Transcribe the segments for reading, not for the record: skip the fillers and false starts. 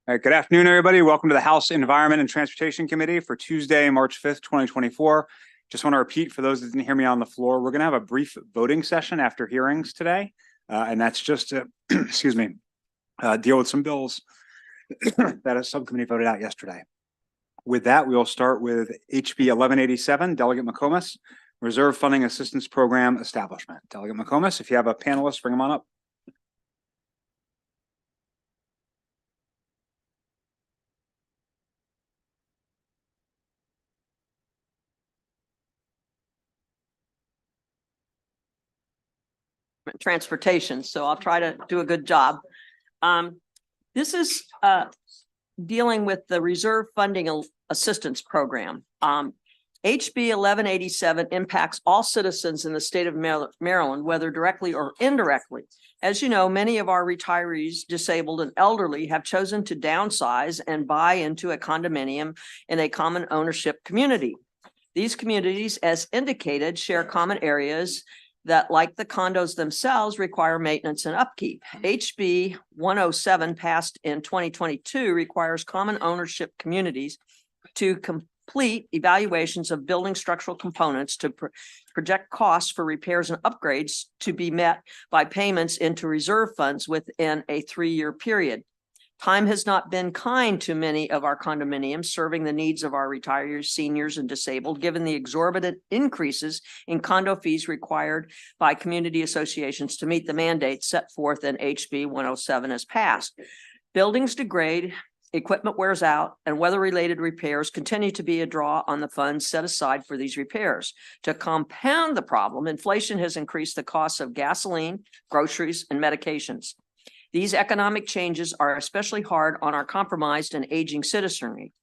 All right, good afternoon, everybody. Welcome to the House Environment and Transportation Committee for Tuesday, March 5th, 2024. Just want to repeat for those that didn't hear me on the floor, we're going to have a brief voting session after hearings today. And that's just to, excuse me, deal with some bills that a subcommittee voted out yesterday. With that, we will start with HB 1187, Delegate McComas, Reserve Funding Assistance Program Establishment. Delegate McComas, if you have a panelist, bring them on up. Transportation, so I'll try to do a good job. This is dealing with the Reserve Funding Assistance Program. HB 1187 impacts all citizens in the state of Maryland, whether directly or indirectly. As you know, many of our retirees, disabled, and elderly have chosen to downsize and buy into a condominium in a common ownership community. These communities, as indicated, share common areas that, like the condos themselves, require maintenance and upkeep. HB 107, passed in 2022, requires common ownership communities to complete evaluations of building structural components to project costs for repairs and upgrades to be met by payments into reserve funds within a 3-year period. Time has not been kind to many of our condominiums, serving the needs of our retirees, seniors, and disabled, given the exorbitant increases in condo fees required by community associations to meet the mandates set forth in HB 107 as passed. Buildings degrade, equipment wears out, and weather-related repairs continue to be a draw on the funds set aside for these repairs. To compound the problem, inflation has increased the costs of gasoline, groceries, and medications. These economic changes are especially hard on our compromised and aging citizenry.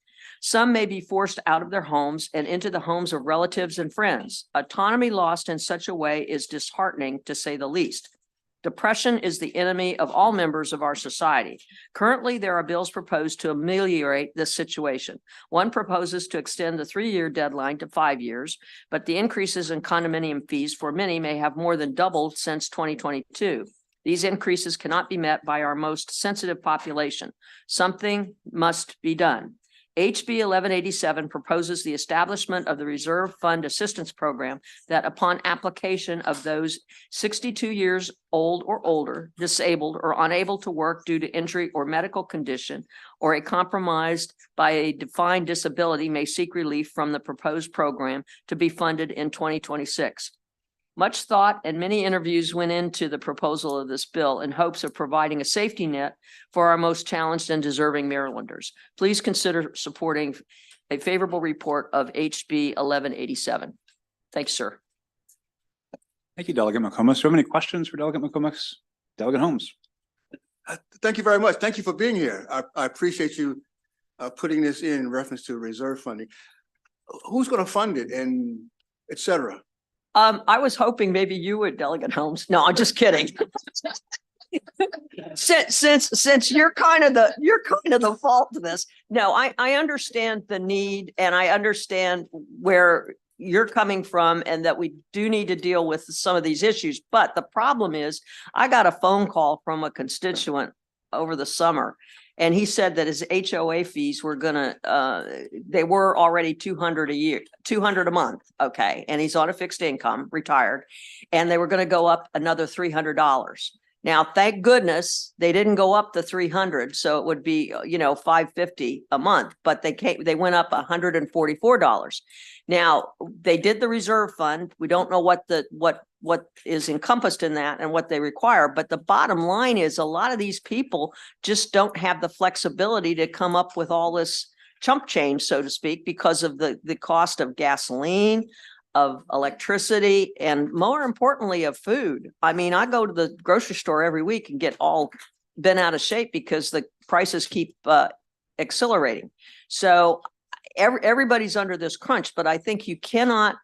Some may be forced out of their homes and into the homes of relatives and friends. Autonomy lost in such a way is disheartening, to say the least. Depression is the enemy of all members of our society. Currently, there are bills proposed to ameliorate this situation. One proposes to extend the 3-year deadline to 5 years, but the increases in condominium fees for many may have more than doubled since 2022. These increases cannot be met by our most sensitive population. Something must be done. HB 1187 proposes the establishment of the Reserve Fund Assistance Program that, upon application of those 62 years old or older, disabled, or unable to work due to injury or medical condition, or a compromised by a defined disability, may seek relief from the proposed program to be funded in 2026. Much thought and many interviews went into the proposal of this bill in hopes of providing a safety net for our most challenged and deserving Marylanders. Please consider supporting a favorable report of HB 1187. Thanks, sir. Thank you, Delegate McComas. Do you have any questions for Delegate McComas? Delegate Holmes. Thank you very much. Thank you for being here. I appreciate you putting this in reference to reserve funding. Who's going to fund it and et cetera? I was hoping maybe you would, Delegate Holmes. No, I'm just kidding. Since you're kind of the fault to this. No, I understand the need, and I understand where you're coming from, and that we do need to deal with some of these issues. But the problem is, I got a phone call from a constituent over the summer, and he said that his HOA fees were they were already $200 a month. Okay. And he's on a fixed income, retired, and they were going to go up another $300. Now, thank goodness they didn't go up the 300. So it would be, $550 a month, but they went up $144. Now, they did the reserve fund. We don't know what is encompassed in that and what they require. But the bottom line is, a lot of these people just don't have the flexibility to come up with all this chump change, so to speak, because of the cost of gasoline, of electricity, and more importantly, of food. I mean, I go to the grocery store every week and get all bent out of shape because the prices keep accelerating. So everybody's under this crunch, but I think you cannot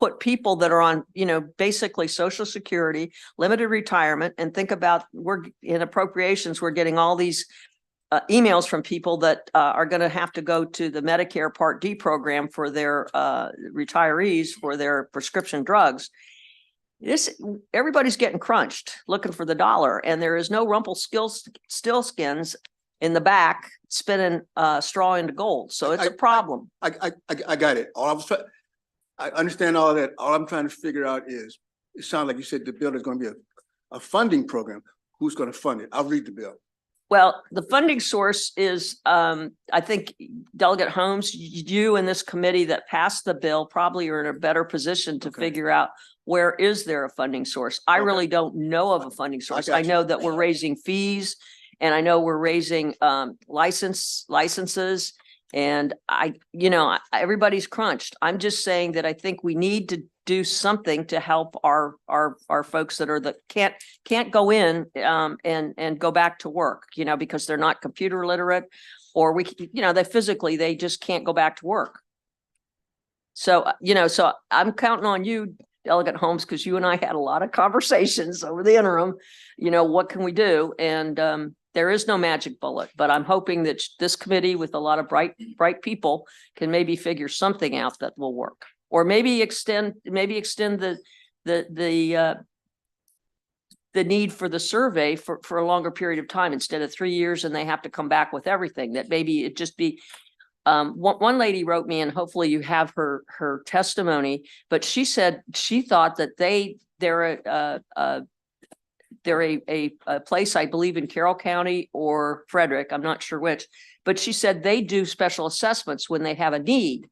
put people that are on, basically Social Security, limited retirement, and think about, we're in appropriations, we're getting all these emails from people that are going to have to go to the Medicare Part D program for their retirees for their prescription drugs. Everybody's getting crunched, looking for the dollar, and there is no Rumpelstiltskins in the back spinning straw into gold. So it's a problem. I got it. I understand all that. All I'm trying to figure out is, it sounds like you said the bill is going to be a funding program. Who's going to fund it? I'll read the bill. Well, the funding source is, I think Delegate Holmes, you and this committee that passed the bill probably are in a better position to figure out where is there a funding source. I really don't know of a funding source. I know that we're raising fees, and I know we're raising licenses, and everybody's crunched. I'm just saying that I think we need to do something to help our folks that can't go in and go back to work, because they're not computer literate, or they just can't go back to work. So, so I'm counting on you, Delegate Holmes, because you and I had a lot of conversations over the interim. What can we do? And there is no magic bullet, but I'm hoping that this committee with a lot of bright people can maybe figure something out that will work. Or maybe extend the need for the survey for a longer period of time instead of 3 years, and they have to come back with everything. That maybe it just be. One lady wrote me, and hopefully you have her testimony, but she said she thought that they're a place, I believe, in Carroll County or Frederick, I'm not sure which, but she said they do special assessments when they have a need.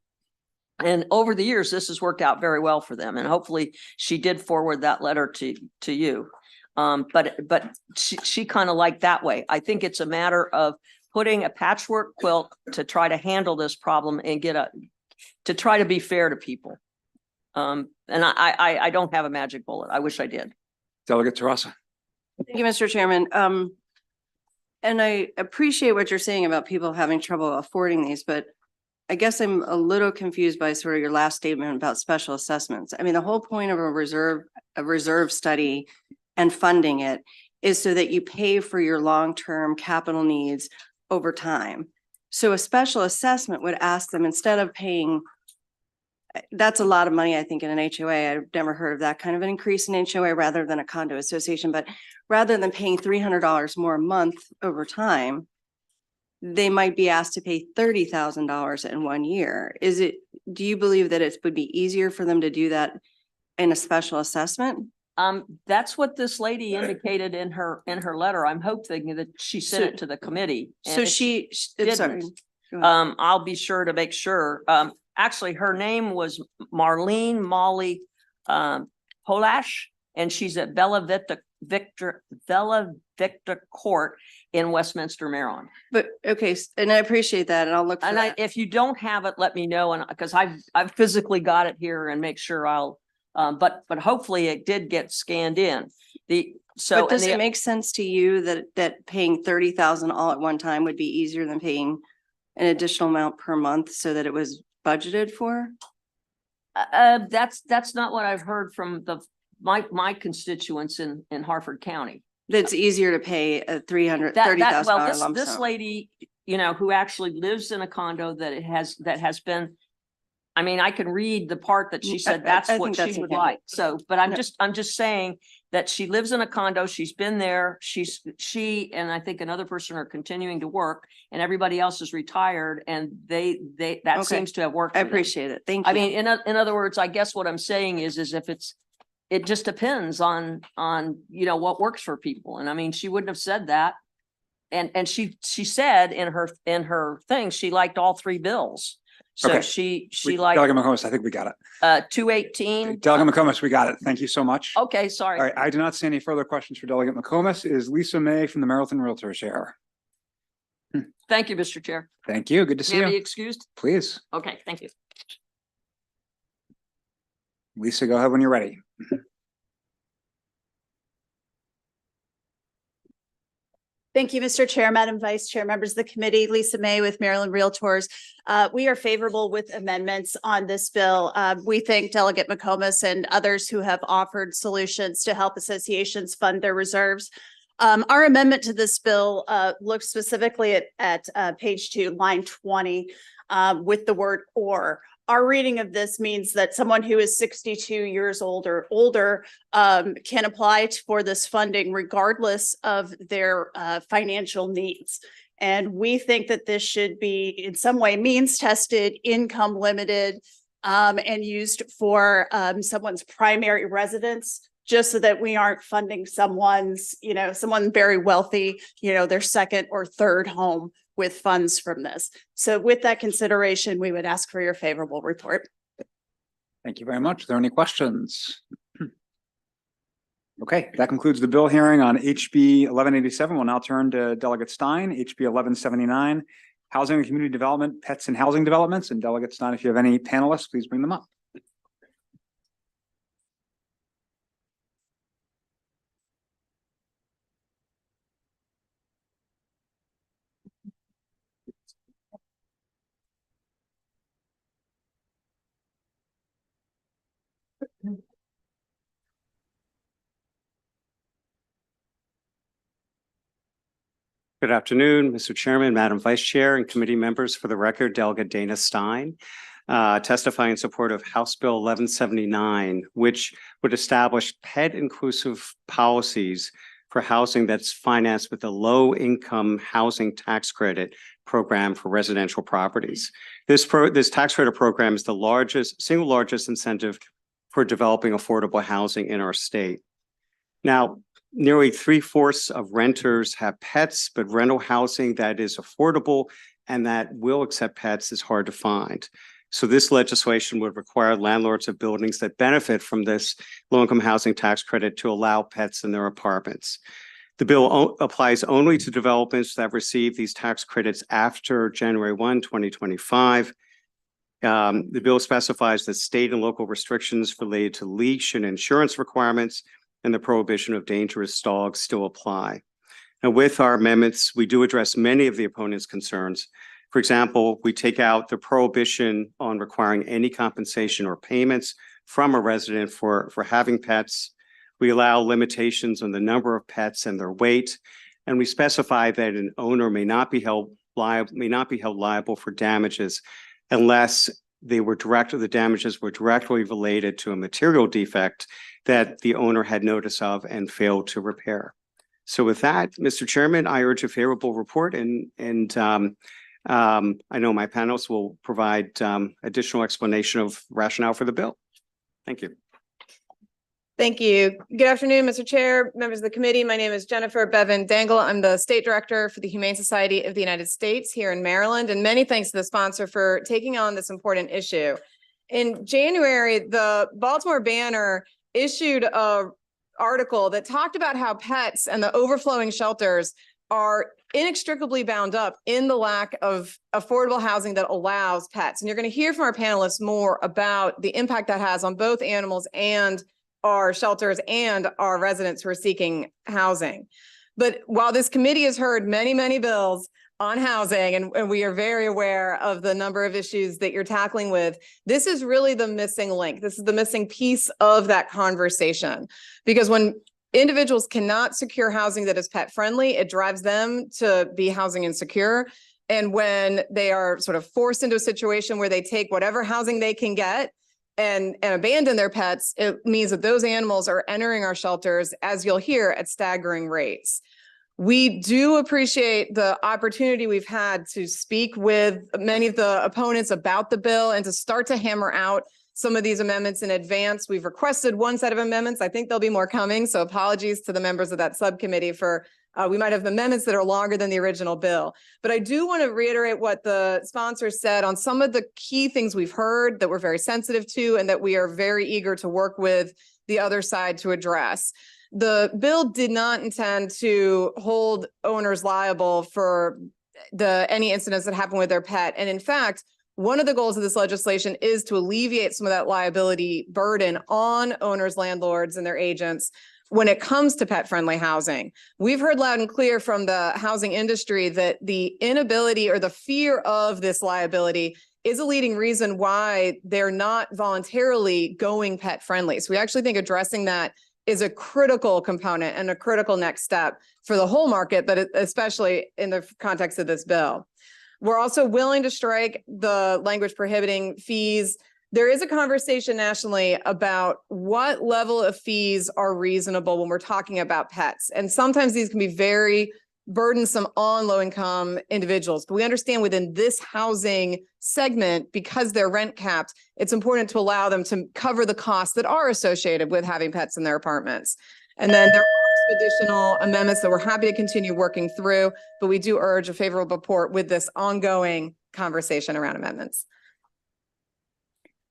And over the years, this has worked out very well for them. And hopefully she did forward that letter to you. But she kind of liked that way. I think it's a matter of putting a patchwork quilt to try to handle this problem and to try to be fair to people. And I don't have a magic bullet. I wish I did. Delegate Terrassa. Thank you, Mr. Chairman. And I appreciate what you're saying about people having trouble affording these, but I guess I'm a little confused by sort of your last statement about special assessments. I mean, the whole point of a reserve study and funding it is so that you pay for your long-term capital needs over time. So a special assessment would ask them, instead of paying, that's a lot of money, I think, in an HOA. I've never heard of that kind of an increase in HOA rather than a condo association, but rather than paying $300 more a month over time, they might be asked to pay $30,000 in 1 year. Do you believe that it would be easier for them to do that in a special assessment? That's what this lady indicated in her letter. I'm hoping that she sent it to the committee. So she sorry. I'll be sure to make sure. Actually, her name was Marlene Molly Polash, and she's at Bella Vista Court in Westminster, Maryland. But okay, and I appreciate that, and I'll look for and that. If you don't have it, let me know, and because I've physically got it here, and make sure I'll. But hopefully it did get scanned in. But does it make sense to you that paying $30,000 all at one time would be easier than paying an additional amount per month so that it was budgeted for? That's not what I've heard from my constituents in Harford County. That's easier to pay a $30,000 lump sum. This lady, who actually lives in a condo that has been. I mean, I can read the part that she said that's what she would like. So, but I'm just saying that she lives in a condo. She's been there. She and I think another person are continuing to work, and everybody else is retired, and that seems to have worked. I appreciate it. Thank you. I mean, in other words, I guess what I'm saying is if it just depends on what works for people. And I mean, she wouldn't have said that. And she said in her thing, she liked all three bills. So Okay. she liked Delegate McComas, I think we got it. 218. Delegate McComas, we got it. Thank you so much. Okay, sorry. All right, I do not see any further questions for Delegate McComas. Is Lisa May from the Marathon Realtors here? Thank you, Mr. Chair. Thank you. Good to see May I be you. excused? Please. Okay, thank you. Lisa, go ahead when you're ready. Thank you, Mr. Chair, Madam Vice Chair, members of the committee. Lisa May with Maryland Realtors. We are favorable with amendments on this bill. We thank Delegate McComas and others who have offered solutions to help associations fund their reserves. Our amendment to this bill looks specifically at page 2, line 20, with the word or. our reading of this means that someone who is 62 years old or older can apply for this funding regardless of their financial needs. And we think that this should be in some way means tested, income limited, and used for someone's primary residence, just so that we aren't funding someone's, someone very wealthy, their second or third home with funds from this. So with that consideration, we would ask for your favorable report. Thank you very much. Are there any questions? Okay, that concludes the bill hearing on HB 1187. We'll now turn to Delegate Stein, HB 1179, Housing and Community Development, Pets and Housing Developments. And Delegate Stein, if you have any panelists, please bring them up. Good afternoon, Mr. Chairman, Madam Vice Chair, and committee members. For the record, Delegate Dana Stein, testifying in support of House Bill 1179, which would establish pet-inclusive policies for housing that's financed with a low-income housing tax credit program for residential properties. This tax credit program is the single largest incentive for developing affordable housing in our state. Now, nearly 3/4 of renters have pets, but rental housing that is affordable and that will accept pets is hard to find. So this legislation would require landlords of buildings that benefit from this low-income housing tax credit to allow pets in their apartments. The bill applies only to developments that receive these tax credits after January 1, 2025. The bill specifies that state and local restrictions related to leash and insurance requirements and the prohibition of dangerous dogs still apply. And with our amendments, we do address many of the opponents' concerns. For example, we take out the prohibition on requiring any compensation or payments from a resident for having pets. We allow limitations on the number of pets and their weight, and we specify that an owner may not be held liable for damages unless the damages were directly related to a material defect that the owner had notice of and failed to repair. So with that, Mr. Chairman, I urge a favorable report, and I know my panelists will provide additional explanation of rationale for the bill. Thank you. Thank you. Good afternoon, Mr. Chair, members of the committee. My name is Jennifer Bevan Dangle. I'm the State Director for the Humane Society of the United States here in Maryland, and many thanks to the sponsor for taking on this important issue. In January, the Baltimore Banner issued an article that talked about how pets and the overflowing shelters are inextricably bound up in the lack of affordable housing that allows pets. And you're going to hear from our panelists more about the impact that has on both animals and our shelters and our residents who are seeking housing. But while this committee has heard many, many bills on housing, and we are very aware of the number of issues that you're tackling with, this is really the missing link. This is the missing piece of that conversation. Because when individuals cannot secure housing that is pet friendly, it drives them to be housing insecure. And when they are sort of forced into a situation where they take whatever housing they can get and abandon their pets, it means that those animals are entering our shelters, as you'll hear, at staggering rates. We do appreciate the opportunity we've had to speak with many of the opponents about the bill and to start to hammer out some of these amendments in advance. We've requested one set of amendments. I think there'll be more coming, so apologies to the members of that subcommittee for we might have amendments that are longer than the original bill. But I do want to reiterate what the sponsor said on some of the key things we've heard that we're very sensitive to and that we are very eager to work with the other side to address. The bill did not intend to hold owners liable for any incidents that happen with their pet. And in fact, one of the goals of this legislation is to alleviate some of that liability burden on owners, landlords, and their agents when it comes to pet-friendly housing. We've heard loud and clear from the housing industry that the inability or the fear of this liability is a leading reason why they're not voluntarily going pet-friendly. So we actually think addressing that is a critical component and a critical next step for the whole market, but especially in the context of this bill. We're also willing to strike the language prohibiting fees. There is a conversation nationally about what level of fees are reasonable when we're talking about pets. And sometimes these can be very burdensome on low-income individuals. But we understand within this housing segment, because they're rent capped, it's important to allow them to cover the costs that are associated with having pets in their apartments. And then there are some additional amendments that we're happy to continue working through, but we do urge a favorable report with this ongoing conversation around amendments.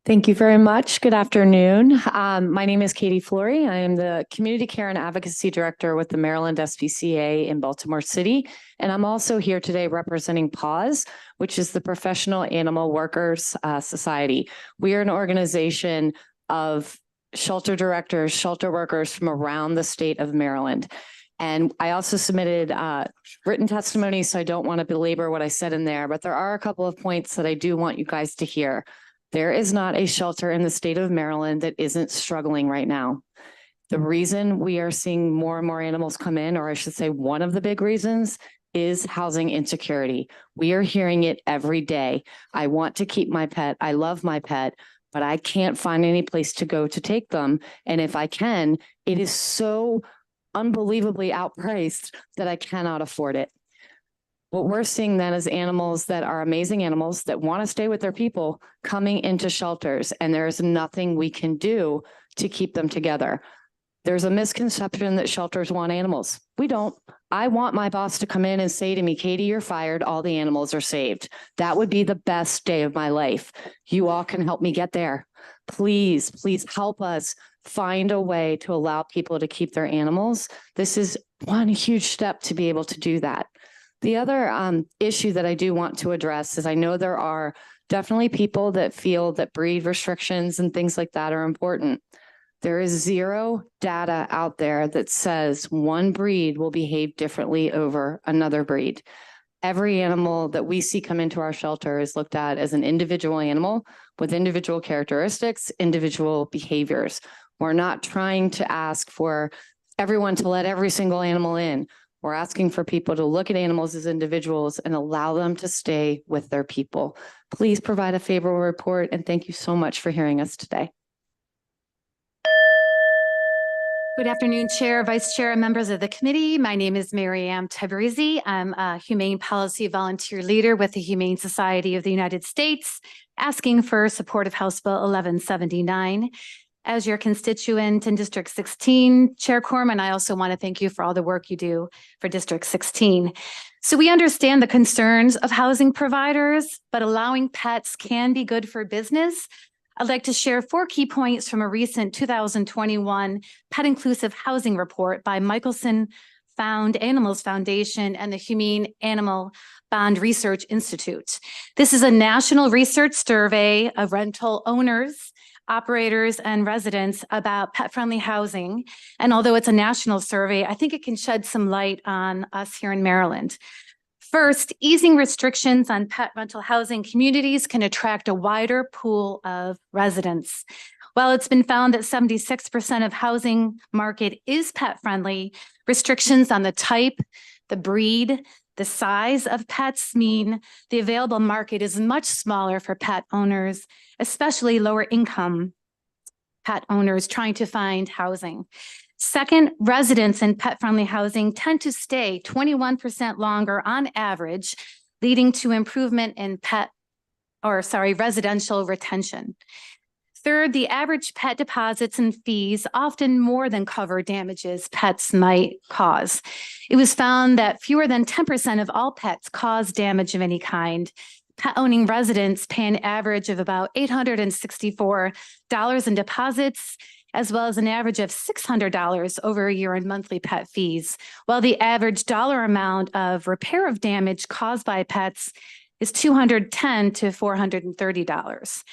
Thank you very much. Good afternoon. My name is Katie Flory. I am the Community Care and Advocacy Director with the Maryland SPCA in Baltimore City. And I'm also here today representing PAWS, which is the Professional Animal Workers Society. We are an organization of shelter directors, shelter workers from around the state of Maryland. And I also submitted written testimony, so I don't want to belabor what I said in there, but there are a couple of points that I do want you guys to hear. There is not a shelter in the state of Maryland that isn't struggling right now. The reason we are seeing more and more animals come in, or I should say one of the big reasons, is housing insecurity. We are hearing it every day. I want to keep my pet. I love my pet, but I can't find any place to go to take them. And if I can, it is so unbelievably outpriced that I cannot afford it. What we're seeing then is animals that are amazing animals that want to stay with their people coming into shelters, and there's nothing we can do to keep them together. There's a misconception that shelters want animals. We don't. I want my boss to come in and say to me, Katie, you're fired. All the animals are saved. That would be the best day of my life. You all can help me get there. Please, please help us find a way to allow people to keep their animals. This is one huge step to be able to do that. The other issue that I do want to address is I know there are definitely people that feel that breed restrictions and things like that are important. There is zero data out there that says one breed will behave differently over another breed. Every animal that we see come into our shelter is looked at as an individual animal with individual characteristics, individual behaviors. We're not trying to ask for everyone to let every single animal in. We're asking for people to look at animals as individuals and allow them to stay with their people. Please provide a favorable report, and thank you so much for hearing us today. Good afternoon, Chair, Vice Chair, and members of the committee. My name is Mary Ann Tabrizi. I'm a Humane Policy Volunteer Leader with the Humane Society of the United States, asking for support of House Bill 1179. As your constituent in District 16, Chair Corman, I also want to thank you for all the work you do for District 16. So we understand the concerns of housing providers, but allowing pets can be good for business. I'd like to share 4 key points from a recent 2021 Pet Inclusive Housing Report by Michelson Found Animals Foundation and the Humane Animal Bond Research Institute. This is a national research survey of rental owners, operators, and residents about pet-friendly housing. And although it's a national survey, I think it can shed some light on us here in Maryland. First, easing restrictions on pet rental housing communities can attract a wider pool of residents. While it's been found that 76% of housing market is pet-friendly, restrictions on the type, the breed, the size of pets mean the available market is much smaller for pet owners, especially lower income pet owners trying to find housing. Second, residents in pet-friendly housing tend to stay 21% longer on average, leading to improvement in residential retention. Third, the average pet deposits and fees often more than cover damages pets might cause. It was found that fewer than 10% of all pets cause damage of any kind. Pet-owning residents pay an average of about $864 in deposits, as well as an average of $600 over a year in monthly pet fees, while the average dollar amount of repair of damage caused by pets is $210 to $430.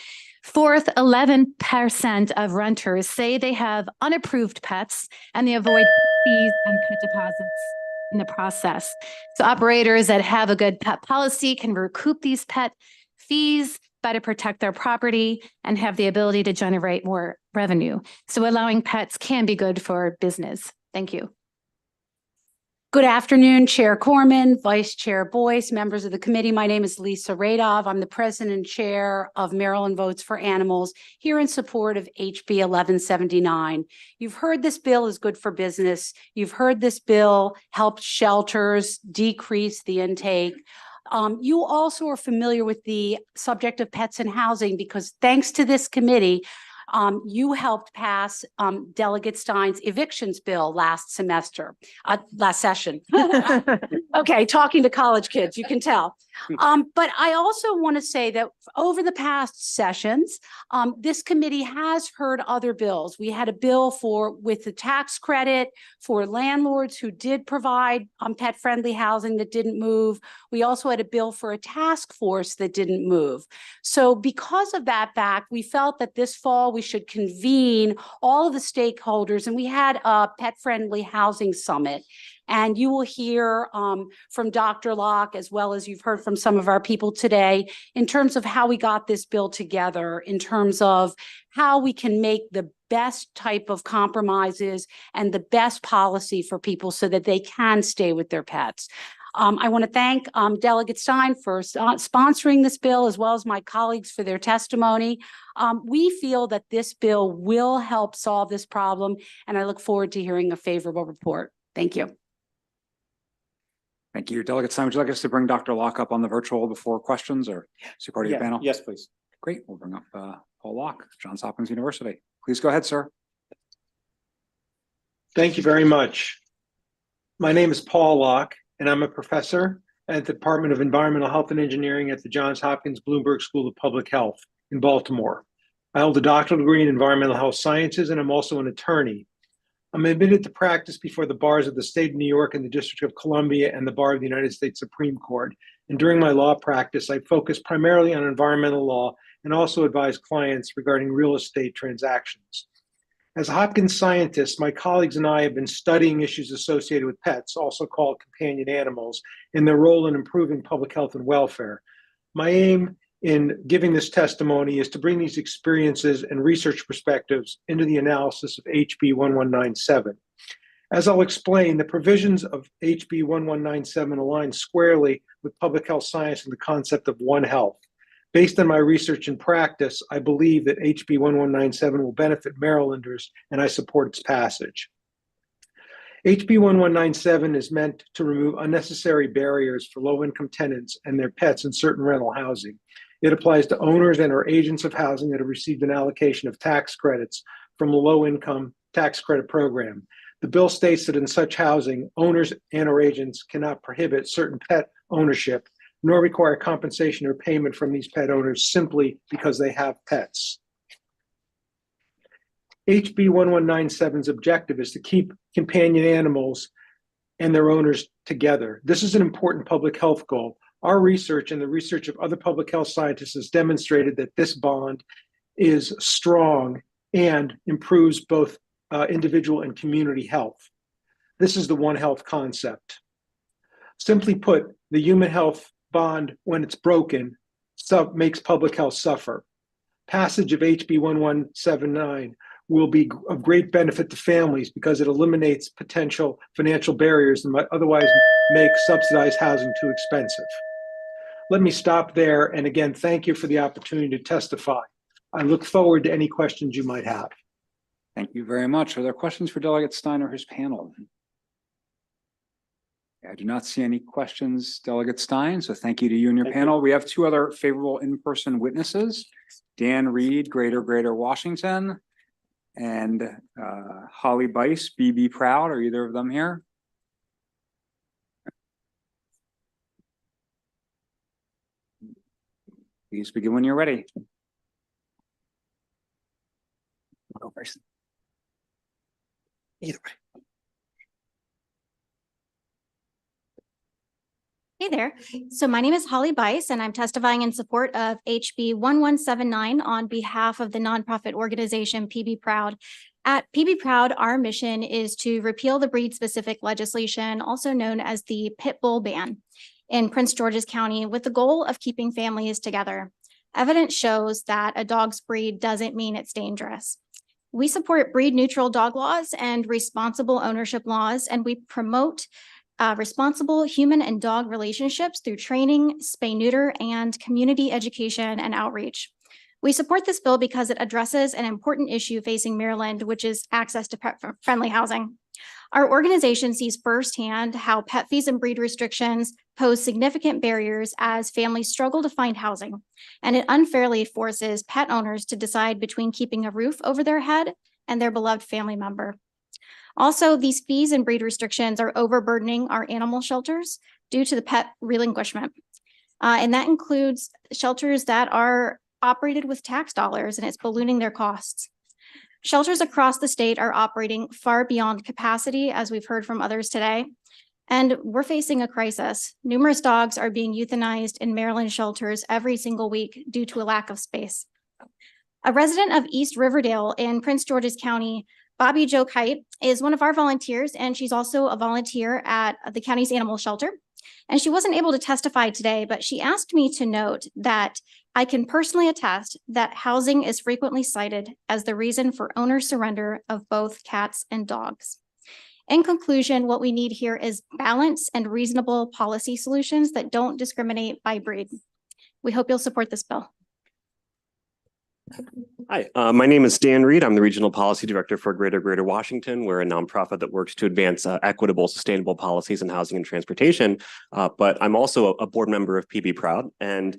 Fourth, 11% of renters say they have unapproved pets and they avoid fees and pet deposits in the process. So operators that have a good pet policy can recoup these pet fees, better protect their property, and have the ability to generate more revenue. So allowing pets can be good for business. Thank you. Good afternoon, Chair Corman, Vice Chair Boyce, members of the committee. My name is Lisa Radov. I'm the President and Chair of Maryland Votes for Animals, here in support of HB 1179. You've heard this bill is good for business. You've heard this bill helps shelters decrease the intake. You also are familiar with the subject of pets and housing because thanks to this committee, you helped pass Delegate Stein's evictions bill last session. Okay, talking to college kids, you can tell. But I also want to say that over the past sessions, this committee has heard other bills. We had a bill with the tax credit for landlords who did provide pet-friendly housing that didn't move. We also had a bill for a task force that didn't move. So because of that fact, we felt that this fall we should convene all of the stakeholders, and we had a pet-friendly housing summit. And you will hear from Dr. Locke, as well as you've heard from some of our people today, in terms of how we got this bill together, in terms of how we can make the best type of compromises and the best policy for people so that they can stay with their pets. I want to thank Delegate Stein for sponsoring this bill, as well as my colleagues for their testimony. We feel that this bill will help solve this problem, and I look forward to hearing a favorable report. Thank you. Thank you. Delegate Stein, would you like us to bring Dr. Locke up on the virtual before questions, or is he part of your panel? Yes, please. Great. We'll bring up Paul Locke, Johns Hopkins University. Please go ahead, sir. Thank you very much. My name is Paul Locke, and I'm a professor at the Department of Environmental Health and Engineering at the Johns Hopkins Bloomberg School of Public Health in Baltimore. I hold a doctoral degree in environmental health sciences, and I'm also an attorney. I'm admitted to practice before the bars of the state of New York and the District of Columbia and the bar of the United States Supreme Court. And during my law practice, I focus primarily on environmental law and also advise clients regarding real estate transactions. As a Hopkins scientist, my colleagues and I have been studying issues associated with pets, also called companion animals, and their role in improving public health and welfare. My aim in giving this testimony is to bring these experiences and research perspectives into the analysis of HB 1197. As I'll explain, the provisions of HB 1197 align squarely with public health science and the concept of One Health. Based on my research and practice, I believe that HB 1197 will benefit Marylanders, and I support its passage. HB 1197 is meant to remove unnecessary barriers for low-income tenants and their pets in certain rental housing. It applies to owners and or agents of housing that have received an allocation of tax credits from the low-income tax credit program. The bill states that in such housing, owners and or agents cannot prohibit certain pet ownership, nor require compensation or payment from these pet owners simply because they have pets. HB 1197's objective is to keep companion animals and their owners together. This is an important public health goal. Our research and the research of other public health scientists has demonstrated that this bond is strong and improves both individual and community health. This is the One Health concept. Simply put, the human health bond, when it's broken, makes public health suffer. Passage of HB 1179 will be of great benefit to families because it eliminates potential financial barriers that might otherwise make subsidized housing too expensive. Let me stop there, and again, thank you for the opportunity to testify. I look forward to any questions you might have. Thank you very much. Are there questions for Delegate Stein or his panel? I do not see any questions, Delegate Stein, so thank you to you and your panel. We have two other favorable in-person witnesses, Dan Reed, Greater Washington, and Holly Bice, BB Proud. Are either of them here? Please begin when you're ready. Either way. Hey there. So my name is Holly Bice, and I'm testifying in support of HB 1179 on behalf of the nonprofit organization PB Proud. At PB Proud, our mission is to repeal the breed-specific legislation, also known as the pit bull ban, in Prince George's County, with the goal of keeping families together. Evidence shows that a dog's breed doesn't mean it's dangerous. We support breed-neutral dog laws and responsible ownership laws, and we promote responsible human and dog relationships through training, spay neuter, and community education and outreach. We support this bill because it addresses an important issue facing Maryland, which is access to pet-friendly housing. Our organization sees firsthand how pet fees and breed restrictions pose significant barriers as families struggle to find housing, and it unfairly forces pet owners to decide between keeping a roof over their head and their beloved family member. Also, these fees and breed restrictions are overburdening our animal shelters due to the pet relinquishment. And that includes shelters that are operated with tax dollars, and it's ballooning their costs. Shelters across the state are operating far beyond capacity, as we've heard from others today, and we're facing a crisis. Numerous dogs are being euthanized in Maryland shelters every single week due to a lack of space. A resident of East Riverdale in Prince George's County, Bobby Jo Kite, is one of our volunteers, and she's also a volunteer at the county's animal shelter. And she wasn't able to testify today, but she asked me to note that I can personally attest that housing is frequently cited as the reason for owner surrender of both cats and dogs. In conclusion, what we need here is balance and reasonable policy solutions that don't discriminate by breed. We hope you'll support this bill. Hi, my name is Dan Reed. I'm the Regional Policy Director for Greater Washington. We're a nonprofit that works to advance equitable, sustainable policies in housing and transportation. But I'm also a board member of PB Proud, and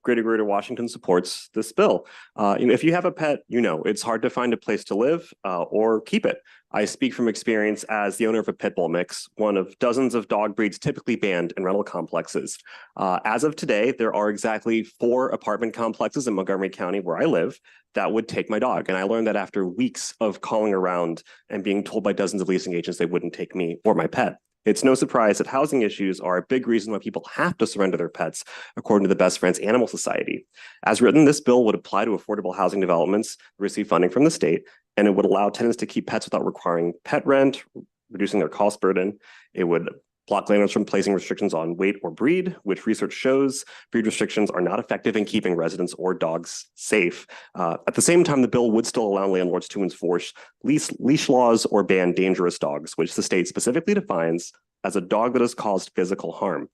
Greater Washington supports this bill. If you have a pet, it's hard to find a place to live or keep it. I speak from experience as the owner of a pit bull mix, one of dozens of dog breeds typically banned in rental complexes. As of today, there are exactly 4 apartment complexes in Montgomery County where I live that would take my dog. And I learned that after weeks of calling around and being told by dozens of leasing agents they wouldn't take me or my pet. It's no surprise that housing issues are a big reason why people have to surrender their pets, according to the Best Friends Animal Society. As written, this bill would apply to affordable housing developments that receive funding from the state, and it would allow tenants to keep pets without requiring pet rent, reducing their cost burden. It would block landlords from placing restrictions on weight or breed, which research shows breed restrictions are not effective in keeping residents or dogs safe. At the same time, the bill would still allow landlords to enforce leash laws or ban dangerous dogs, which the state specifically defines as a dog that has caused physical harm.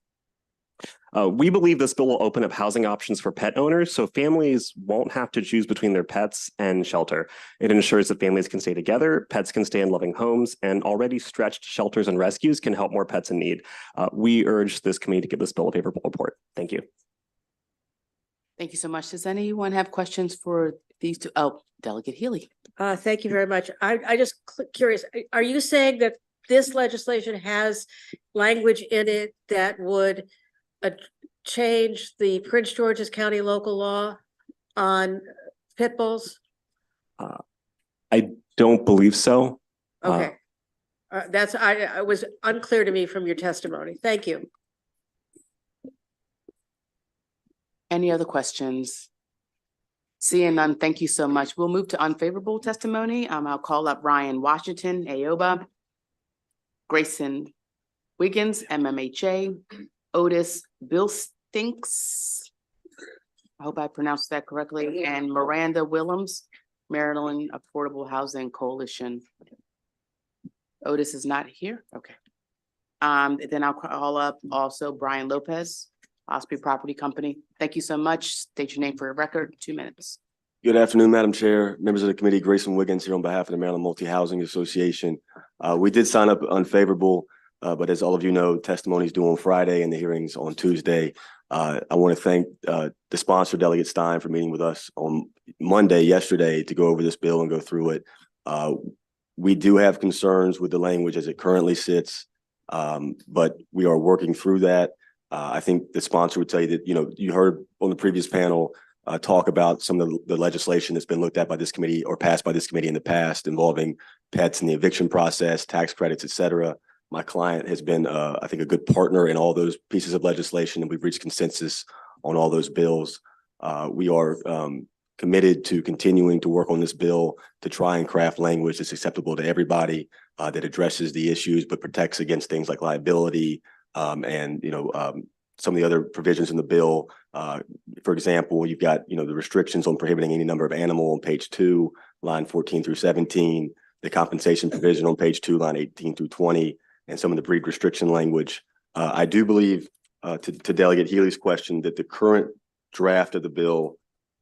We believe this bill will open up housing options for pet owners, so families won't have to choose between their pets and shelter. It ensures that families can stay together, pets can stay in loving homes, and already stretched shelters and rescues can help more pets in need. We urge this committee to give this bill a favorable report. Thank you. Thank you so much. Does anyone have questions for these two? Oh, Delegate Healy. Thank you very much. I just curious, are you saying that this legislation has language in it that would change the Prince George's County local law on pit bulls? I don't believe so. Okay. I was unclear to me from your testimony. Thank you. Any other questions? Seeing none, thank you so much. We'll move to unfavorable testimony. I'll call up Ryan Washington, AOBA, Grayson Wiggins, MMHA, Otis Bill Stinks, I hope I pronounced that correctly, and Miranda Willems, Maryland Affordable Housing Coalition. Otis is not here. Okay. Then I'll call up also Brian Lopez, Osprey Property Company. Thank you so much. State your name for a record, 2 minutes. Good afternoon, Madam Chair, members of the committee. Grayson Wiggins here on behalf of the Maryland Multi-Housing Association. We did sign up unfavorable, but as all of you know, testimony is due on Friday and the hearings on Tuesday. I want to thank the sponsor, Delegate Stein, for meeting with us on Monday, yesterday, to go over this bill and go through it. We do have concerns with the language as it currently sits, but we are working through that. I think the sponsor would tell you that, you heard on the previous panel talk about some of the legislation that's been looked at by this committee or passed by this committee in the past involving pets in the eviction process, tax credits, et cetera. My client has been, I think, a good partner in all those pieces of legislation, and we've reached consensus on all those bills. We are committed to continuing to work on this bill to try and craft language that's acceptable to everybody, that addresses the issues but protects against things like liability and some of the other provisions in the bill. For example, you've got the restrictions on prohibiting any number of animal on page 2, line 14 through 17, the compensation provision on page 2, line 18 through 20. and some of the breed restriction language. I do believe, to Delegate Healy's question, that the current draft of the bill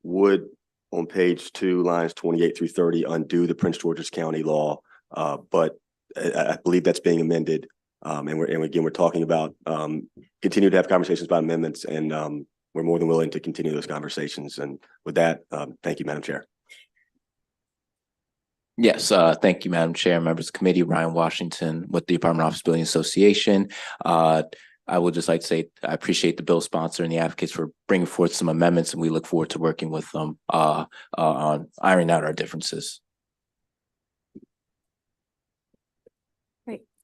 would, on page 2, lines 28 through 30, undo the Prince George's County law. But I believe that's being amended. And we're talking about continue to have conversations about amendments, and we're more than willing to continue those conversations. And with that, thank you, Madam Chair. Yes, thank you, Madam Chair, members of the committee. Ryan Washington with the Apartment Office Building Association. I would just like to say I appreciate the bill sponsor and the advocates for bringing forth some amendments, and we look forward to working with them on ironing out our differences.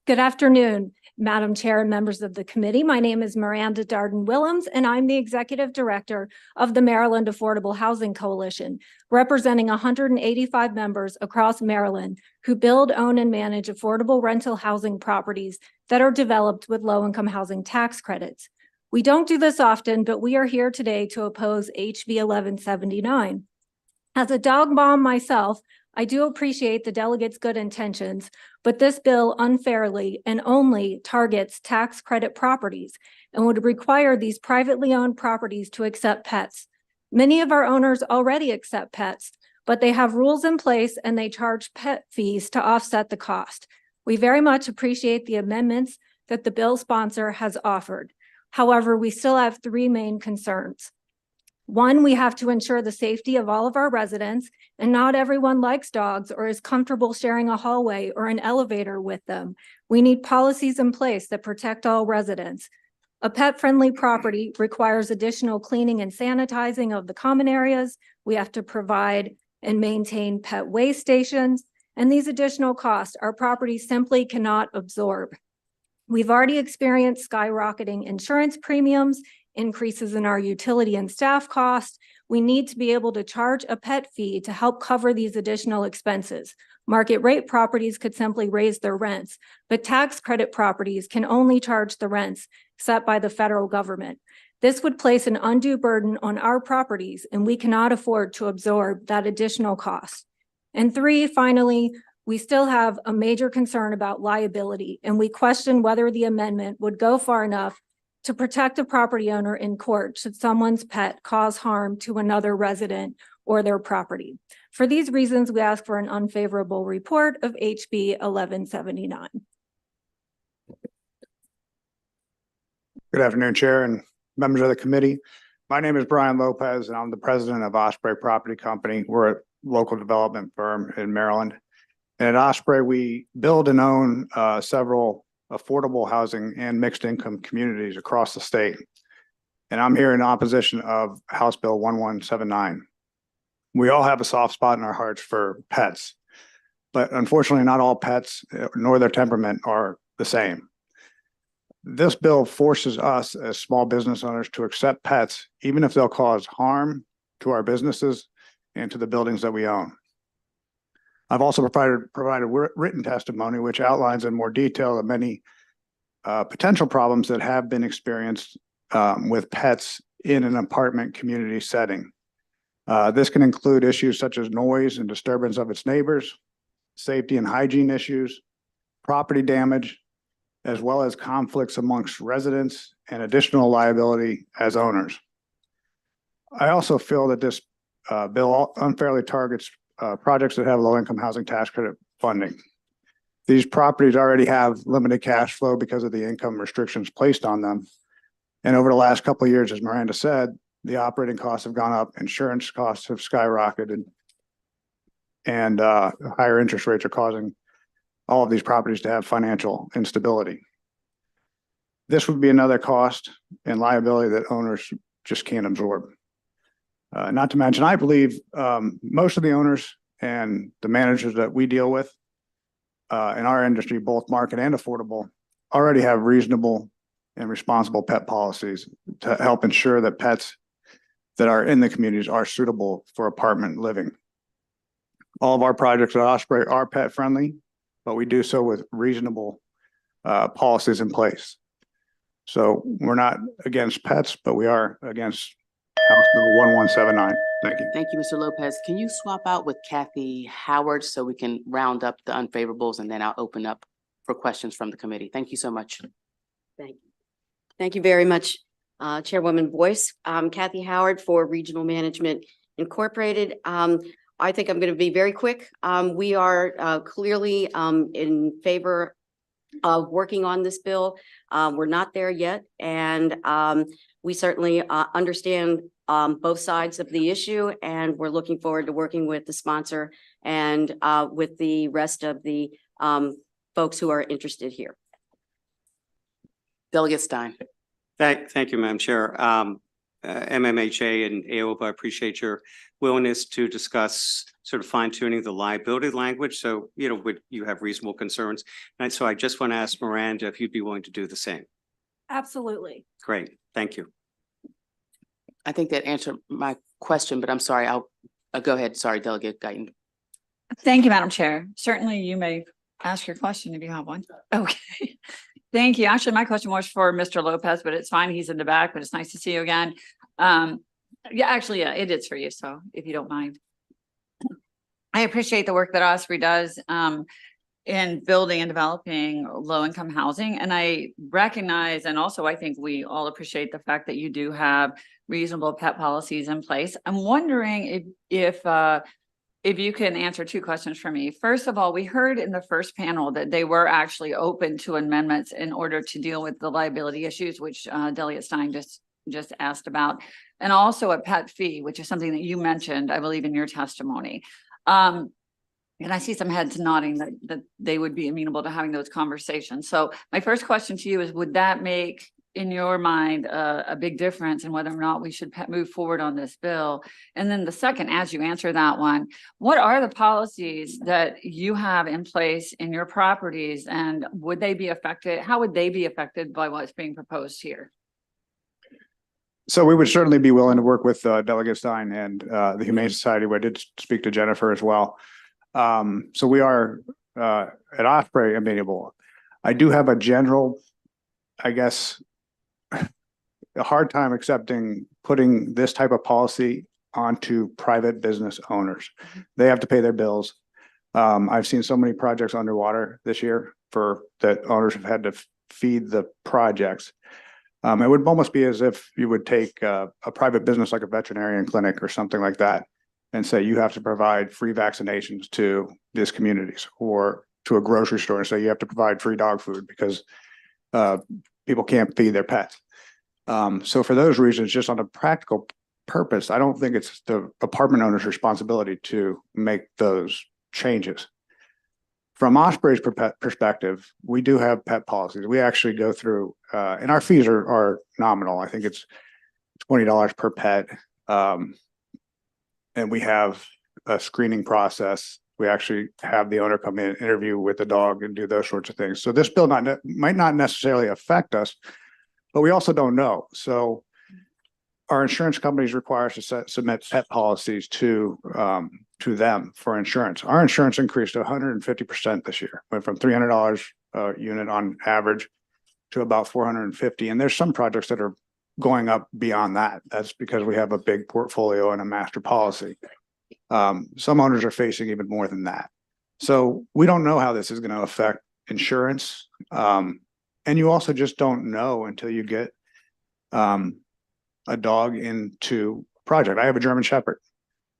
Good afternoon, Madam Chair and members of the committee. My name is Miranda Darden-Willems, and I'm the Executive Director of the Maryland Affordable Housing Coalition, representing 185 members across Maryland who build, own, and manage affordable rental housing properties that are developed with low-income housing tax credits. We don't do this often, but we are here today to oppose HB 1179. As a dog mom myself, I do appreciate the delegates' good intentions, but this bill unfairly and only targets tax credit properties and would require these privately owned properties to accept pets. Many of our owners already accept pets, but they have rules in place and they charge pet fees to offset the cost. We very much appreciate the amendments that the bill sponsor has offered. However, we still have 3 main concerns. 1, we have to ensure the safety of all of our residents, and not everyone likes dogs or is comfortable sharing a hallway or an elevator with them. We need policies in place that protect all residents. A pet-friendly property requires additional cleaning and sanitizing of the common areas. We have to provide and maintain pet waste stations, and these additional costs our properties simply cannot absorb. We've already experienced skyrocketing insurance premiums, increases in our utility and staff costs. We need to be able to charge a pet fee to help cover these additional expenses. Market rate properties could simply raise their rents, but tax credit properties can only charge the rents set by the federal government. This would place an undue burden on our properties, and we cannot afford to absorb that additional cost. And 3, finally, we still have a major concern about liability, and we question whether the amendment would go far enough to protect a property owner in court should someone's pet cause harm to another resident or their property. For these reasons, we ask for an unfavorable report of HB 1179. Good afternoon, Chair and members of the committee. My name is Brian Lopez, and I'm the president of Osprey Property Company. We're a local development firm in Maryland. And at Osprey, we build and own several affordable housing and mixed income communities across the state. And I'm here in opposition of House Bill 1179. We all have a soft spot in our hearts for pets, but unfortunately not all pets nor their temperament are the same. This bill forces us as small business owners to accept pets, even if they'll cause harm to our businesses and to the buildings that we own. I've also provided written testimony, which outlines in more detail the many potential problems that have been experienced with pets in an apartment community setting. This can include issues such as noise and disturbance of its neighbors, safety and hygiene issues, property damage, as well as conflicts amongst residents and additional liability as owners. I also feel that this bill unfairly targets projects that have low-income housing tax credit funding. These properties already have limited cash flow because of the income restrictions placed on them. And over the last couple of years, as Miranda said, the operating costs have gone up, insurance costs have skyrocketed, and higher interest rates are causing all of these properties to have financial instability. This would be another cost and liability that owners just can't absorb. Not to mention, I believe most of the owners and the managers that we deal with in our industry, both market and affordable, already have reasonable and responsible pet policies to help ensure that pets that are in the communities are suitable for apartment living. All of our projects at Osprey are pet friendly, but we do so with reasonable policies in place. So we're not against pets, but we are against House Bill 1179. Thank you. Thank you, Mr. Lopez. Can you swap out with Kathy Howard so we can round up the unfavorables, and then I'll open up for questions from the committee. Thank you so much. Thank you. Thank you very much, Chairwoman Boyce. Kathy Howard for Regional Management Incorporated. I think I'm going to be very quick. We are clearly in favor of working on this bill. We're not there yet, and we certainly understand both sides of the issue, and we're looking forward to working with the sponsor and with the rest of the folks who are interested here. Delegate Stein. Thank you, Madam Chair. MMHA and AOPA, I appreciate your willingness to discuss sort of fine tuning the liability language. So, would you have reasonable concerns? And so I just want to ask Miranda if you'd be willing to do the same. Absolutely. Great. Thank you. I think that answered my question, but I'm sorry. I'll go ahead. Sorry, Delegate Guyton. Thank you, Madam Chair. Certainly you may ask your question if you have one. Okay. Thank you. Actually, my question was for Mr. Lopez, but it's fine. He's in the back, but it's nice to see you again. Yeah, it is for you. So if you don't mind. I appreciate the work that OSPRE does in building and developing low-income housing. And I recognize, and also I think we all appreciate the fact that you do have reasonable pet policies in place. I'm wondering if you can answer two questions for me. First of all, we heard in the first panel that they were actually open to amendments in order to deal with the liability issues, which Delegate Stein just asked about, and also a pet fee, which is something that you mentioned, I believe, in your testimony. And I see some heads nodding that they would be amenable to having those conversations. So my first question to you is, would that make, in your mind, a big difference in whether or not we should move forward on this bill? And then the second, as you answer that one, what are the policies that you have in place in your properties, and would they be affected? How would they be affected by what's being proposed here? So we would certainly be willing to work with Delegate Stein and the Humane Society. I did speak to Jennifer as well. So we are at OSPRE amenable. I do have a general, I guess, a hard time accepting putting this type of policy onto private business owners. They have to pay their bills. I've seen so many projects underwater this year that owners have had to feed the projects. It would almost be as if you would take a private business like a veterinarian clinic or something like that and say you have to provide free vaccinations to these communities, or to a grocery store and say you have to provide free dog food because people can't feed their pets. So for those reasons, just on a practical purpose, I don't think it's the apartment owner's responsibility to make those changes. From OSPRE's perspective, we do have pet policies. We actually go through, and our fees are nominal. I think it's $20 per pet. And we have a screening process. We actually have the owner come in, interview with the dog, and do those sorts of things. So this bill might not necessarily affect us, but we also don't know. So our insurance companies require us to submit pet policies to them for insurance. Our insurance increased to 150% this year, went from $300 a unit on average to about $450. And there's some projects that are going up beyond that. That's because we have a big portfolio and a master policy. Some owners are facing even more than that. So we don't know how this is going to affect insurance. And you also just don't know until you get a dog into a project. I have a German Shepherd.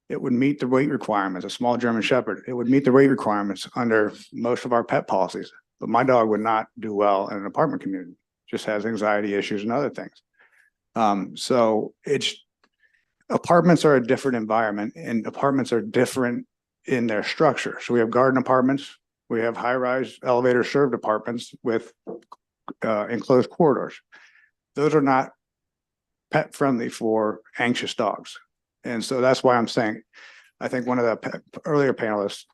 It would meet the weight requirements, a small German Shepherd. It would meet the weight requirements under most of our pet policies. But my dog would not do well in an apartment community, just has anxiety issues and other things. So apartments are a different environment, and apartments are different in their structure. So we have garden apartments, we have high-rise elevator served apartments with enclosed corridors. Those are not pet friendly for anxious dogs. And so that's why I'm saying, I think one of the earlier panelists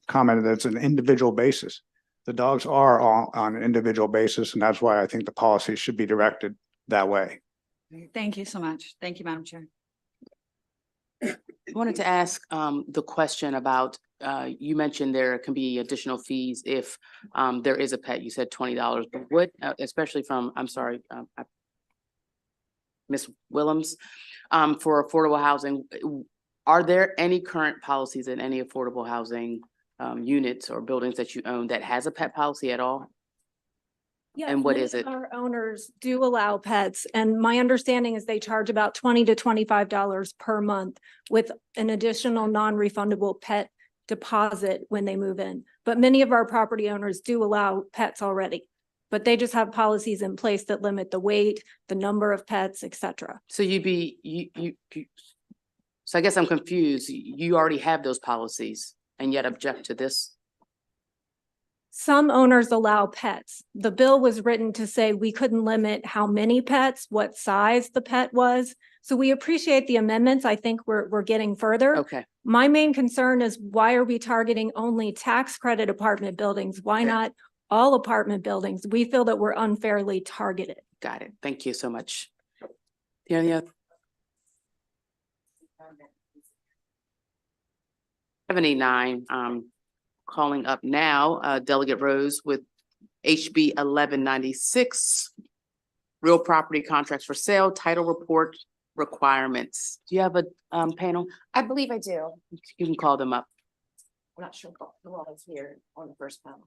commented that it's an individual basis. The dogs are all on an individual basis, and that's why I think the policy should be directed that way. Thank you so much. Thank you, Madam Chair. I wanted to ask the question about, you mentioned there can be additional fees if there is a pet. You said $20, but what, especially from, I'm sorry, Ms. Willems, for affordable housing, are there any current policies in any affordable housing units or buildings that you own that has a pet policy at all? Yes, And what many is of it? Our owners do allow pets, and my understanding is they charge about $20 to $25 per month with an additional non-refundable pet deposit when they move in. But many of our property owners do allow pets already, but they just have policies in place that limit the weight, the number of pets, et cetera. So so I guess I'm confused. You already have those policies and yet object to this? Some owners allow pets. The bill was written to say we couldn't limit how many pets, what size the pet was. So we appreciate the amendments. I think we're getting further. Okay. My main concern is why are we targeting only tax credit apartment buildings? Why not all apartment buildings? We feel that we're unfairly targeted. Got it. Thank you so much. Any other? 79, calling up now, Delegate Rose with HB 1196, real property contracts for sale, title report requirements. Do you have a panel? I believe I do. You can call them up. I'm not sure who all is here on the first panel.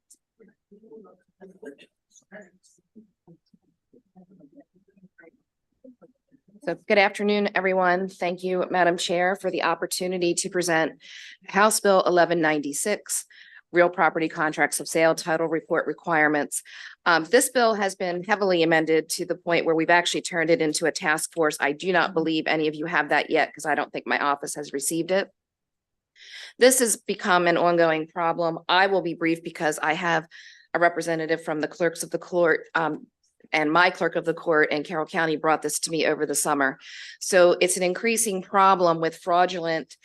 So good afternoon, everyone. Thank you, Madam Chair, for the opportunity to present House Bill 1196, real property contracts of sale title report requirements. This bill has been heavily amended to the point where we've actually turned it into a task force. I do not believe any of you have that yet because I don't think my office has received it. This has become an ongoing problem. I will be brief because I have a representative from the clerks of the court, and my clerk of the court in Carroll County brought this to me over the summer. So it's an increasing problem with fraudulent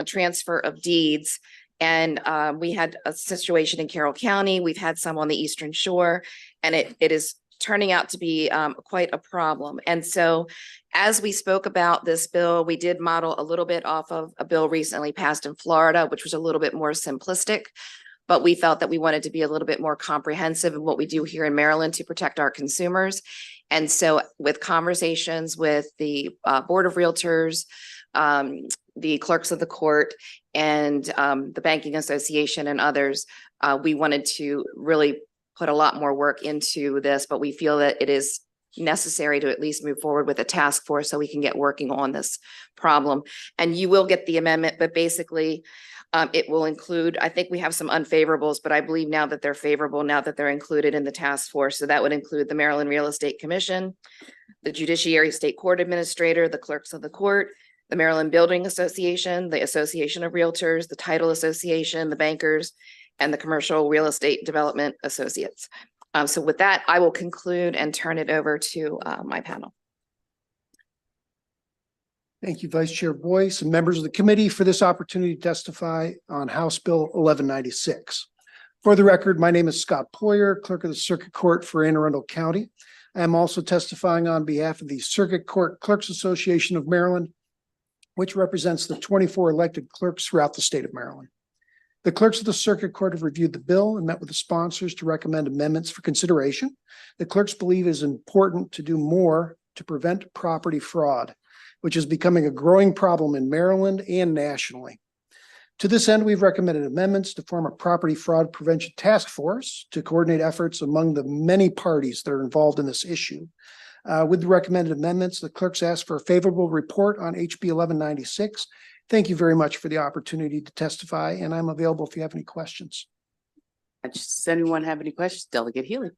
transfer of deeds. And we had a situation in Carroll County. We've had some on the Eastern Shore, and it is turning out to be quite a problem. And so as we spoke about this bill, we did model a little bit off of a bill recently passed in Florida, which was a little bit more simplistic. But we felt that we wanted to be a little bit more comprehensive in what we do here in Maryland to protect our consumers. And so with conversations with the Board of Realtors, the clerks of the court, and the Banking Association and others, we wanted to really put a lot more work into this, but we feel that it is necessary to at least move forward with a task force so we can get working on this problem. And you will get the amendment, but basically, it will include, I think we have some unfavorables, but I believe now that they're favorable, now that they're included in the task force. So that would include the Maryland Real Estate Commission, the Judiciary State Court Administrator, the clerks of the court, the Maryland Building Association, the Association of Realtors, the Title Association, the bankers, and the Commercial Real Estate Development Associates. So with that, I will conclude and turn it over to my panel. Thank you, Vice Chair Boyce and members of the committee for this opportunity to testify on House Bill 1196. For the record, my name is Scott Poyer, Clerk of the Circuit Court for Anne Arundel County. I am also testifying on behalf of the Circuit Court Clerks Association of Maryland, which represents the 24 elected clerks throughout the state of Maryland. The clerks of the Circuit Court have reviewed the bill and met with the sponsors to recommend amendments for consideration. The clerks believe it is important to do more to prevent property fraud, which is becoming a growing problem in Maryland and nationally. To this end, we've recommended amendments to form a property fraud prevention task force to coordinate efforts among the many parties that are involved in this issue. With the recommended amendments, the clerks ask for a favorable report on HB 1196. Thank you very much for the opportunity to testify, and I'm available if you have any questions. Does anyone have any questions? Delegate Healy.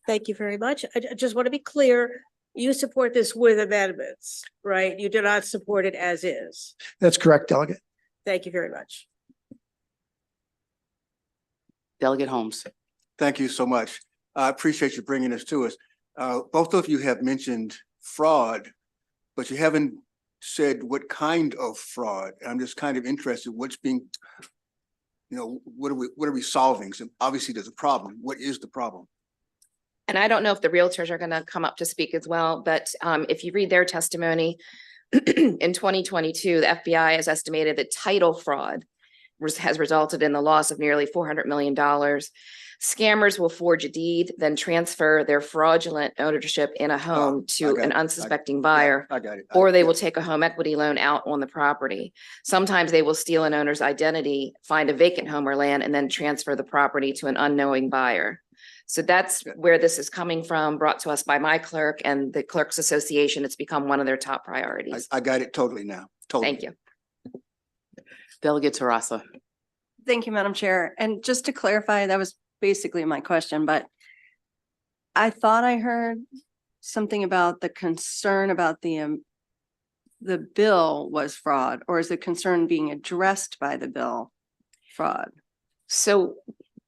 Thank you very much. I just want to be clear. You support this with amendments, right? You do not support it as is. That's correct, Delegate. Thank you very much. Delegate Holmes. Thank you so much. I appreciate you bringing this to us. Both of you have mentioned fraud, but you haven't said what kind of fraud. I'm just kind of interested what's being, what are we solving? So obviously there's a problem. What is the problem? And I don't know if the realtors are going to come up to speak as well, but if you read their testimony, in 2022, the FBI has estimated that title fraud has resulted in the loss of nearly $400 million. Scammers will forge a deed, then transfer their fraudulent ownership in a home to an unsuspecting buyer, I got it. or they will take a home equity loan out on the property. Sometimes they will steal an owner's identity, find a vacant home or land, and then transfer the property to an unknowing buyer. So that's where this is coming from, brought to us by my clerk and the Clerks Association. It's become one of their top priorities. I got it totally now. Totally. Thank you. Delegate Tarasa. Thank you, Madam Chair. And just to clarify, that was basically my question, but I thought I heard something about the concern about the bill was fraud, or is the concern being addressed by the bill fraud? So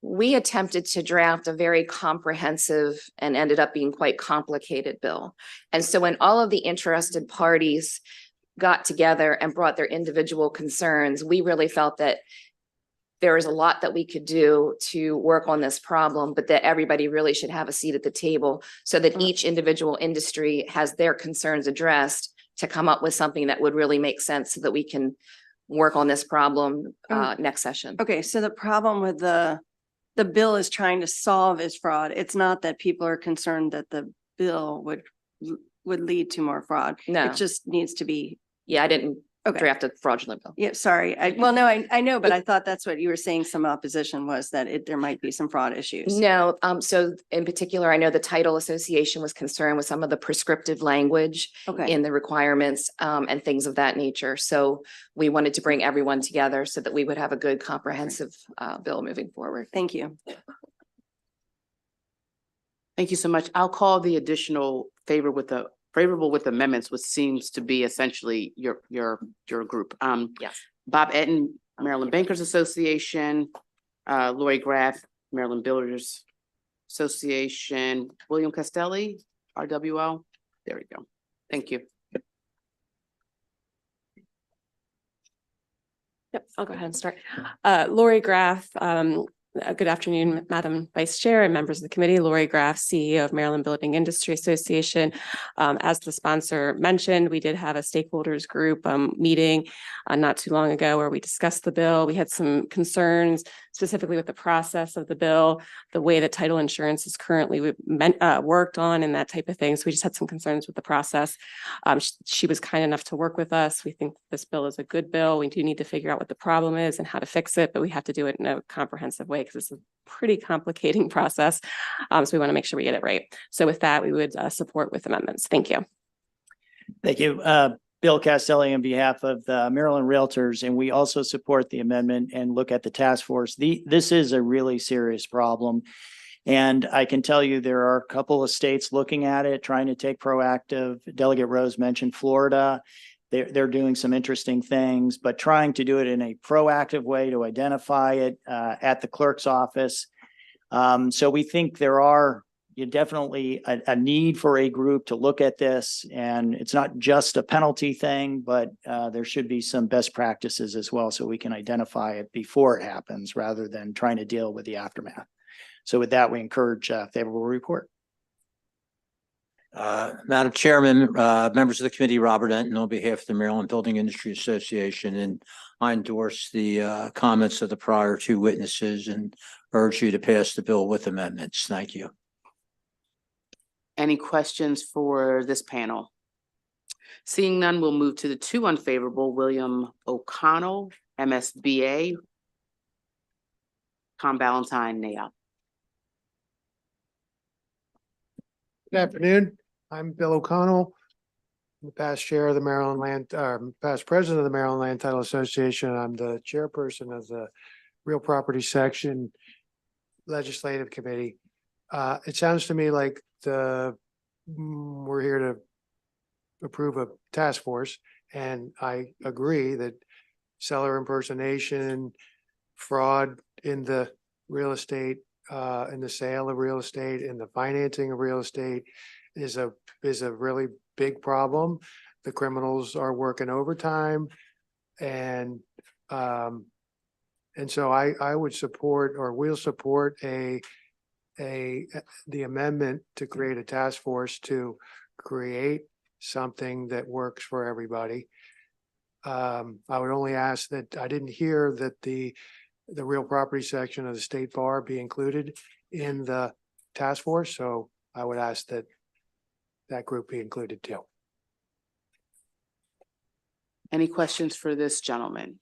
we attempted to draft a very comprehensive and ended up being quite complicated bill. And so when all of the interested parties got together and brought their individual concerns, we really felt that there is a lot that we could do to work on this problem, but that everybody really should have a seat at the table so that each individual industry has their concerns addressed to come up with something that would really make sense so that we can work on this problem next session. Okay, so the problem with the bill is trying to solve is fraud. It's not that people are concerned that the bill would lead to more fraud. No. It just needs to be. Yeah, I didn't Okay. draft a fraudulent bill. Yeah, sorry. Well, no, I know, but I thought that's what you were saying. Some opposition was that there might be some fraud issues. No, so in particular, I know the Title Association was concerned with some of the prescriptive language Okay. in the requirements and things of that nature. So we wanted to bring everyone together so that we would have a good comprehensive bill moving forward. Thank you. Thank you so much. I'll call the additional favorable with amendments, which seems to be essentially your group. Yes. Bob Etten, Maryland Bankers Association, Lori Graff, Maryland Builders Association, William Castelli, RWL. There we go. Thank you. Yep, I'll go ahead and start. Lori Graff, good afternoon, Madam Vice Chair and members of the committee. Lori Graff, CEO of Maryland Building Industry Association. As the sponsor mentioned, we did have a stakeholders group meeting not too long ago where we discussed the bill. We had some concerns specifically with the process of the bill, the way that title insurance is currently worked on and that type of thing. So we just had some concerns with the process. She was kind enough to work with us. We think this bill is a good bill. We do need to figure out what the problem is and how to fix it, but we have to do it in a comprehensive way because it's a pretty complicating process. So we want to make sure we get it right. So with that, we would support with amendments. Thank you. Thank you. Bill Castelli on behalf of the Maryland Realtors, and we also support the amendment and look at the task force. This is a really serious problem. And I can tell you there are a couple of states looking at it, trying to take proactive. Delegate Rose mentioned Florida. They're doing some interesting things, but trying to do it in a proactive way to identify it at the clerk's office. So we think there are definitely a need for a group to look at this, and it's not just a penalty thing, but there should be some best practices as well so we can identify it before it happens rather than trying to deal with the aftermath. So with that, we encourage a favorable report. Madam Chairman, members of the committee, Robert Enton on behalf of the Maryland Building Industry Association, and I endorse the comments of the prior two witnesses and urge you to pass the bill with amendments. Thank you. Any questions for this panel? Seeing none, we'll move to the two unfavorable. William O'Connell, MSBA. Tom Ballantyne, NAIOP. Good afternoon. I'm Bill O'Connell, the past chair of the past president of the Maryland Land Title Association. I'm the chairperson of the Real Property Section Legislative Committee. It sounds to me like we're here to approve a task force, and I agree that seller impersonation, fraud in the real estate, in the sale of real estate, in the financing of real estate is a really big problem. The criminals are working overtime, and so I would support, or will support the amendment to create a task force to create something that works for everybody. I would only ask that I didn't hear that the real property section of the state bar be included in the task force. So I would ask that that group be included too. Any questions for this gentleman?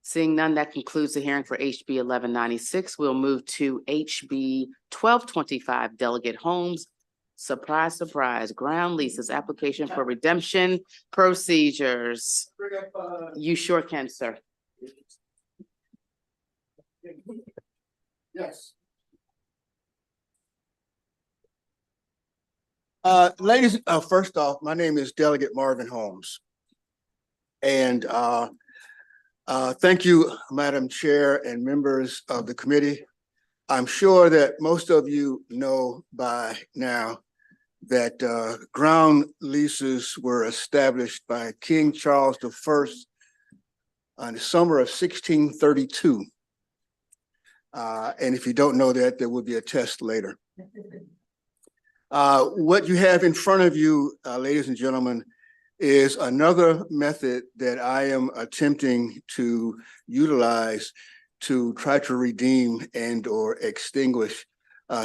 Seeing none, that concludes the hearing for HB 1196. We'll move to HB 1225, Delegate Holmes. Surprise, surprise, ground leases, application for redemption procedures. You sure can, sir. Yes. Ladies, first off, my name is Delegate Marvin Holmes. And thank you, Madam Chair and members of the committee. I'm sure that most of you know by now that ground leases were established by King Charles I in the summer of 1632. And if you don't know that, there will be a test later. What you have in front of you, ladies and gentlemen, is another method that I am attempting to utilize to try to redeem and or extinguish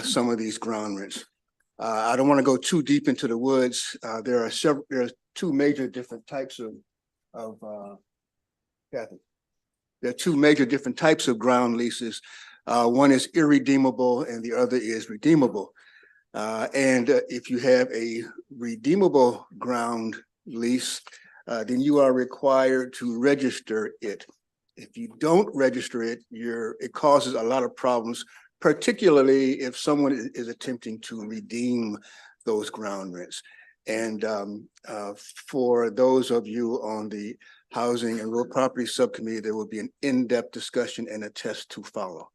some of these ground rents. I don't want to go too deep into the woods. There are two major different types of Kathy. There are two major different types of ground leases. One is irredeemable and the other is redeemable. And if you have a redeemable ground lease, then you are required to register it. If you don't register it, it causes a lot of problems, particularly if someone is attempting to redeem those ground rents. And for those of you on the Housing and Real Property Subcommittee, there will be an in-depth discussion and a test to follow.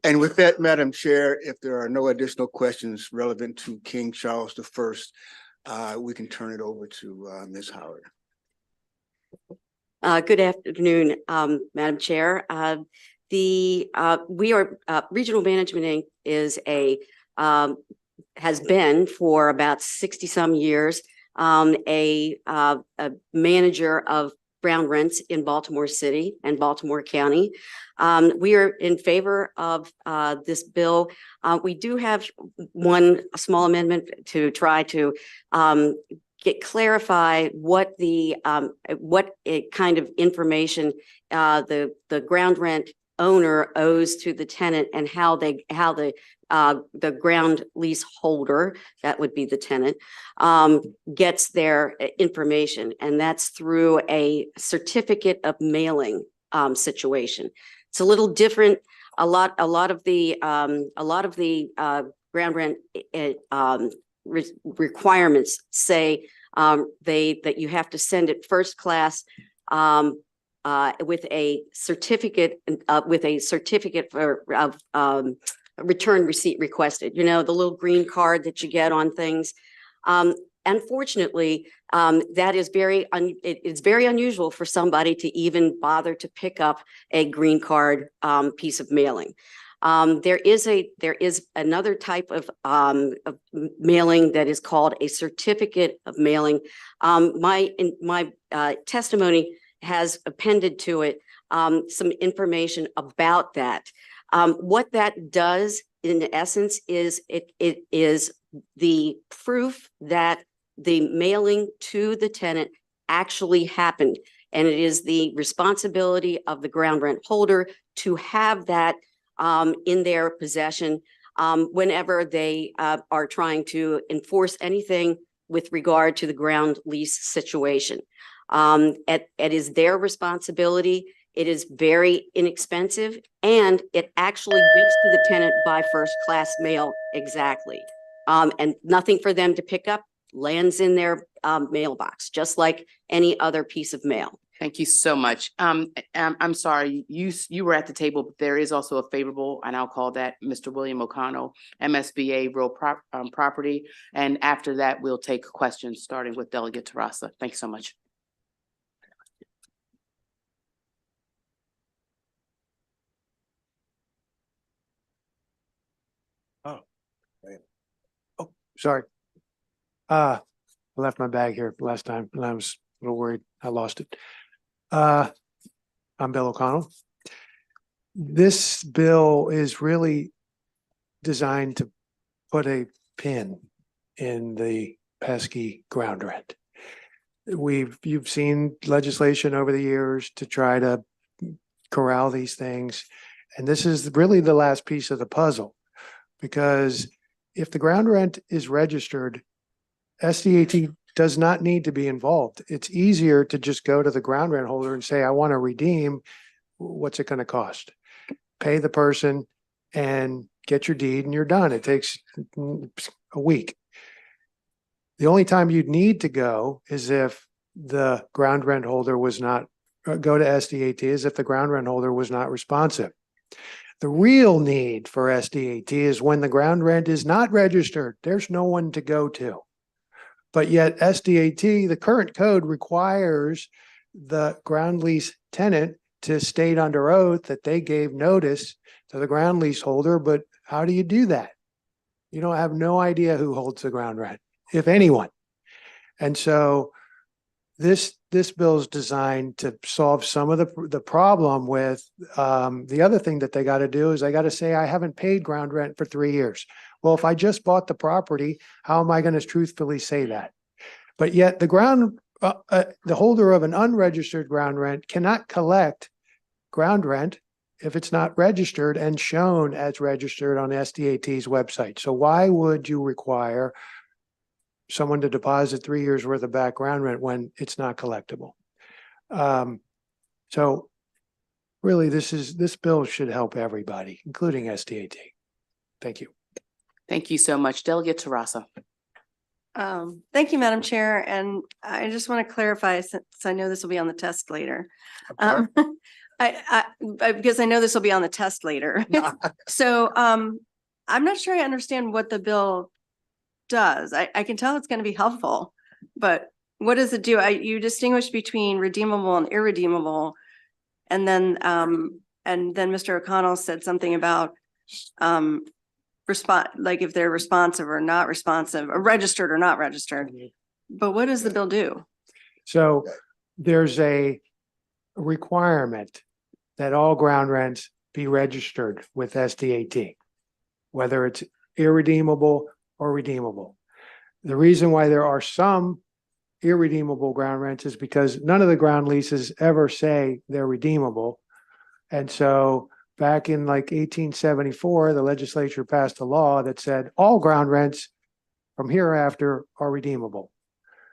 And with that, Madam Chair, if there are no additional questions relevant to King Charles I, we can turn it over to Ms. Howard. Good afternoon, Madam Chair. We are Regional Management Inc. is has been for about 60 some years a manager of ground rents in Baltimore City and Baltimore County. We are in favor of this bill. We do have one small amendment to try to clarify what kind of information the ground rent owner owes to the tenant and how the ground lease holder, that would be the tenant, gets their information, and that's through a certificate of mailing situation. It's a little different. A lot of the ground rent requirements say that you have to send it first class with a certificate of return receipt requested. You know, the little green card that you get on things. Unfortunately, that is it's very unusual for somebody to even bother to pick up a green card piece of mailing. There is another type of mailing that is called a certificate of mailing. My testimony has appended to it some information about that. What that does, in essence, is it is the proof that the mailing to the tenant actually happened, and it is the responsibility of the ground rent holder to have that in their possession whenever they are trying to enforce anything with regard to the ground lease situation. It is their responsibility. It is very inexpensive, and it actually gets to the tenant by first class mail. Exactly. And nothing for them to pick up, lands in their mailbox, just like any other piece of mail. Thank you so much. I'm sorry, you were at the table, but there is also a favorable, and I'll call that Mr. William O'Connell, MSBA Real Property. And after that, we'll take questions, starting with Delegate Terrassa. Thank you so much. Oh, sorry. I left my bag here last time and I was a little worried I lost it. I'm Bill O'Connell. This bill is really designed to put a pin in the pesky ground rent. You've seen legislation over the years to try to corral these things. And this is really the last piece of the puzzle, because if the ground rent is registered, SDAT does not need to be involved. It's easier to just go to the ground rent holder and say, I want to redeem. What's it going to cost? Pay the person and get your deed and you're done. It takes a week. The only time you'd need to go is if the ground rent holder was not, go to SDAT is if the ground rent holder was not responsive. The real need for SDAT is when the ground rent is not registered. There's no one to go to. But yet SDAT, the current code requires the ground lease tenant to state under oath that they gave notice to the ground lease holder. But how do you do that? You don't have no idea who holds the ground rent, if anyone. And so this bill is designed to solve some of the problem with the other thing that they got to do is they got to say, I haven't paid ground rent for 3 years. Well, if I just bought the property, how am I going to truthfully say that? But yet the holder of an unregistered ground rent cannot collect ground rent if it's not registered and shown as registered on SDAT's website. So why would you require someone to deposit 3 years worth of background rent when it's not collectible? So really, this bill should help everybody, including SDAT. Thank you. Thank you so much. Delegate Tarasa. Thank you, Madam Chair. And I just want to clarify, since I know this will be on the test later. Because I know this will be on the test later. So I'm not sure I understand what the bill does. I can tell it's going to be helpful, but what does it do? You distinguish between redeemable and irredeemable. And then Mr. O'Connell said something about like if they're responsive or not responsive, or registered or not registered. But what does the bill do? So there's a requirement that all ground rents be registered with SDAT, whether it's irredeemable or redeemable. The reason why there are some irredeemable ground rents is because none of the ground leases ever say they're redeemable. And so back in like 1874, the legislature passed a law that said all ground rents from hereafter are redeemable.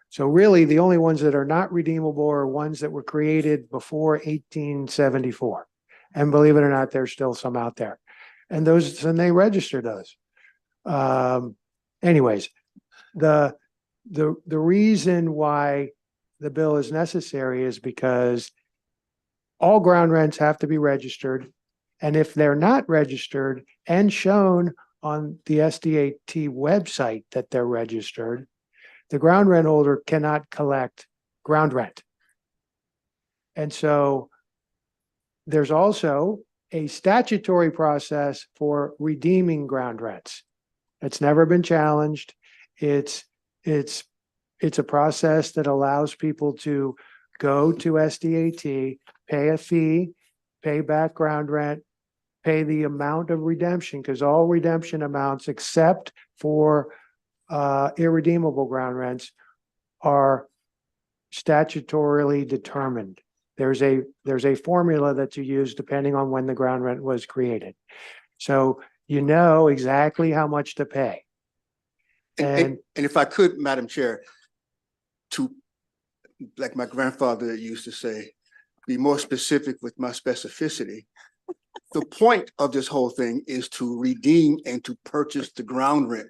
So really the only ones that are not redeemable are ones that were created before 1874. And believe it or not, there's still some out there. And they register those. Anyways, the reason why the bill is necessary is because all ground rents have to be registered. And if they're not registered and shown on the SDAT website that they're registered, the ground rent holder cannot collect ground rent. And so there's also a statutory process for redeeming ground rents. It's never been challenged. It's a process that allows people to go to SDAT, pay a fee, pay back ground rent, pay the amount of redemption, because all redemption amounts except for irredeemable ground rents are statutorily determined. There's a formula that you use depending on when the ground rent was created. So you know exactly how much to pay. And if I could, Madam Chair, to, like my grandfather used to say, be more specific with my specificity. The point of this whole thing is to redeem and to purchase the ground rent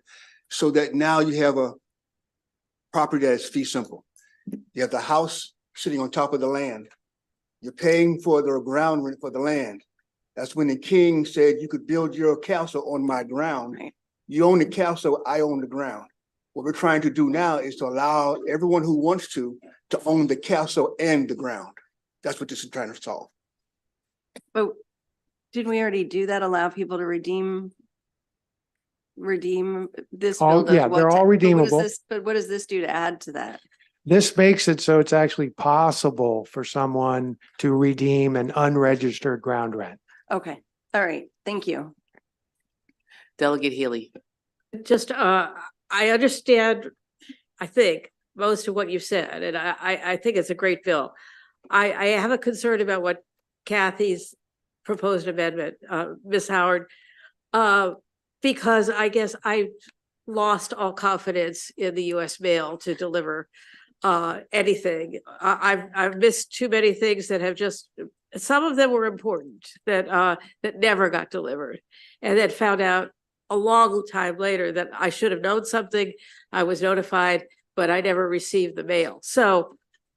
so that now you have a property that is fee simple. You have the house sitting on top of the land. You're paying for the ground rent for the land. That's when the king said you could build your castle on my ground. Right. You own the castle, I own the ground. What we're trying to do now is to allow everyone who wants to own the castle and the ground. That's what this is trying to solve. But didn't we already do that? Allow people to redeem this bill? Yeah, they're all redeemable. But what does this do to add to that? This makes it so it's actually possible for someone to redeem an unregistered ground rent. Okay, all right, thank you. Delegate Healy. Just, I understand, I think, most of what you said, and I think it's a great bill. I have a concern about what Kathy's proposed amendment, Ms. Howard, because I guess I lost all confidence in the US mail to deliver anything. I've missed too many things that have just, some of them were important that never got delivered, and then found out a long time later that I should have known something. I was notified, but I never received the mail. So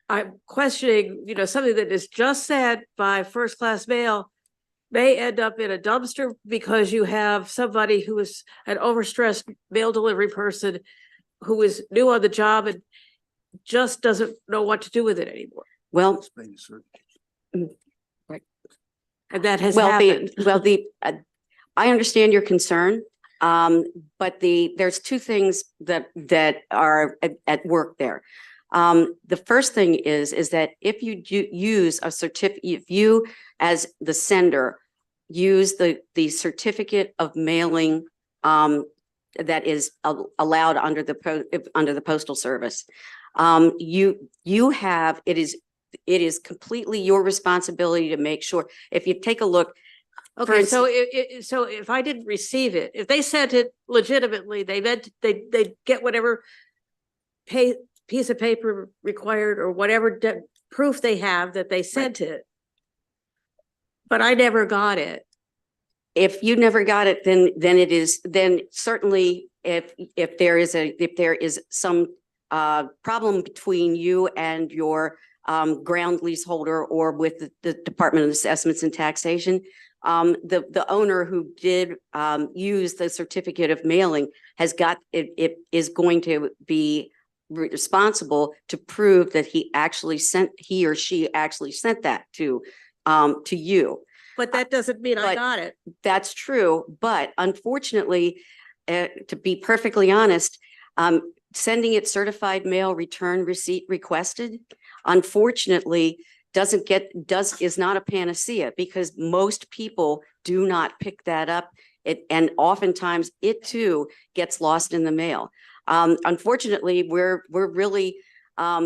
I'm questioning, something that is just sent by first class mail may end up in a dumpster because you have somebody who is an overstressed mail delivery person who is new on the job and just doesn't know what to do with it anymore. Well, Right. And that has well, happened. I understand your concern. But there's two things that are at work there. The first thing is that if you use a certificate, if you as the sender use the certificate of mailing that is allowed under the Postal Service, you have, it is completely your responsibility to make sure. If you take a look. Okay, so if I didn't receive it, if they sent it legitimately, they meant they get whatever piece of paper required or whatever proof they have that they sent it. But I never got it. If you never got it, then certainly if there is some problem between you and your ground leaseholder or with the Department of Assessments and Taxation, the owner who did use the certificate of mailing it is going to be responsible to prove that he or she actually sent that to you. But that doesn't mean I got it. That's true, but unfortunately, to be perfectly honest, sending it certified mail return receipt requested, unfortunately, is not a panacea because most people do not pick that up. And oftentimes it too gets lost in the mail. Unfortunately, we're really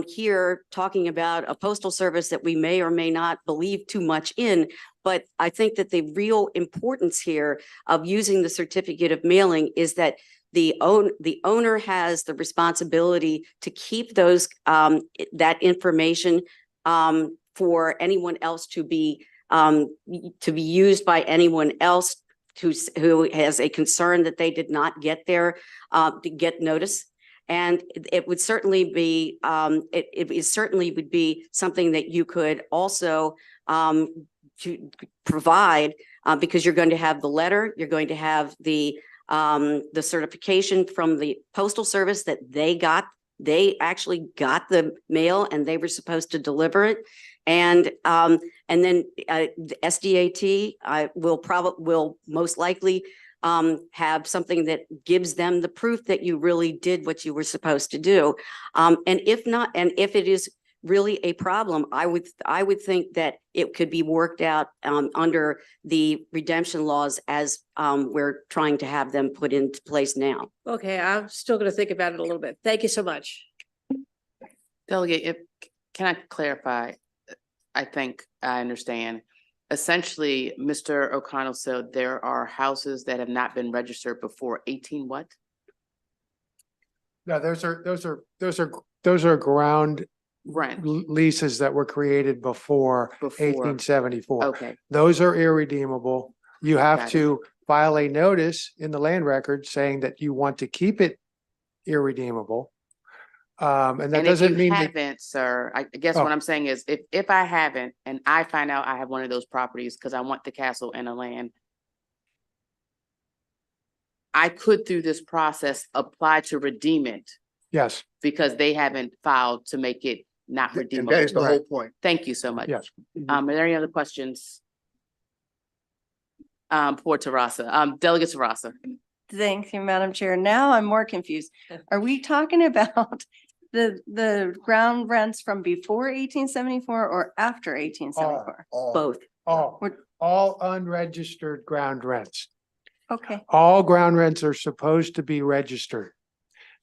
here talking about a postal service that we may or may not believe too much in. But I think that the real importance here of using the certificate of mailing is that the owner has the responsibility to keep that information for anyone else to be used by anyone else who has a concern that they did not get there to get notice. And it would certainly be it certainly would be something that you could also to provide because you're going to have the letter, you're going to have the certification from the Postal Service that they actually got the mail and they were supposed to deliver it. And then the SDAT will most likely have something that gives them the proof that you really did what you were supposed to do. And if not, and if it is really a problem, I would think that it could be worked out under the redemption laws as we're trying to have them put into place now. Okay, I'm still going to think about it a little bit. Thank you so much. Delegate, can I clarify? I think I understand. Essentially, Mr. O'Connell said there are houses that have not been registered before 18 what? No, those are ground Rent. leases that were created before 1874. Okay. Those are irredeemable. You have Got it. to file a notice in the land record saying that you want to keep it irredeemable. And that doesn't mean if you that haven't, sir, I guess Oh. what I'm saying is if I haven't and I find out I have one of those properties because I want the castle and the land, I could through this process apply to redeem it yes, because they haven't filed to make it not And redeemable. that is the whole point. Thank you so much. yes. Are there any other questions? Poor Terasa, Delegate Terasa. Thank you, Madam Chair. Now I'm more confused. Are we talking about the ground rents from before 1874 or after 1874? Both. All unregistered ground rents. Okay, All ground rents are supposed to be registered.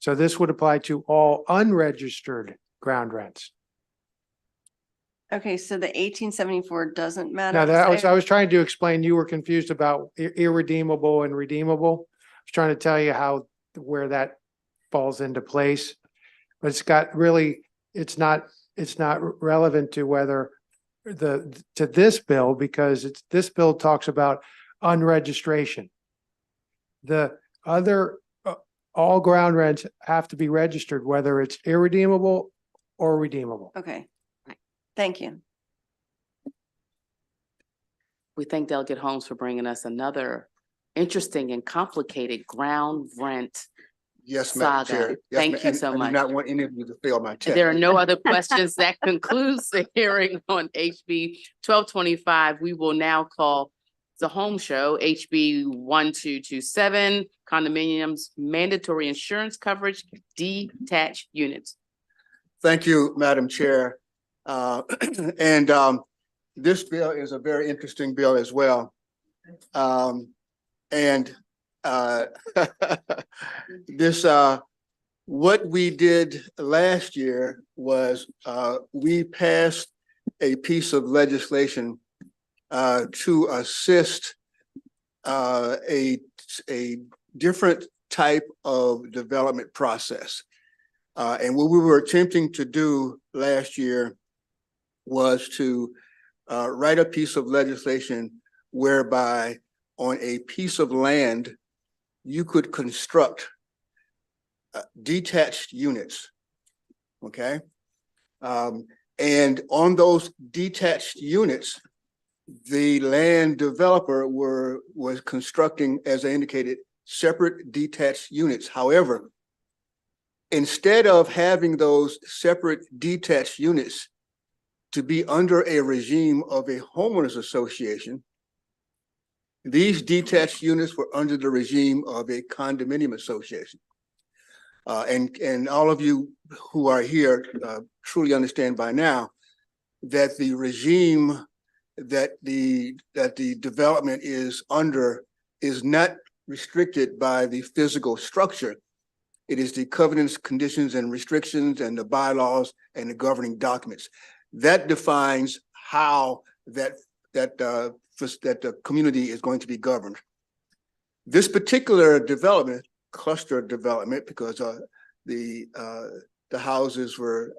So this would apply to all unregistered ground rents. okay, so the 1874 doesn't matter. Now, that 'cause was, I was trying to explain, you were confused about irredeemable and redeemable. I was trying to tell you where that falls into place. But it's got really, it's not relevant to whether to this bill, because this bill talks about unregistration. The other, all ground rents have to be registered, whether it's irredeemable or redeemable. Okay, thank you. We thank Delegate Holmes for bringing us another interesting and complicated ground rent Yes, Madam saga. Chair. Yes, Thank ma'am. you And so I do much. not want any of you to fail my test. There are no other questions. That concludes the hearing on HB 1225. We will now call the home show, HB 1227, condominiums, mandatory insurance coverage, detached units. Thank you, Madam Chair. And this bill is a very interesting bill as well. This, what we did last year was we passed a piece of legislation to assist a different type of development process. And what we were attempting to do last year was to write a piece of legislation whereby on a piece of land, you could construct detached units, okay? And on those detached units, the land developer was constructing, as I indicated, separate detached units. However, instead of having those separate detached units to be under a regime of a homeowners association, these detached units were under the regime of a condominium association. And all of you who are here truly understand by now that the regime that the development is under is not restricted by the physical structure. It is the covenants, conditions, and restrictions, and the bylaws and the governing documents that defines how that the community is going to be governed. This particular development, cluster development, because the houses were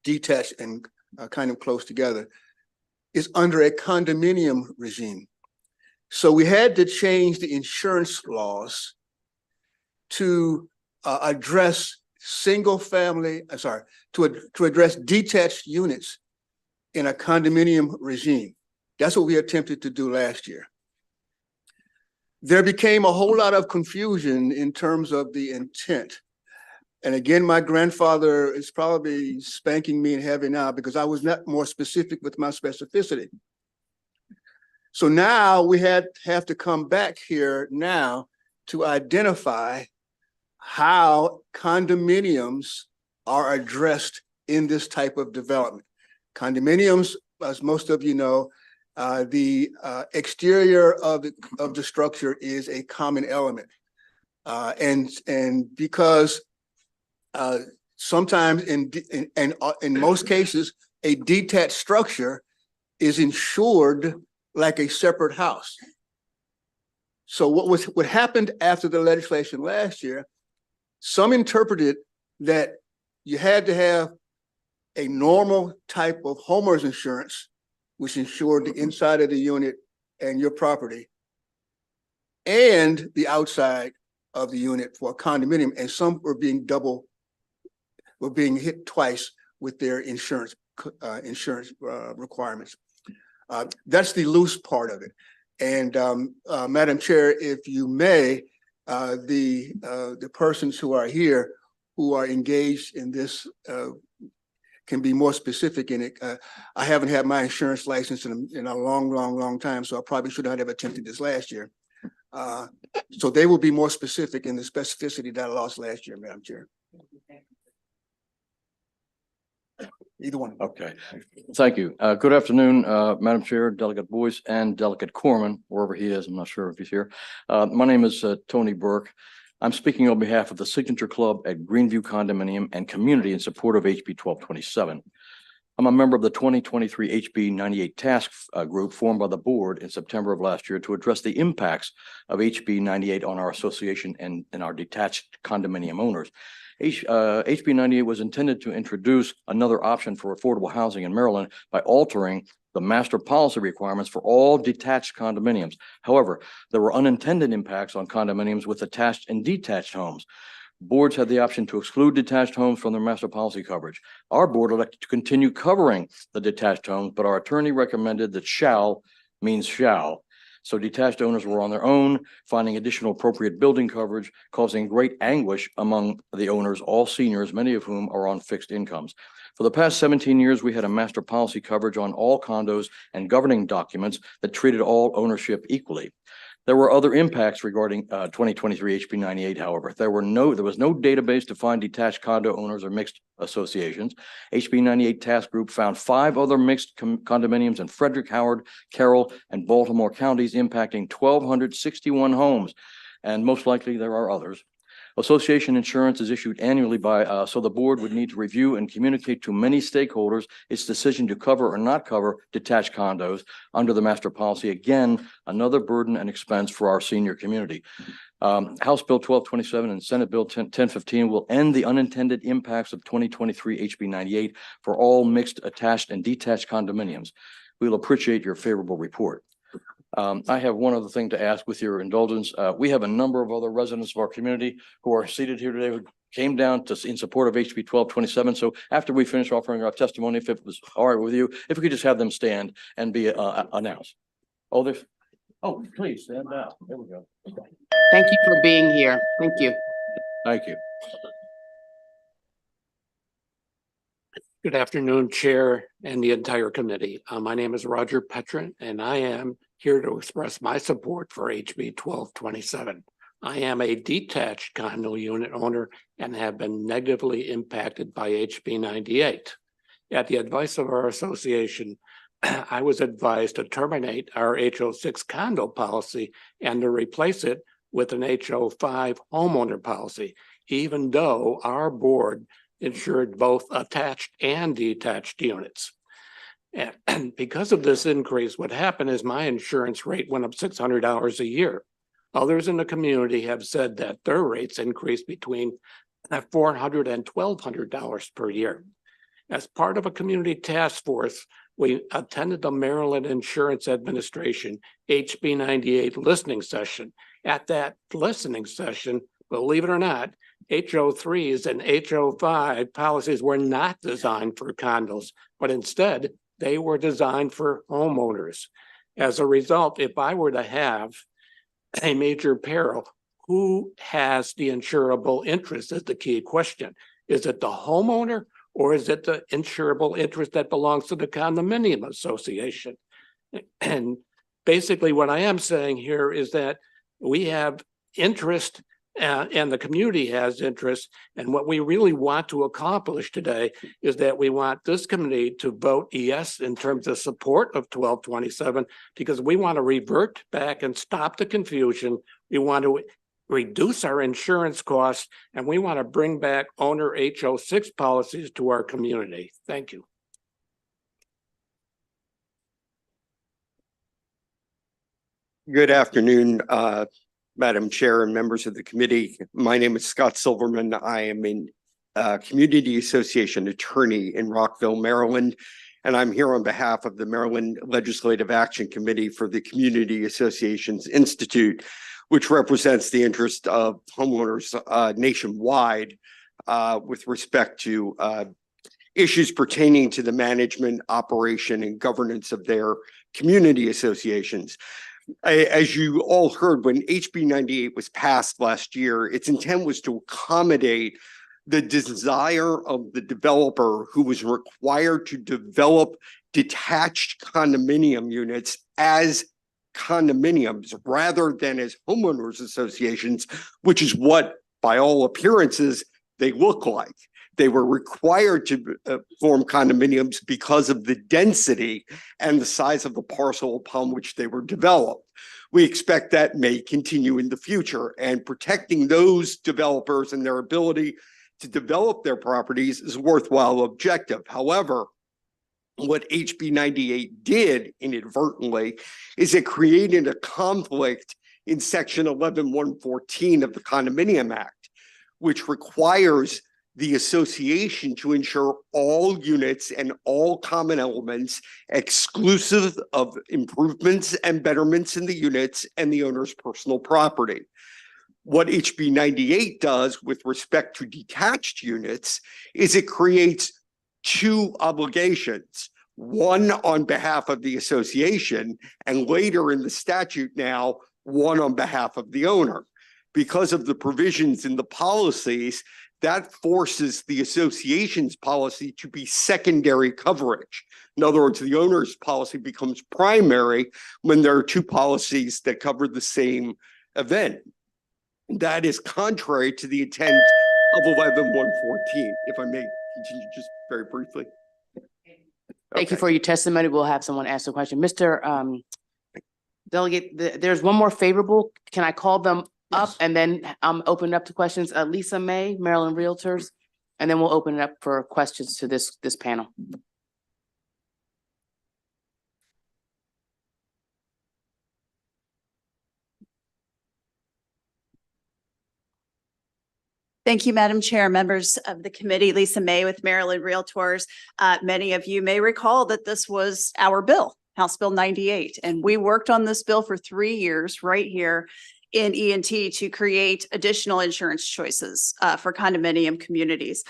detached and kind of close together, is under a condominium regime. So we had to change the insurance laws to address to address detached units in a condominium regime. That's what we attempted to do last year. There became a whole lot of confusion in terms of the intent. And again, my grandfather is probably spanking me in heaven now because I was not more specific with my specificity. So now we have to come back here now to identify how condominiums are addressed in this type of development. Condominiums, as most of you know, the exterior of the structure is a common element. And because sometimes in most cases, a detached structure is insured like a separate house. So what happened after the legislation last year, some interpreted that you had to have a normal type of homeowners insurance, which insured the inside of the unit and your property, and the outside of the unit for a condominium, and some were being hit twice with their insurance requirements. That's the loose part of it. And Madam Chair, if you may, the persons who are here who are engaged in this can be more specific in it. I haven't had my insurance license in a long time, so I probably should not have attempted this last year. So they will be more specific in the specificity that I lost last year, Madam Chair. Either one. Okay, thank you. Good afternoon, Madam Chair, Delegate Boyce, and Delegate Corman, wherever he is. I'm not sure if he's here. My name is Tony Burke. I'm speaking on behalf of the Signature Club at Greenview Condominium and Community in support of HB 1227. I'm a member of the 2023 HB 98 Task Group formed by the board in September of last year to address the impacts of HB 98 on our association and our detached condominium owners. HB 98 was intended to introduce another option for affordable housing in Maryland by altering the master policy requirements for all detached condominiums. However, there were unintended impacts on condominiums with attached and detached homes. Boards had the option to exclude detached homes from their master policy coverage. Our board elected to continue covering the detached homes, but our attorney recommended that shall means shall. So detached owners were on their own, finding additional appropriate building coverage, causing great anguish among the owners, all seniors, many of whom are on fixed incomes. For the past 17 years, we had a master policy coverage on all condos and governing documents that treated all ownership equally. There were other impacts regarding 2023 HB 98, however. There was no database to find detached condo owners or mixed associations. HB 98 Task Group found 5 other mixed condominiums in Frederick, Howard, Carroll, and Baltimore counties, impacting 1,261 homes. And most likely there are others. Association insurance is issued annually by, so the board would need to review and communicate to many stakeholders its decision to cover or not cover detached condos under the master policy. Again, another burden and expense for our senior community. House Bill 1227 and Senate Bill 1015 will end the unintended impacts of 2023 HB 98 for all mixed, attached, and detached condominiums. We'll appreciate your favorable report. I have one other thing to ask with your indulgence. We have a number of other residents of our community who are seated here today who came down in support of HB 1227. So after we finish offering our testimony, if it was all right with you, if we could just have them stand and be announced. Oh, please stand down. There we go. Thank you for being here. Thank you. Thank you. Good afternoon, Chair and the entire committee. My name is Roger Petrin, and I am here to express my support for HB 1227. I am a detached condo unit owner and have been negatively impacted by HB 98. At the advice of our association, I was advised to terminate our HO6 condo policy and to replace it with an HO5 homeowner policy, even though our board insured both attached and detached units. And because of this increase, what happened is my insurance rate went up $600 a year. Others in the community have said that their rates increased between $400 and $1,200 per year. As part of a community task force, we attended the Maryland Insurance Administration HB 98 listening session. At that listening session, believe it or not, HO3s and HO5 policies were not designed for condos, but instead they were designed for homeowners. As a result, if I were to have a major peril, who has the insurable interest is the key question. Is it the homeowner or is it the insurable interest that belongs to the condominium association? And basically what I am saying here is that we have interest and the community has interest. And what we really want to accomplish today is that we want this committee to vote yes in terms of support of 1227, because we want to revert back and stop the confusion. We want to reduce our insurance costs, and we want to bring back owner HO6 policies to our community. Thank you. Good afternoon, Madam Chair and members of the committee. My name is Scott Silverman. I am a community association attorney in Rockville, Maryland, and I'm here on behalf of the Maryland Legislative Action Committee for the Community Associations Institute, which represents the interest of homeowners nationwide with respect to issues pertaining to the management, operation, and governance of their community associations. As you all heard, when HB 98 was passed last year, its intent was to accommodate the desire of the developer who was required to develop detached condominium units as condominiums rather than as homeowners associations, which is what, by all appearances, they look like. They were required to form condominiums because of the density and the size of the parcel upon which they were developed. We expect that may continue in the future, and protecting those developers and their ability to develop their properties is a worthwhile objective. However, what HB 98 did inadvertently is it created a conflict in section 11-114 of the Condominium Act, which requires the association to ensure all units and all common elements exclusive of improvements and betterments in the units and the owner's personal property. What HB 98 does with respect to detached units is it creates two obligations, one on behalf of the association, and later in the statute now, one on behalf of the owner. Because of the provisions in the policies, that forces the association's policy to be secondary coverage. In other words, the owner's policy becomes primary when there are two policies that cover the same event. That is contrary to the intent of 11-114. If I may continue just very briefly. Thank you for your testimony. We'll have someone ask a question. Mr. Delegate, there's one more favorable. Can I call them up and then open it up to questions? Lisa May, Maryland Realtors, and then we'll open it up for questions to this panel. Thank you, Madam Chair, members of the committee. Lisa May with Maryland Realtors. Many of you may recall that this was our bill, House Bill 98, and we worked on this bill for 3 years right here in ENT to create additional insurance choices for condominium communities.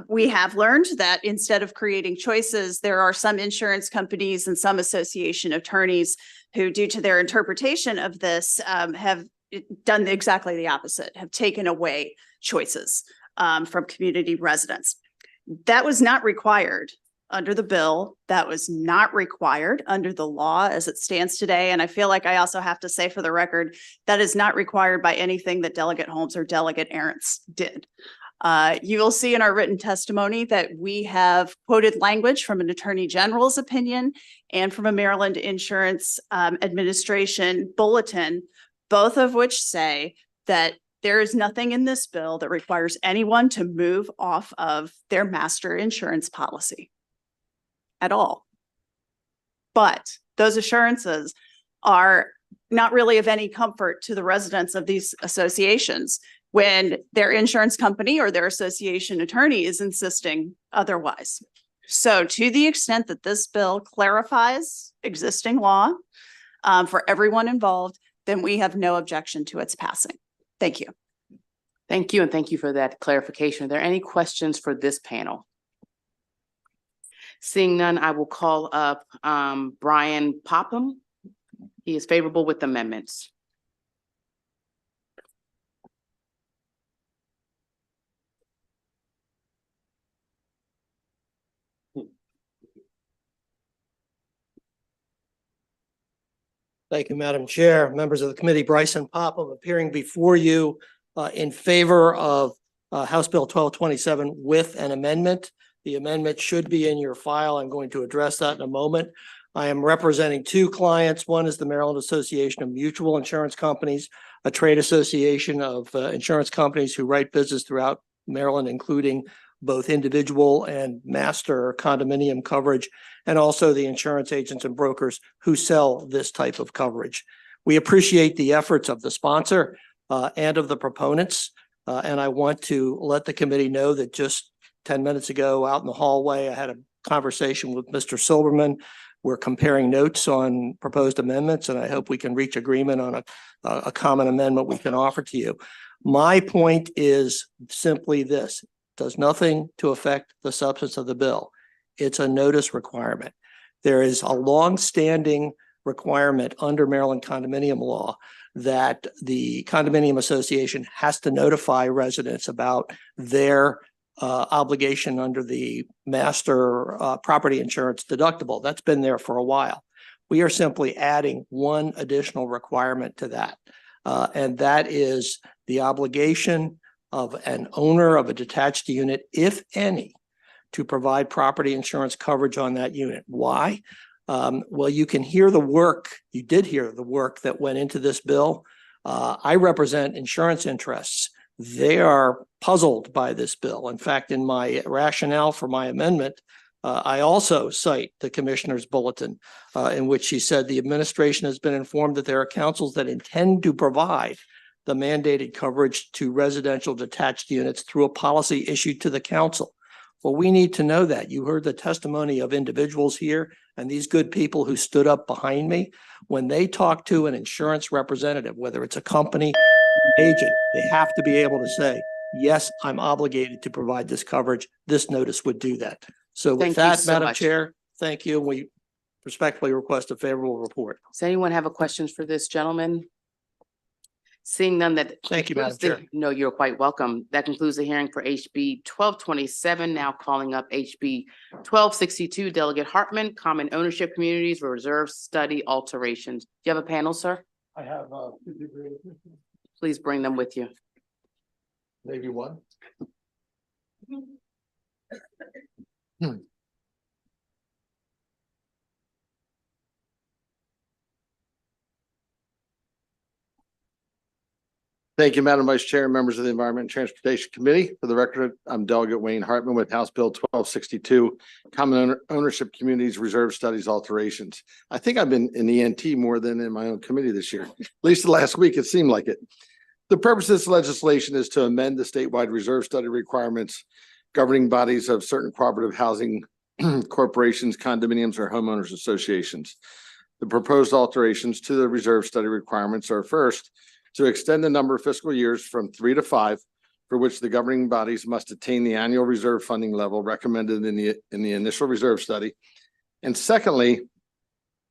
We have learned that instead of creating choices, there are some insurance companies and some association attorneys who, due to their interpretation of this, have done exactly the opposite, have taken away choices from community residents. That was not required under the bill. That was not required under the law as it stands today. And I feel like I also have to say for the record, that is not required by anything that Delegate Holmes or Delegate Arentz did. You will see in our written testimony that we have quoted language from an Attorney General's opinion and from a Maryland Insurance Administration bulletin, both of which say that there is nothing in this bill that requires anyone to move off of their master insurance policy at all. But those assurances are not really of any comfort to the residents of these associations when their insurance company or their association attorney is insisting otherwise. So to the extent that this bill clarifies existing law for everyone involved, then we have no objection to its passing. Thank you. Thank you, and thank you for that clarification. Are there any questions for this panel? Seeing none, I will call up Brian Popham. He is favorable with amendments. Thank you, Madam Chair. Members of the committee, Bryson Popham appearing before you in favor of House Bill 1227 with an amendment. The amendment should be in your file. I'm going to address that in a moment. I am representing two clients. One is the Maryland Association of Mutual Insurance Companies, a trade association of insurance companies who write business throughout Maryland, including both individual and master condominium coverage, and also the insurance agents and brokers who sell this type of coverage. We appreciate the efforts of the sponsor and of the proponents. And I want to let the committee know that just 10 minutes ago out in the hallway, I had a conversation with Mr. Silverman. We're comparing notes on proposed amendments, and I hope we can reach agreement on a common amendment we can offer to you. My point is simply this: does nothing to affect the substance of the bill. It's a notice requirement. There is a long-standing requirement under Maryland condominium law that the condominium association has to notify residents about their obligation under the master property insurance deductible. That's been there for a while. We are simply adding one additional requirement to that, and that is the obligation of an owner of a detached unit, if any, to provide property insurance coverage on that unit. Why? Well, you can hear the work, you did hear the work that went into this bill. I represent insurance interests. They are puzzled by this bill. In fact, in my rationale for my amendment, I also cite the commissioner's bulletin in which she said the administration has been informed that there are councils that intend to provide the mandated coverage to residential detached units through a policy issued to the council. Well, we need to know that. You heard the testimony of individuals here and these good people who stood up behind me. When they talk to an insurance representative, whether it's a company, agent, they have to be able to say, yes, I'm obligated to provide this coverage. This notice would do that. So with Thank you that, so Madam much. Chair, thank you. We respectfully request a favorable report. Does anyone have a questions for this gentleman? Seeing none that. Thank you, Madam concludes the- Chair. No, you're quite welcome. That concludes the hearing for HB 1227. Now calling up HB 1262, Delegate Hartman, Common Ownership Communities Reserve Study Alterations. Do you have a panel, sir? I have, Please bring them with you. maybe one. Thank you, Madam Vice Chair and members of the Environment and Transportation Committee. For the record, I'm Delegate Wayne Hartman with House Bill 1262, Common Ownership Communities Reserve Studies Alterations. I think I've been in ENT more than in my own committee this year. At least the last week, it seemed like it. The purpose of this legislation is to amend the statewide reserve study requirements governing bodies of certain cooperative housing corporations, condominiums, or homeowners associations. The proposed alterations to the reserve study requirements are first, to extend the number of fiscal years from 3 to 5, for which the governing bodies must attain the annual reserve funding level recommended in the initial reserve study. And secondly,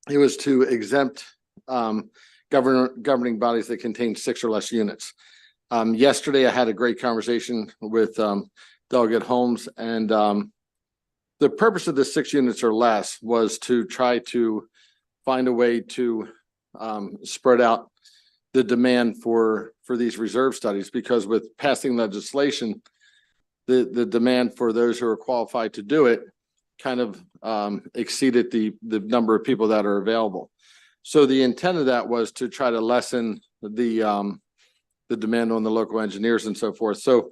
it was to exempt governing bodies that contain 6 or less units. Yesterday, I had a great conversation with Delegate Holmes, and the purpose of the 6 units or less was to try to find a way to spread out the demand for these reserve studies, because with passing legislation, the demand for those who are qualified to do it kind of exceeded the number of people that are available. So the intent of that was to try to lessen the demand on the local engineers and so forth. So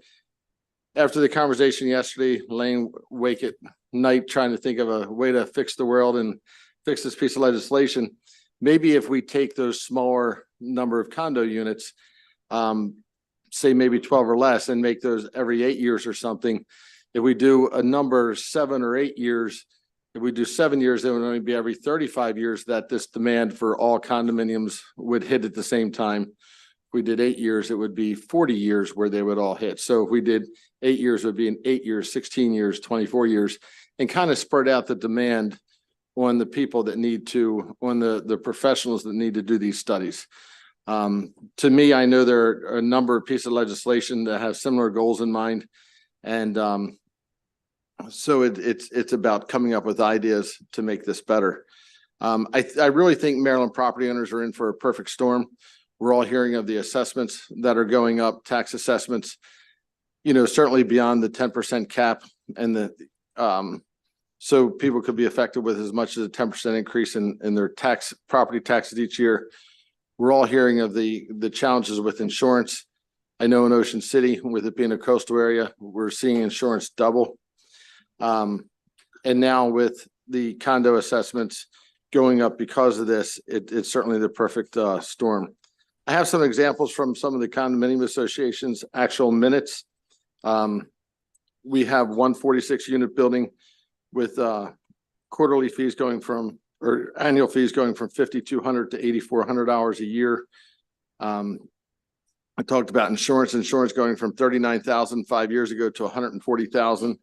after the conversation yesterday, laying awake at night trying to think of a way to fix the world and fix this piece of legislation, maybe if we take those smaller number of condo units, say maybe 12 or less, and make those every 8 years or something. If we do a number 7 or 8 years, if we do 7 years, it would only be every 35 years that this demand for all condominiums would hit at the same time. If we did 8 years, it would be 40 years where they would all hit. So if we did 8 years, it would be in 8 years, 16 years, 24 years, and kind of spread out the demand on the people that need to, on the professionals that need to do these studies. To me, I know there are a number of pieces of legislation that have similar goals in mind. And so it's about coming up with ideas to make this better. I really think Maryland property owners are in for a perfect storm. We're all hearing of the assessments that are going up, tax assessments, certainly beyond the 10% cap, and so people could be affected with as much as a 10% increase in their property taxes each year. We're all hearing of the challenges with insurance. I know in Ocean City, with it being a coastal area, we're seeing insurance double. And now with the condo assessments going up because of this, it's certainly the perfect storm. I have some examples from some of the condominium associations, actual minutes. We have one 46-unit building with quarterly fees going from, or annual fees going from $5,200 to $8,400 a year. I talked about insurance going from $39,000 5 years ago to $140,000.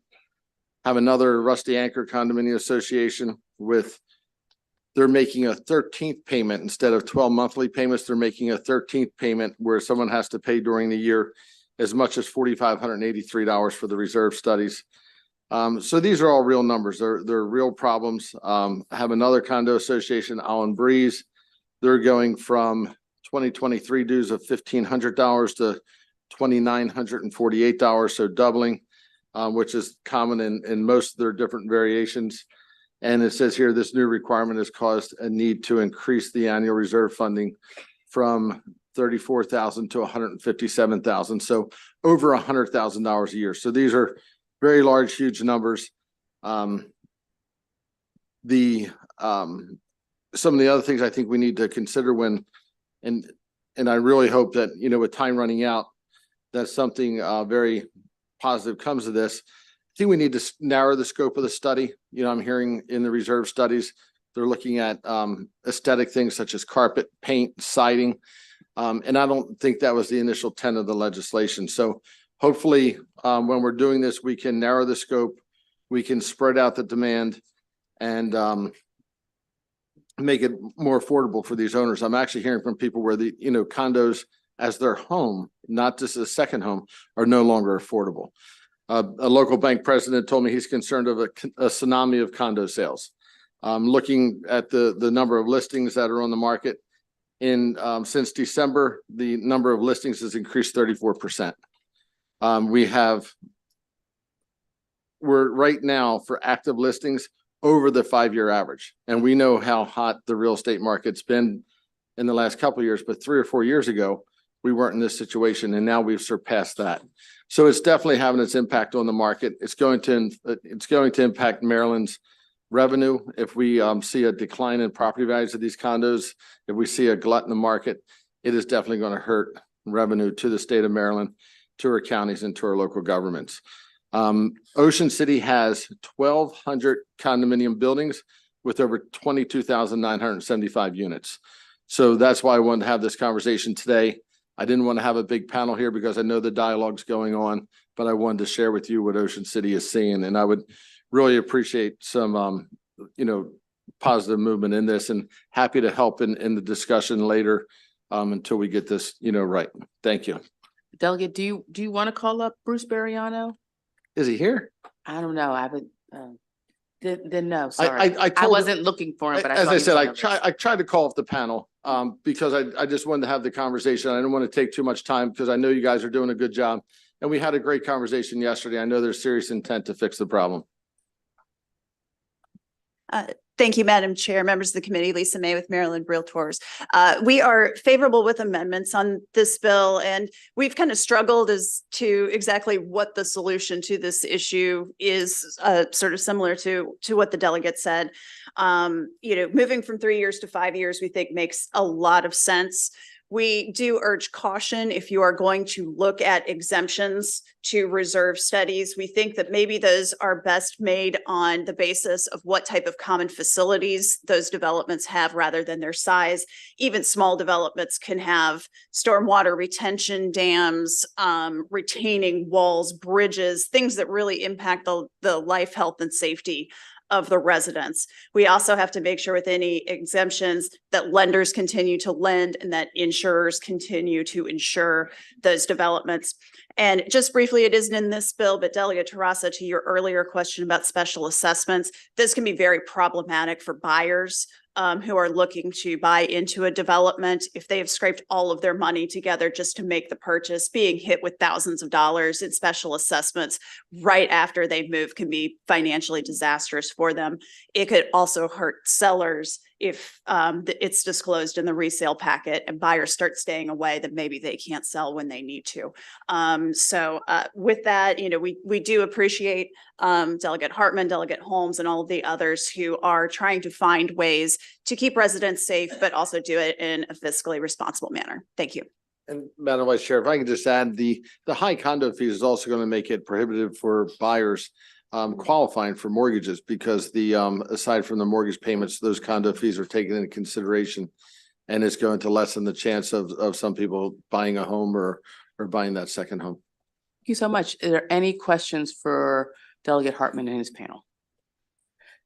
Have another Rusty Anchor Condominium Association with, they're making a 13th payment instead of 12 monthly payments. They're making a 13th payment where someone has to pay during the year as much as $4,583 for the reserve studies. So these are all real numbers. They're real problems. I have another condo association, Allen Breeze. They're going from 2023 dues of $1,500 to $2,948, so doubling, which is common in most of their different variations. And it says here, this new requirement has caused a need to increase the annual reserve funding from 34,000 to 157,000. So over $100,000 a year. So these are very large, huge numbers. Some of the other things I think we need to consider and I really hope that, with time running out, that something very positive comes of this. I think we need to narrow the scope of the study. I'm hearing in the reserve studies, they're looking at aesthetic things such as carpet, paint, siding. And I don't think that was the initial intent of the legislation. So hopefully, when we're doing this, we can narrow the scope, we can spread out the demand and make it more affordable for these owners. I'm actually hearing from people where the, condos as their home, not just a second home, are no longer affordable. A local bank president told me he's concerned of a tsunami of condo sales. Looking at the number of listings that are on the market since December, the number of listings has increased 34%. We're right now for active listings over the 5-year average. And we know how hot the real estate market's been in the last couple of years, but 3 or 4 years ago, we weren't in this situation, and now we've surpassed that. So it's definitely having its impact on the market. It's going to impact Maryland's revenue. If we see a decline in property values of these condos, if we see a glut in the market, it is definitely going to hurt revenue to the state of Maryland, to our counties, and to our local governments. Ocean City has 1,200 condominium buildings with over 22,975 units. So that's why I wanted to have this conversation today. I didn't want to have a big panel here because I know the dialogue's going on, but I wanted to share with you what Ocean City is seeing. And I would really appreciate some, positive movement in this, and happy to help in the discussion later until we get this, right. Thank you. Delegate, do you want to call up Bruce Bariano? Is he here? I don't know. I haven't, then no, sorry. I wasn't looking for him, but as I said, I tried to call off the panel because I just wanted to have the conversation. I didn't want to take too much time because I know you guys are doing a good job. And we had a great conversation yesterday. I know there's serious intent to fix the problem. Thank you, Madam Chair, members of the committee, Lisa May with Maryland Realtors. We are favorable with amendments on this bill, and we've kind of struggled as to exactly what the solution to this issue is, sort of similar to what the delegate said. Moving from 3 years to 5 years, we think makes a lot of sense. We do urge caution if you are going to look at exemptions to reserve studies. We think that maybe those are best made on the basis of what type of common facilities those developments have rather than their size. Even small developments can have stormwater retention dams, retaining walls, bridges, things that really impact the life, health, and safety of the residents. We also have to make sure with any exemptions that lenders continue to lend and that insurers continue to insure those developments. And just briefly, it isn't in this bill, but Delegate Terrassa, to your earlier question about special assessments, this can be very problematic for buyers who are looking to buy into a development. If they have scraped all of their money together just to make the purchase, being hit with thousands of dollars in special assessments right after they've moved can be financially disastrous for them. It could also hurt sellers if it's disclosed in the resale packet and buyers start staying away, then maybe they can't sell when they need to. So with that, we do appreciate Delegate Hartman, Delegate Holmes, and all of the others who are trying to find ways to keep residents safe, but also do it in a fiscally responsible manner. Thank you. And Madam Vice Chair, if I can just add, the high condo fees is also going to make it prohibitive for buyers qualifying for mortgages, because aside from the mortgage payments, those condo fees are taken into consideration, and it's going to lessen the chance of some people buying a home or buying that second home. Thank you so much. Are there any questions for Delegate Hartman and his panel?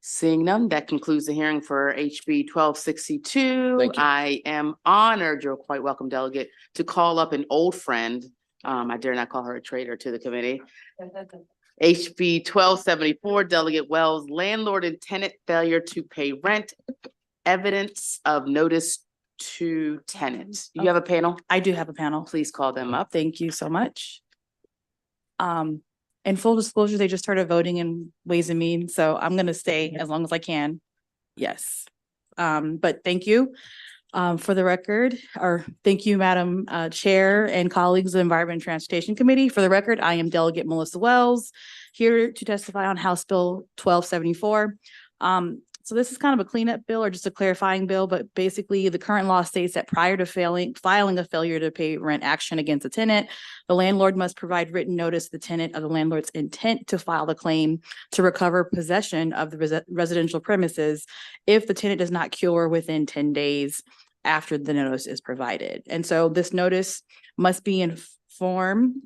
Seeing none, that concludes the hearing for HB 1262. I am honored, you're quite welcome, Delegate, to call up an old friend. I dare not call her a traitor to the committee. HB 1274, Delegate Wells, landlord and tenant failure to pay rent, evidence of notice to tenants. You have a panel? I do have a panel. Please call them up. Thank you so much. In full disclosure, they just started voting in Ways and Means, so I'm gonna stay as long as I can. Yes. But thank you. For the record, or thank you, Madam Chair and colleagues of the Environment and Transportation Committee. For the record, I am Delegate Melissa Wells, here to testify on House Bill 1274. So this is kind of a cleanup bill or just a clarifying bill, but basically the current law states that prior to filing a failure to pay rent action against a tenant, the landlord must provide written notice to the tenant of the landlord's intent to file the claim to recover possession of the residential premises if the tenant does not cure within 10 days after the notice is provided. And so this notice must be in a form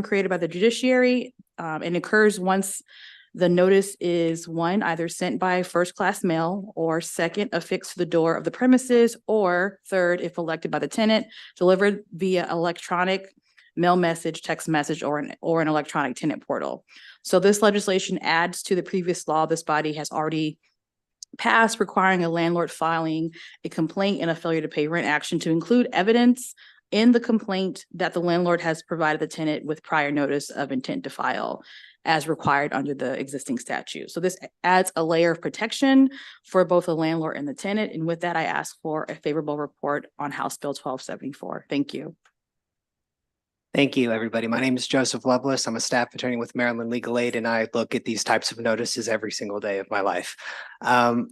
created by the judiciary, and occurs once the notice is one, either sent by first-class mail, or second, affixed to the door of the premises, or third, if elected by the tenant, delivered via electronic mail message, text message, or an electronic tenant portal. So this legislation adds to the previous law this body has already passed, requiring a landlord filing a complaint and a failure to pay rent action to include evidence in the complaint that the landlord has provided the tenant with prior notice of intent to file, as required under the existing statute. So this adds a layer of protection for both the landlord and the tenant. And with that, I ask for a favorable report on House Bill 1274. Thank you. Thank you, everybody. My name is Joseph Lovelace. I'm a staff attorney with Maryland Legal Aid, and I look at these types of notices every single day of my life.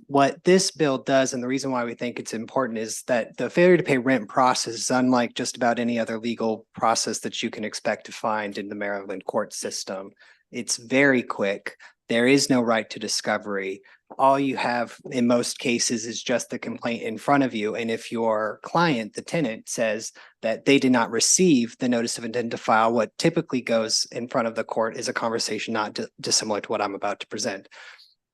What this bill does, and the reason why we think it's important, is that the failure to pay rent process is unlike just about any other legal process that you can expect to find in the Maryland court system. It's very quick. There is no right to discovery. All you have in most cases is just the complaint in front of you. And if your client, the tenant, says that they did not receive the notice of intent to file, what typically goes in front of the court is a conversation not dissimilar to what I'm about to present.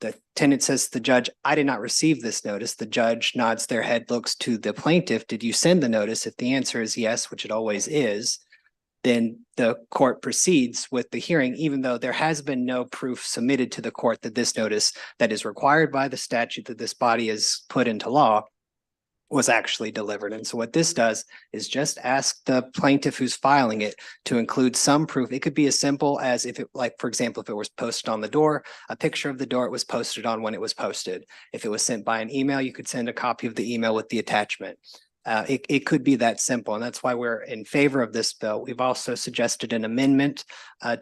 The tenant says to the judge, I did not receive this notice. The judge nods their head, looks to the plaintiff. Did you send the notice? If the answer is yes, which it always is, then the court proceeds with the hearing, even though there has been no proof submitted to the court that this notice that is required by the statute that this body has put into law was actually delivered. And so what this does is just ask the plaintiff who's filing it to include some proof. It could be as simple as if it, like, for example, if it was posted on the door, a picture of the door it was posted on when it was posted. If it was sent by an email, you could send a copy of the email with the attachment. It could be that simple, and that's why we're in favor of this bill. We've also suggested an amendment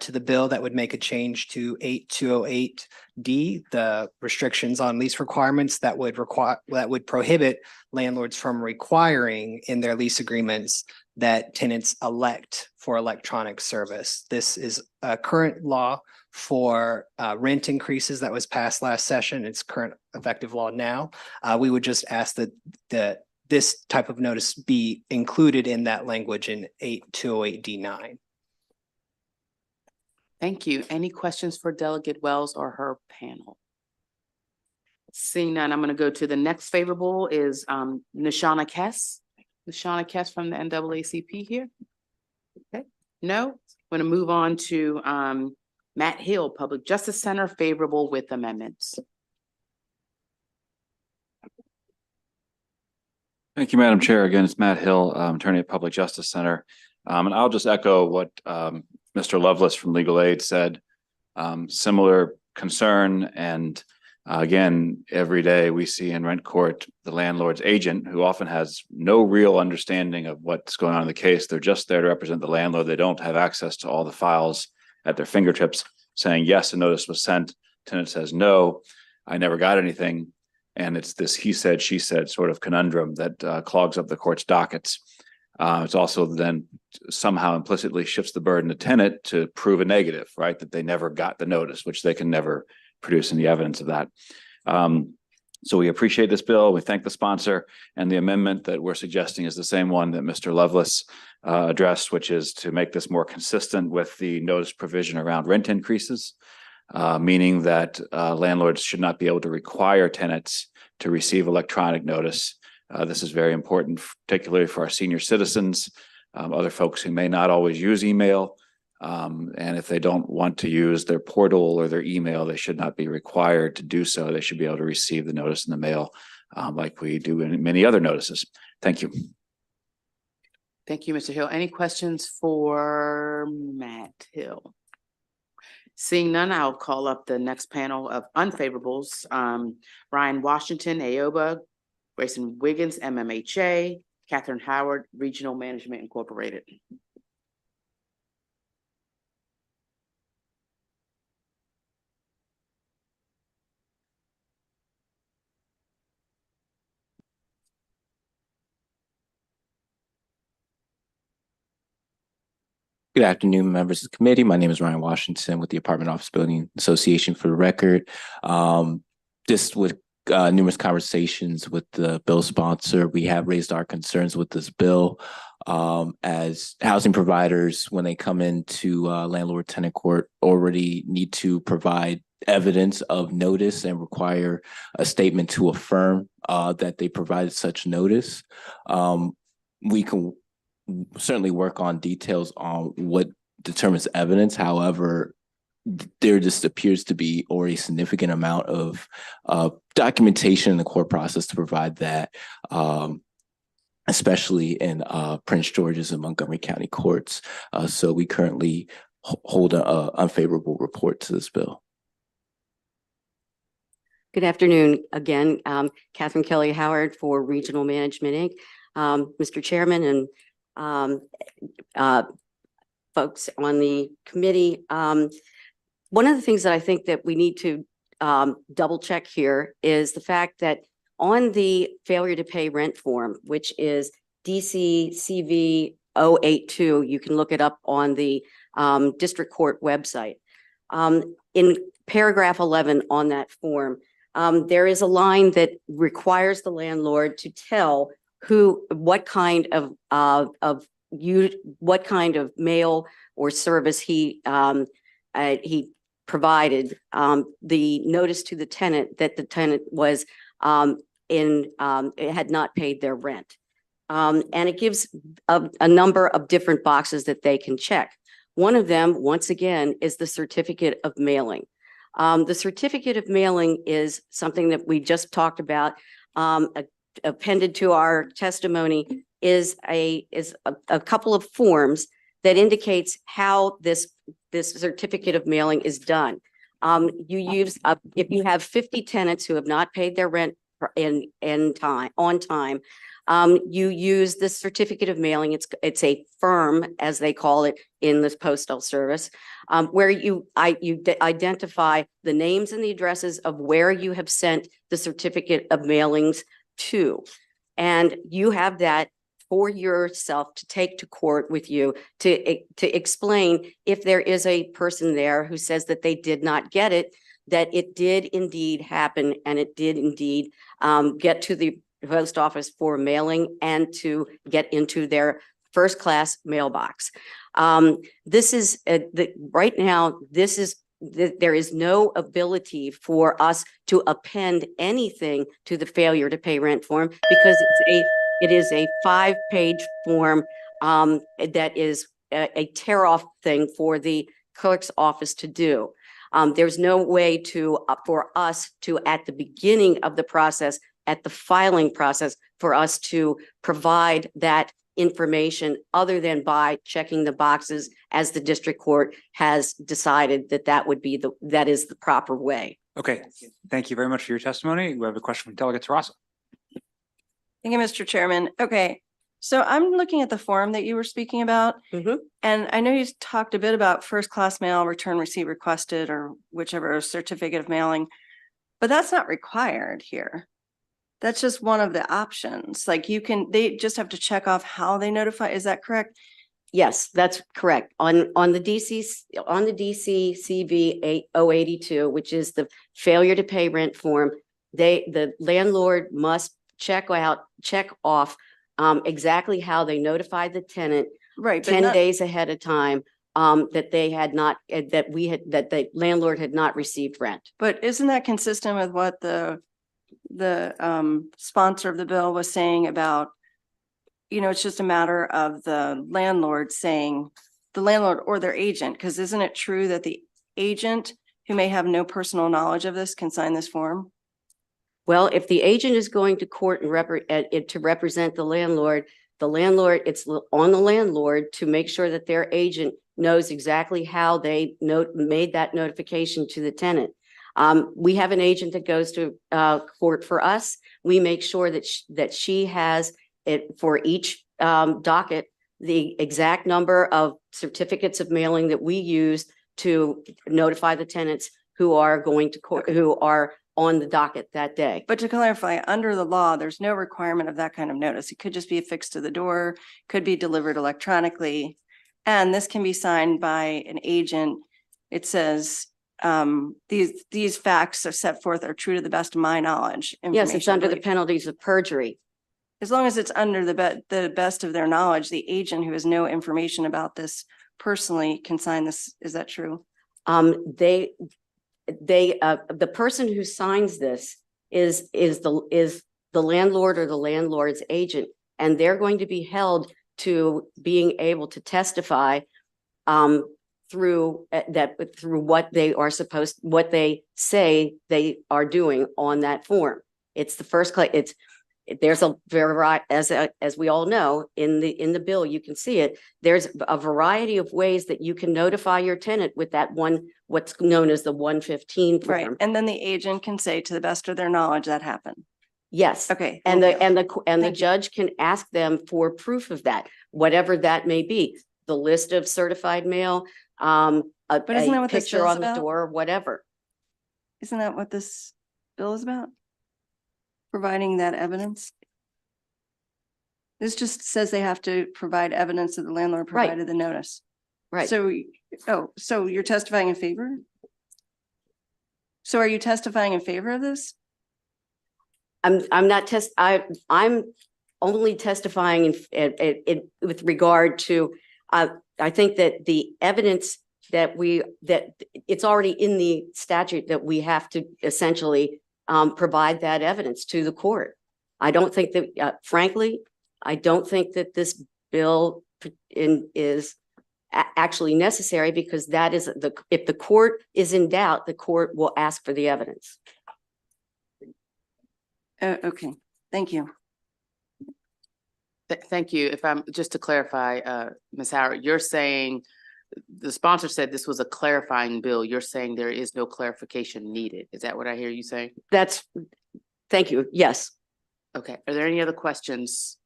to the bill that would make a change to 8208D, the restrictions on lease requirements that would prohibit landlords from requiring in their lease agreements that tenants elect for electronic service. This is a current law for rent increases that was passed last session. It's current effective law now. We would just ask that this type of notice be included in that language in 8208D9. Thank you. Any questions for Delegate Wells or her panel? Seeing none, I'm going to go to the next favorable is Nishana Kess. Nishana Kess from the NAACP here. Okay, no, I'm going to move on to Matt Hill, Public Justice Center, favorable with amendments. Thank you, Madam Chair. Again, it's Matt Hill, attorney at Public Justice Center. And I'll just echo what Mr. Lovelace from Legal Aid said. Similar concern. And again, every day we see in rent court the landlord's agent, who often has no real understanding of what's going on in the case. They're just there to represent the landlord. They don't have access to all the files at their fingertips, saying, yes, a notice was sent. Tenant says, no, I never got anything. And it's this he said, she said sort of conundrum that clogs up the court's dockets. It's also then somehow implicitly shifts the burden to tenant to prove a negative, right? That they never got the notice, which they can never produce any evidence of that. So we appreciate this bill. We thank the sponsor, and the amendment that we're suggesting is the same one that Mr. Lovelace addressed, which is to make this more consistent with the notice provision around rent increases. Meaning that landlords should not be able to require tenants to receive electronic notice. This is very important, particularly for our senior citizens, other folks who may not always use email. And if they don't want to use their portal or their email, they should not be required to do so. They should be able to receive the notice in the mail like we do in many other notices. Thank you. Thank you, Mr. Hill. Any questions for Matt Hill? Seeing none, I'll call up the next panel of unfavorables. Ryan Washington, AOBA, Grayson Wiggins, MMHA, Catherine Howard, Regional Management Incorporated. Good afternoon, members of the committee. My name is Ryan Washington with the Apartment Office Building Association. For the record, just with numerous conversations with the bill sponsor, we have raised our concerns with this bill. As housing providers, when they come into landlord-tenant court, already need to provide evidence of notice and require a statement to affirm that they provided such notice. We can certainly work on details on what determines evidence. However, there just appears to be already a significant amount of documentation in the court process to provide that, especially in Prince George's and Montgomery County courts. So we currently hold an unfavorable report to this bill. Good afternoon again. Catherine Kelly Howard for Regional Management Inc. Mr. Chairman and folks on the committee. One of the things that I think that we need to double check here is the fact that on the failure to pay rent form, which is DCCV 082, you can look it up on the district court website. In paragraph 11 on that form, there is a line that requires the landlord to tell what kind of mail or service he provided. The notice to the tenant that the tenant was it had not paid their rent, and it gives a number of different boxes that they can check. One of them, once again, is the certificate of mailing. The certificate of mailing is something that we just talked about. Appended to our testimony is a couple of forms that indicates how this certificate of mailing is done. You use if you have 50 tenants who have not paid their rent on time, you use this certificate of mailing. It's a firm, as they call it in the postal service, where you identify the names and the addresses of where you have sent the certificate of mailings to, and you have that for yourself to take to court with you to explain if there is a person there who says that they did not get it, that it did indeed happen and it did indeed get to the post office for mailing and to get into their first class mailbox. This is right now, there is no ability for us to append anything to the failure to pay rent form because it is a 5-page form that is a tear-off thing for the clerk's office to do. There's no way for us to, at the beginning of the process, at the filing process, for us to provide that information other than by checking the boxes as the district court has decided that is the proper way. Okay, thank you very much for your testimony. We have a question from Delegate Tarasa. Thank you, Mr. Chairman. Okay, so I'm looking at the form that you were speaking about. And I know you talked a bit about first class mail, return receipt requested, or whichever certificate of mailing, but that's not required here. That's just one of the options. Like they just have to check off how they notify. Is that correct? Yes, that's correct. On the DCCV 082, which is the failure to pay rent form, the landlord must check off exactly how they notified the tenant, right, 10 days ahead of time, that the landlord had not received rent. But isn't that consistent with what the sponsor of the bill was saying about, it's just a matter of the landlord or their agent, because isn't it true that the agent who may have no personal knowledge of this can sign this form? Well, if the agent is going to court and to represent the landlord, it's on the landlord to make sure that their agent knows exactly how they made that notification to the tenant. We have an agent that goes to court for us. We make sure that she has it for each docket, the exact number of certificates of mailing that we use to notify the tenants who are going to court, who are on the docket that day. But to clarify, under the law, there's no requirement of that kind of notice. It could just be affixed to the door, could be delivered electronically. And this can be signed by an agent. It says, these facts are set forth are true to the best of my knowledge. Yes, it's under the belief. penalties of perjury. As long as it's under the best of their knowledge, the agent who has no information about this personally can sign this. Is that true? The person who signs this is the landlord or the landlord's agent, and they're going to be held to being able to testify through what they say they are doing on that form. It's the first there's a variety, as we all know, in the bill, you can see it. There's a variety of ways that you can notify your tenant with that one, what's known as the 115 form. Right. And then the agent can say, to the best of their knowledge, that happened. Yes. Okay. And the judge can ask them for proof of that, whatever that may be. The list of certified mail, But isn't that what this picture bill's on the about? door, whatever. Isn't that what this bill is about? Providing that evidence? This just says they have to provide evidence that the landlord provided the notice. Right. So, so you're testifying in favor? So are you testifying in favor of this? I'm only testifying with regard to, I think that the evidence that it's already in the statute that we have to essentially provide that evidence to the court. I don't think that, frankly, I don't think that this bill is actually necessary, because that is if the court is in doubt, the court will ask for the evidence. Okay, thank you. Thank you. If I'm just to clarify, Ms. Howard, you're saying the sponsor said this was a clarifying bill. You're saying there is no clarification needed. Is that what I hear you saying? Thank you. Yes. Okay. Are there any other questions?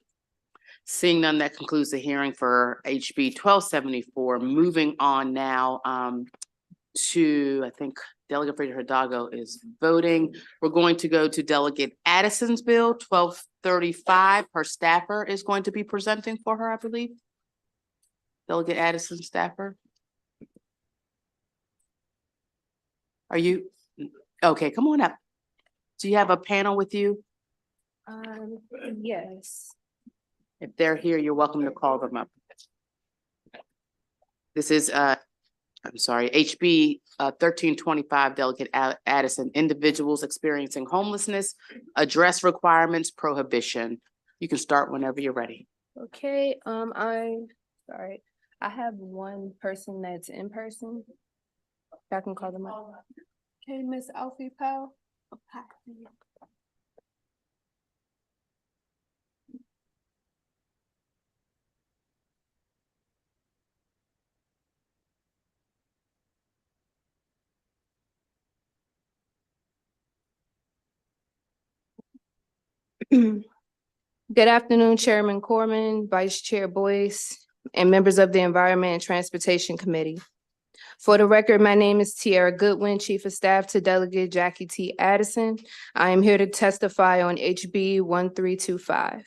Seeing none, that concludes the hearing for HB 1274. Moving on now to, I think Delegate Frida Hidalgo is voting. We're going to go to Delegate Addison's bill 1235. Her staffer is going to be presenting for her, I believe. Delegate Addison staffer. Are you? Okay, come on up. Do you have a panel with you? Yes. If they're here, you're welcome to call them up. This is, I'm sorry, HB 1325, Delegate Addison, individuals experiencing homelessness, address requirements, prohibition. You can start whenever you're ready. Okay, I'm sorry. I have one person that's in person. I can call them up. Okay, Miss Alfie Powell. Good afternoon, Chairman Corman, Vice Chair Boyce, and members of the Environment and Transportation Committee. For the record, my name is Tiara Goodwin, Chief of Staff to Delegate Jackie T. Addison. I am here to testify on HB 1325.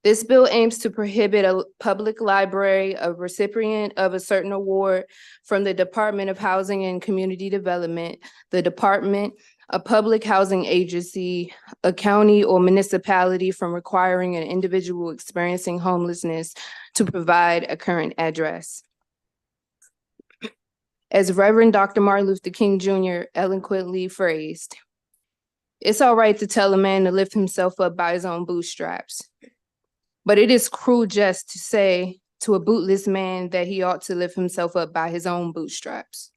This bill aims to prohibit a public library, a recipient of a certain award from the Department of Housing and Community Development, the department, a public housing agency, a county or municipality from requiring an individual experiencing homelessness to provide a current address. As Reverend Dr. Martin Luther King Jr. eloquently phrased, it's all right to tell a man to lift himself up by his own bootstraps, but it is cruel just to say to a bootless man that he ought to lift himself up by his own bootstraps.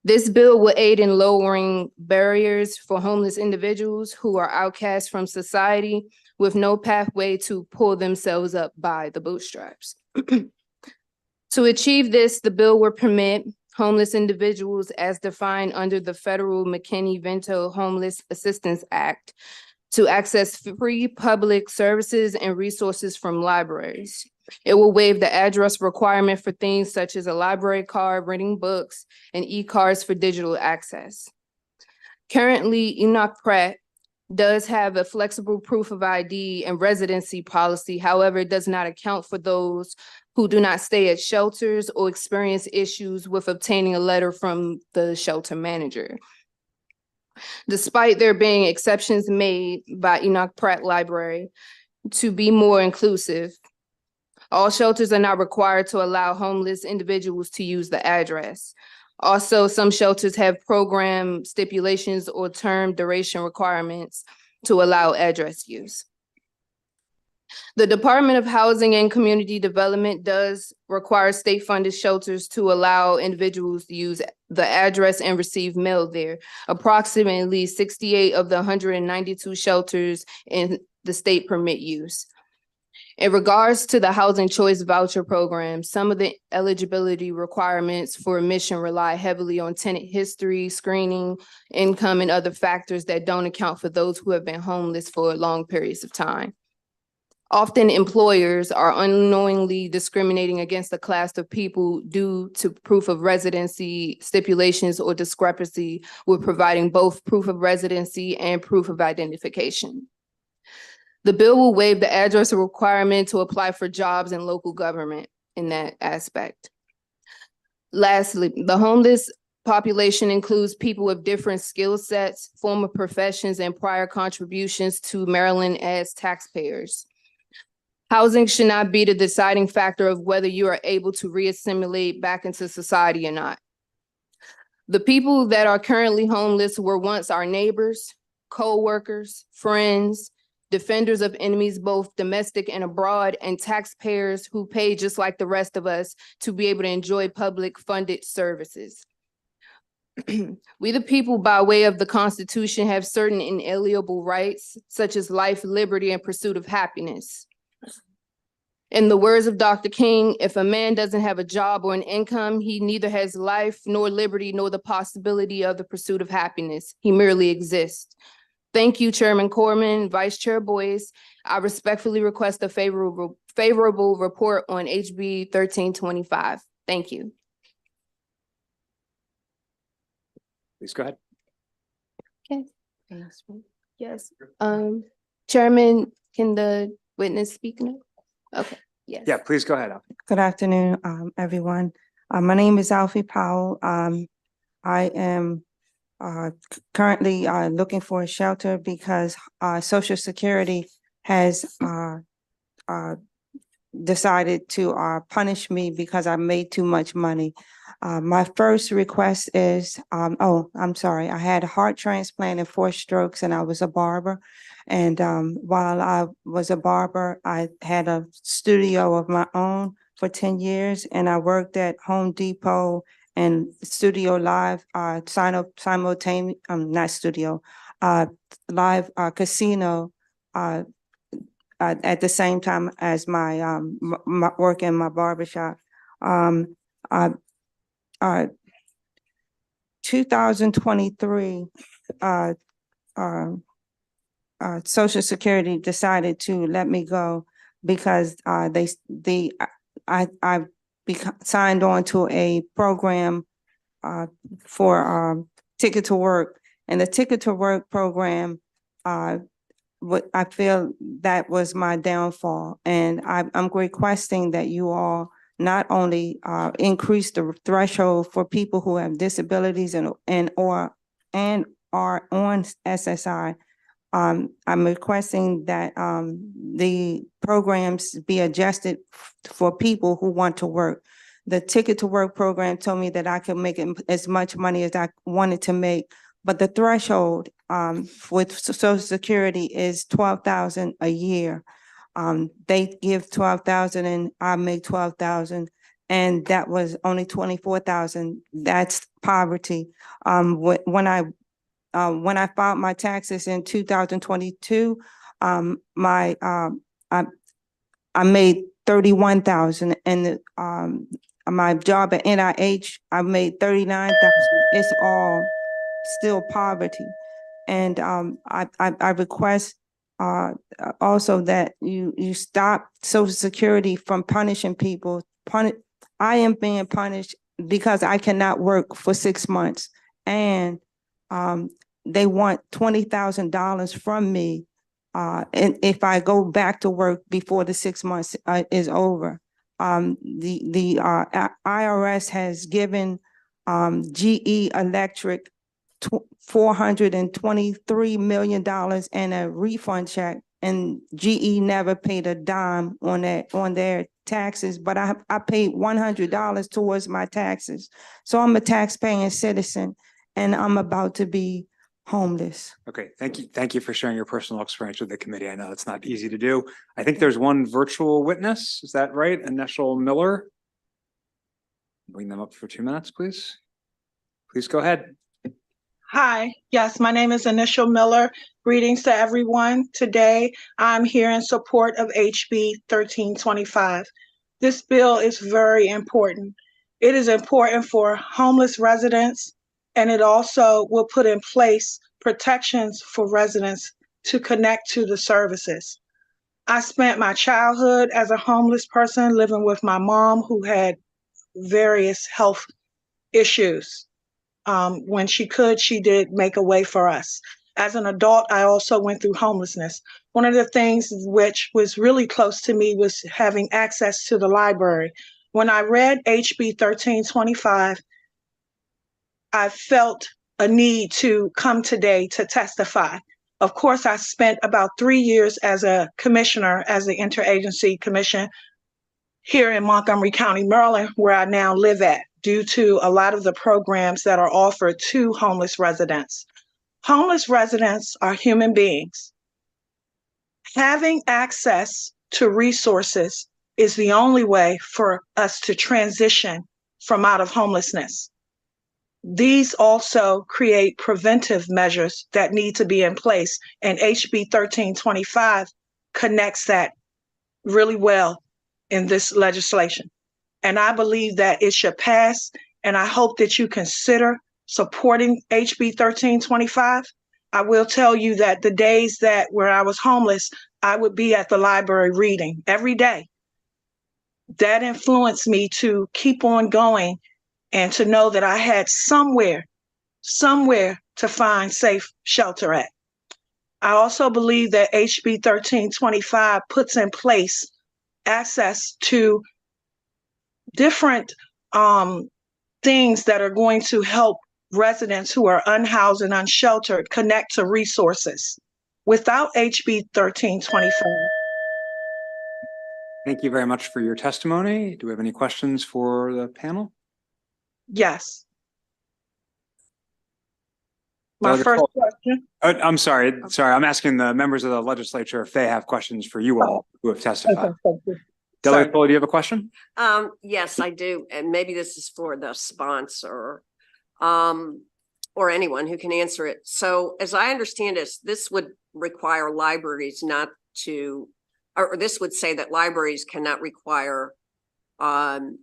This bill will aid in lowering barriers for homeless individuals who are outcast from society with no pathway to pull themselves up by the bootstraps. To achieve this, the bill will permit homeless individuals as defined under the federal McKinney-Vento Homeless Assistance Act to access free public services and resources from libraries. It will waive the address requirement for things such as a library card, renting books, and e-cards for digital access. Currently, Enoch Pratt does have a flexible proof of ID and residency policy. However, it does not account for those who do not stay at shelters or experience issues with obtaining a letter from the shelter manager. Despite there being exceptions made by Enoch Pratt Library to be more inclusive, all shelters are not required to allow homeless individuals to use the address. Also, some shelters have program stipulations or term duration requirements to allow address use. The Department of Housing and Community Development does require state-funded shelters to allow individuals to use the address and receive mail there. Approximately 68 of the 192 shelters in the state permit use. In regards to the Housing Choice Voucher Program, some of the eligibility requirements for admission rely heavily on tenant history, screening, income, and other factors that don't account for those who have been homeless for long periods of time. Often employers are unknowingly discriminating against a class of people due to proof of residency stipulations or discrepancy with providing both proof of residency and proof of identification. The bill will waive the address requirement to apply for jobs in local government in that aspect. Lastly, the homeless population includes people with different skill sets, former professions, and prior contributions to Maryland as taxpayers. Housing should not be the deciding factor of whether you are able to reassimilate back into society or not. The people that are currently homeless were once our neighbors, co-workers, friends, defenders of enemies, both domestic and abroad, and taxpayers who pay just like the rest of us to be able to enjoy public funded services. We the people, by way of the Constitution, have certain inalienable rights, such as life, liberty, and pursuit of happiness. In the words of Dr. King, if a man doesn't have a job or an income, he neither has life nor liberty nor the possibility of the pursuit of happiness. He merely exists. Thank you, Chairman Corman, Vice Chair Boyce. I respectfully request a favorable report on HB 1325. Thank you. Please go ahead. Okay. Yes. Chairman, can the witness speak now? Okay. Yes. Yeah, please go ahead. Good afternoon, everyone. My name is Alfie Powell. I am currently looking for a shelter because Social Security has decided to punish me because I made too much money. My first request is, I'm sorry, I had a heart transplant and 4 strokes, and I was a barber. And while I was a barber, I had a studio of my own for 10 years, and I worked at Home Depot and Studio Live, simultaneous, not studio, live casino at the same time as my, my work in my barbershop. 2023, Social Security decided to let me go because I signed on to a program for Ticket to Work, and the Ticket to Work program, what I feel that was my downfall, and I'm requesting that you all not only increase the threshold for people who have disabilities and are on SSI. I'm requesting that the programs be adjusted for people who want to work. The Ticket to Work program told me that I could make as much money as I wanted to make, but the threshold with Social Security is $12,000 a year. They give $12,000 and I make $12,000. and that was only 24,000. That's poverty. When I filed my taxes in 2022, I made 31,000, and my job at NIH, I made 39,000. It's all still poverty. And I request also that you stop Social Security from punishing people. I am being punished because I cannot work for 6 months, and they want $20,000 from me and if I go back to work before the 6 months is over. The IRS has given GE Electric $423 million and a refund check, and GE never paid a dime on their taxes, but I paid $100 towards my taxes. So I'm a taxpaying citizen, and I'm about to be homeless. Okay, thank you. Thank you for sharing your personal experience with the committee. I know it's not easy to do. I think there's one virtual witness. Is that right? Initial Miller. Bring them up for 2 minutes, please. Please go ahead. Hi, yes, my name is Initial Miller. Greetings to everyone. Today, I'm here in support of HB 1325. This bill is very important. It is important for homeless residents, and it also will put in place protections for residents to connect to the services. I spent my childhood as a homeless person living with my mom who had various health issues. When she could, she did make a way for us. As an adult, I also went through homelessness. One of the things which was really close to me was having access to the library. When I read HB 1325, I felt a need to come today to testify. Of course, I spent about 3 years as a commissioner, as the Interagency Commission here in Montgomery County, Maryland, where I now live at, due to a lot of the programs that are offered to homeless residents. Homeless residents are human beings. Having access to resources is the only way for us to transition from out of homelessness. These also create preventive measures that need to be in place, and HB 1325 connects that really well in this legislation. And I believe that it should pass, and I hope that you consider supporting HB 1325. I will tell you that the days that where I was homeless, I would be at the library reading every day. That influenced me to keep on going and to know that I had somewhere to find safe shelter at. I also believe that HB 1325 puts in place access to different things that are going to help residents who are unhoused and unsheltered connect to resources. Without HB 1325. Thank you very much for your testimony. Do we have any questions for the panel? Yes. My first question. I'm sorry. I'm asking the members of the legislature if they have questions for you all who have testified. Delegate Foley, do you have a question? Yes, I do. And maybe this is for the sponsor or anyone who can answer it. So as I understand it, this would require libraries not to, or this would say that libraries cannot require an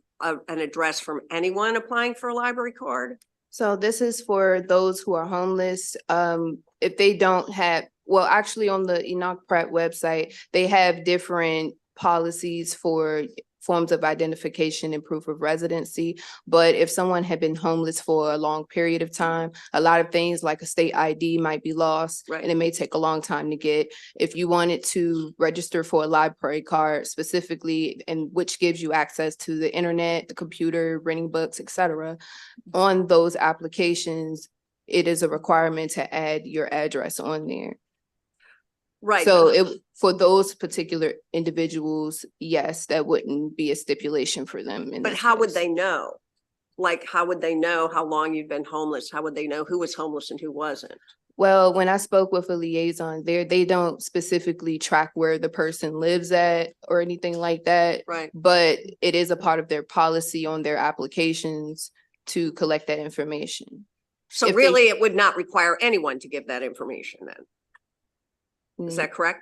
address from anyone applying for a library card. So this is for those who are homeless. If they don't have, well, actually on the Enoch Pratt website, they have different policies for forms of identification and proof of residency. But if someone had been homeless for a long period of time, a lot of things like a state ID might be lost, and it may take a long time to get. If you wanted to register for a library card specifically, and which gives you access to the internet, the computer, renting books, etc., on those applications, it is a requirement to add your address on there. Right. So for those particular individuals, yes, that wouldn't be a stipulation for them. But how would they know? Like, how would they know how long you've been homeless? How would they know who was homeless and who wasn't? Well, when I spoke with a liaison there, they don't specifically track where the person lives at or anything like that. Right. But it is a part of their policy on their applications to collect that information. So If they- really, it would not require anyone to give that information then. Is that correct?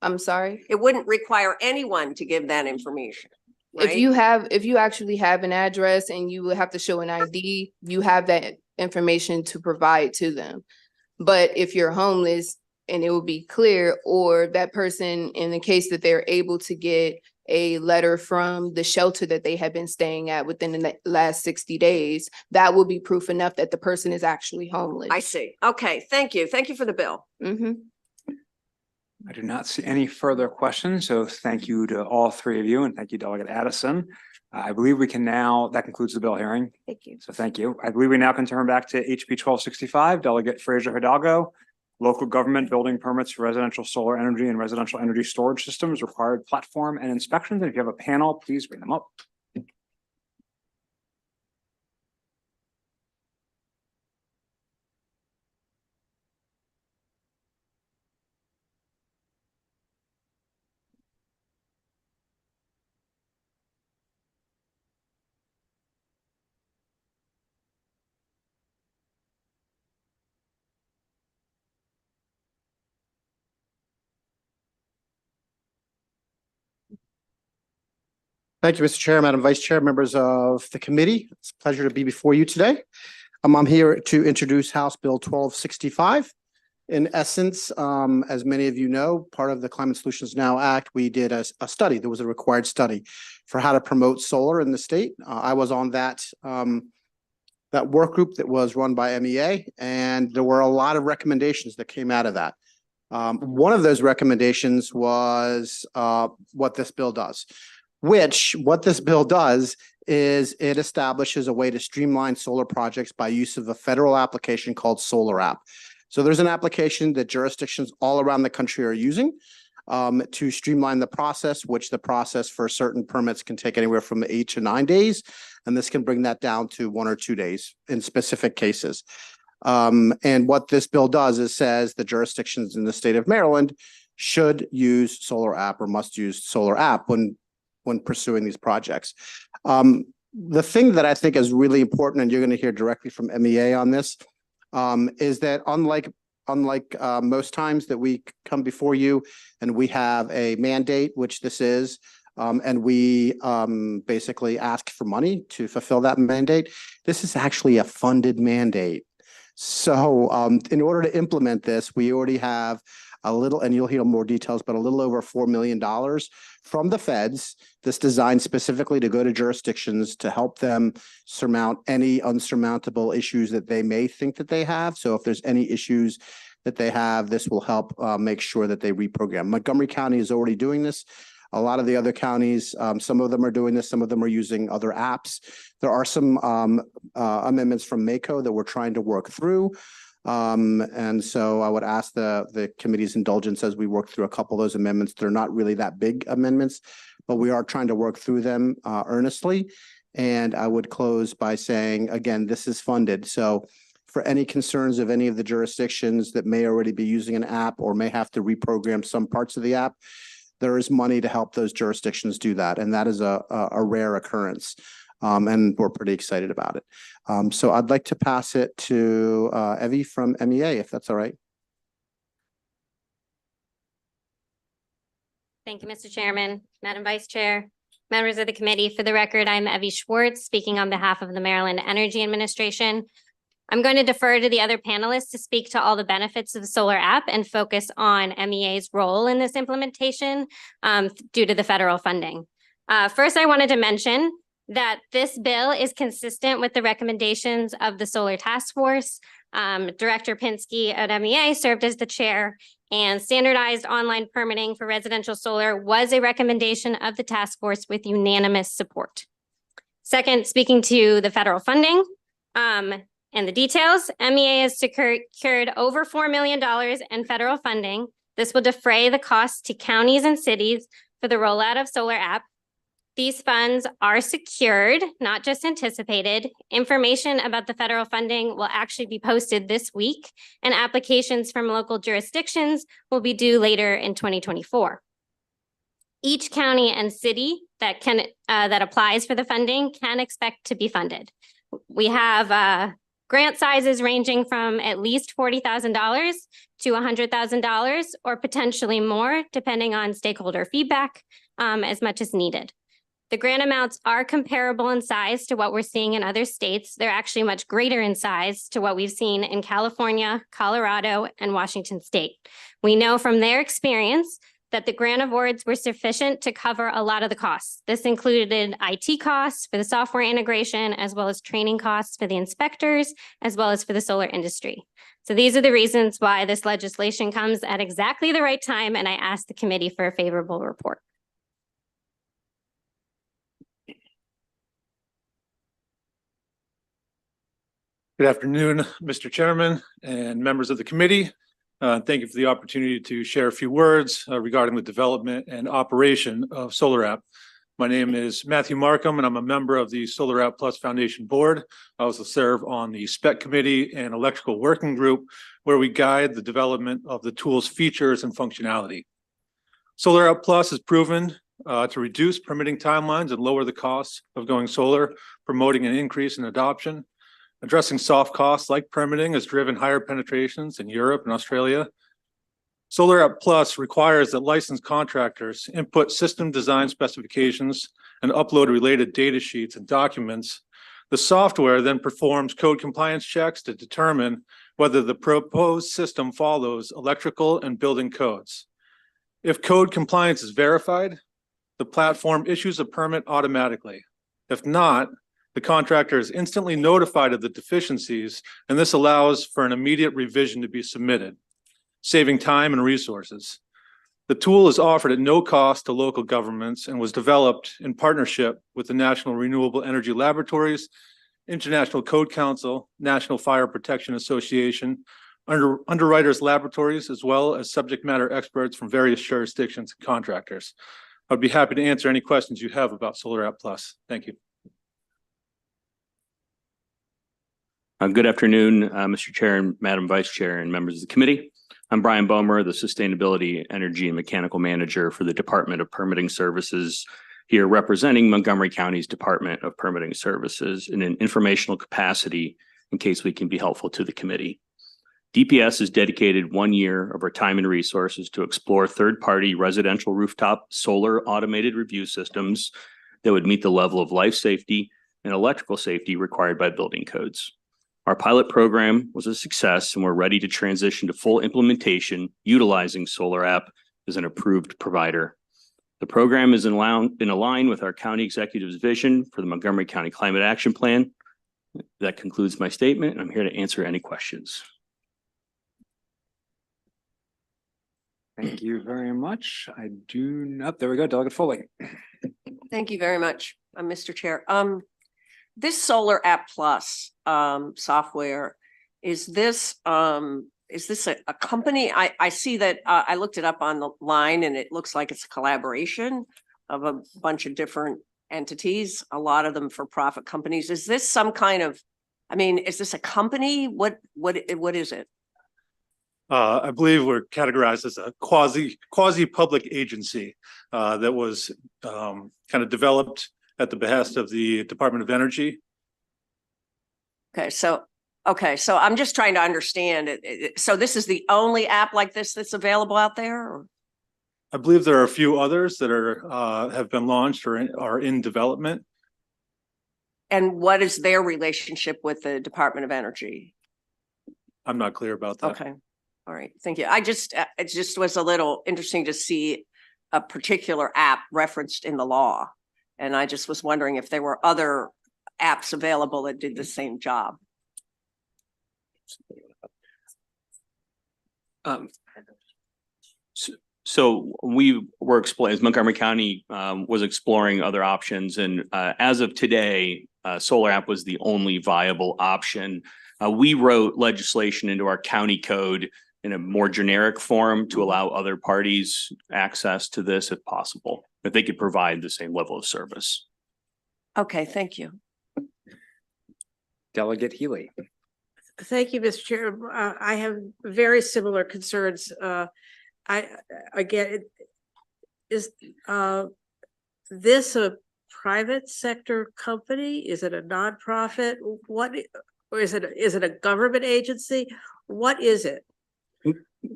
I'm sorry? It wouldn't require anyone to give that information, right? If you actually have an address and you would have to show an ID, you have that information to provide to them. But if you're homeless, and it will be clear, or that person, in the case that they're able to get a letter from the shelter that they have been staying at within the last 60 days, that will be proof enough that the person is actually homeless. I see. Okay, thank you. Thank you for the bill. I do not see any further questions, so thank you to all three of you, and thank you, Delegate Addison. I believe we can now, that concludes the bill hearing. Thank you. So thank you. I believe we now can turn back to HB 1265, Delegate Fraser Hidalgo, local government building permits for residential solar energy and residential energy storage systems, required platform and inspections. And if you have a panel, please bring them up. Thank you, Mr. Chair, Madam Vice Chair, members of the committee. It's a pleasure to be before you today. I'm here to introduce House Bill 1265. In essence, as many of you know, part of the Climate Solutions Now Act, we did a study. There was a required study for how to promote solar in the state. I was on that work group that was run by MEA, and there were a lot of recommendations that came out of that. One of those recommendations was what this bill does. What this bill does is it establishes a way to streamline solar projects by use of a federal application called Solar App. So there's an application that jurisdictions all around the country are using to streamline the process, which the process for certain permits can take anywhere from 8 to 9 days. And this can bring that down to 1 or 2 days in specific cases. And what this bill does is says the jurisdictions in the state of Maryland should use Solar App or must use Solar App when pursuing these projects. The thing that I think is really important, and you're going to hear directly from MEA on this, is that unlike most times that we come before you and we have a mandate, which this is, and we basically ask for money to fulfill that mandate, this is actually a funded mandate. So in order to implement this, we already have a little, and you'll hear more details, but a little over $4 million from the feds. This designed specifically to go to jurisdictions to help them surmount any unsurmountable issues that they may think that they have. So if there's any issues that they have, this will help make sure that they reprogram. Montgomery County is already doing this. A lot of the other counties, some of them are doing this, some of them are using other apps. There are some amendments from MACO that we're trying to work through. And so I would ask the committee's indulgence as we work through a couple of those amendments. They're not really that big amendments, but we are trying to work through them earnestly. And I would close by saying, again, this is funded. So for any concerns of any of the jurisdictions that may already be using an app or may have to reprogram some parts of the app, there is money to help those jurisdictions do that. And that is a rare occurrence. And we're pretty excited about it. So I'd like to pass it to Evie from MEA, if that's all right. Thank you, Mr. Chairman, Madam Vice Chair, members of the committee. For the record, I'm Evie Schwartz, speaking on behalf of the Maryland Energy Administration. I'm going to defer to the other panelists to speak to all the benefits of the Solar App and focus on MEA's role in this implementation due to the federal funding. First, I wanted to mention that this bill is consistent with the recommendations of the Solar Task Force. Director Pinsky at MEA served as the chair, and standardized online permitting for residential solar was a recommendation of the task force with unanimous support. Second, speaking to the federal funding and the details, MEA has secured over $4 million in federal funding. This will defray the costs to counties and cities for the rollout of Solar App. These funds are secured, not just anticipated. Information about the federal funding will actually be posted this week, and applications from local jurisdictions will be due later in 2024. Each county and city that applies for the funding can expect to be funded. We have grant sizes ranging from at least $40,000 to $100,000 or potentially more, depending on stakeholder feedback, as much as needed. The grant amounts are comparable in size to what we're seeing in other states. They're actually much greater in size to what we've seen in California, Colorado, and Washington State. We know from their experience that the grant awards were sufficient to cover a lot of the costs. This included IT costs for the software integration, as well as training costs for the inspectors, as well as for the solar industry. So these are the reasons why this legislation comes at exactly the right time, and I ask the committee for a favorable report. Good afternoon, Mr. Chairman and members of the committee. Thank you for the opportunity to share a few words regarding the development and operation of Solar App. My name is Matthew Markham, and I'm a member of the Solar App Plus Foundation Board. I also serve on the SPEC Committee and Electrical Working Group, where we guide the development of the tool's features and functionality. Solar App Plus is proven to reduce permitting timelines and lower the costs of going solar, promoting an increase in adoption. Addressing soft costs like permitting has driven higher penetrations in Europe and Australia. Solar App Plus requires that licensed contractors input system design specifications and upload related data sheets and documents. The software then performs code compliance checks to determine whether the proposed system follows electrical and building codes. If code compliance is verified, the platform issues a permit automatically. If not, the contractor is instantly notified of the deficiencies, and this allows for an immediate revision to be submitted, saving time and resources. The tool is offered at no cost to local governments and was developed in partnership with the National Renewable Energy Laboratories, International Code Council, National Fire Protection Association, Underwriters Laboratories, as well as subject matter experts from various jurisdictions and contractors. I'd be happy to answer any questions you have about Solar App Plus. Thank you. Good afternoon, Mr. Chair and Madam Vice Chair and members of the committee. I'm Brian Bomer, the Sustainability, Energy, and Mechanical Manager for the Department of Permitting Services, here representing Montgomery County's Department of Permitting Services in an informational capacity in case we can be helpful to the committee. DPS has dedicated 1 year of our time and resources to explore third-party residential rooftop solar automated review systems that would meet the level of life safety and electrical safety required by building codes. Our pilot program was a success, and we're ready to transition to full implementation utilizing Solar App as an approved provider. The program is in line with our county executive's vision for the Montgomery County Climate Action Plan. That concludes my statement, and I'm here to answer any questions. Thank you very much. I do not, there we go, Delegate Foley. Thank you very much, Mr. Chair. This Solar App Plus software, is this a company? I see that I looked it up on the line and it looks like it's a collaboration of a bunch of different entities, a lot of them for-profit companies. Is this some kind of, is this a company? What is it? I believe we're categorized as a quasi-public agency that was kind of developed at the behest of the Department of Energy. Okay, so I'm just trying to understand it. So this is the only app like this that's available out there? Or? I believe there are a few others that have been launched or are in development. And what is their relationship with the Department of Energy? I'm not clear about that. Okay, all right, thank you. It just was a little interesting to see a particular app referenced in the law. And I just was wondering if there were other apps available that did the same job. So we were exploring, Montgomery County was exploring other options. And as of today, Solar App was the only viable option. We wrote legislation into our county code in a more generic form to allow other parties access to this if possible, if they could provide the same level of service. Okay, thank you. Delegate Healy. Thank you, Mr. Chair. I have very similar concerns. Again, is this a private sector company? Is it a nonprofit? What, or is it a government agency? What is it?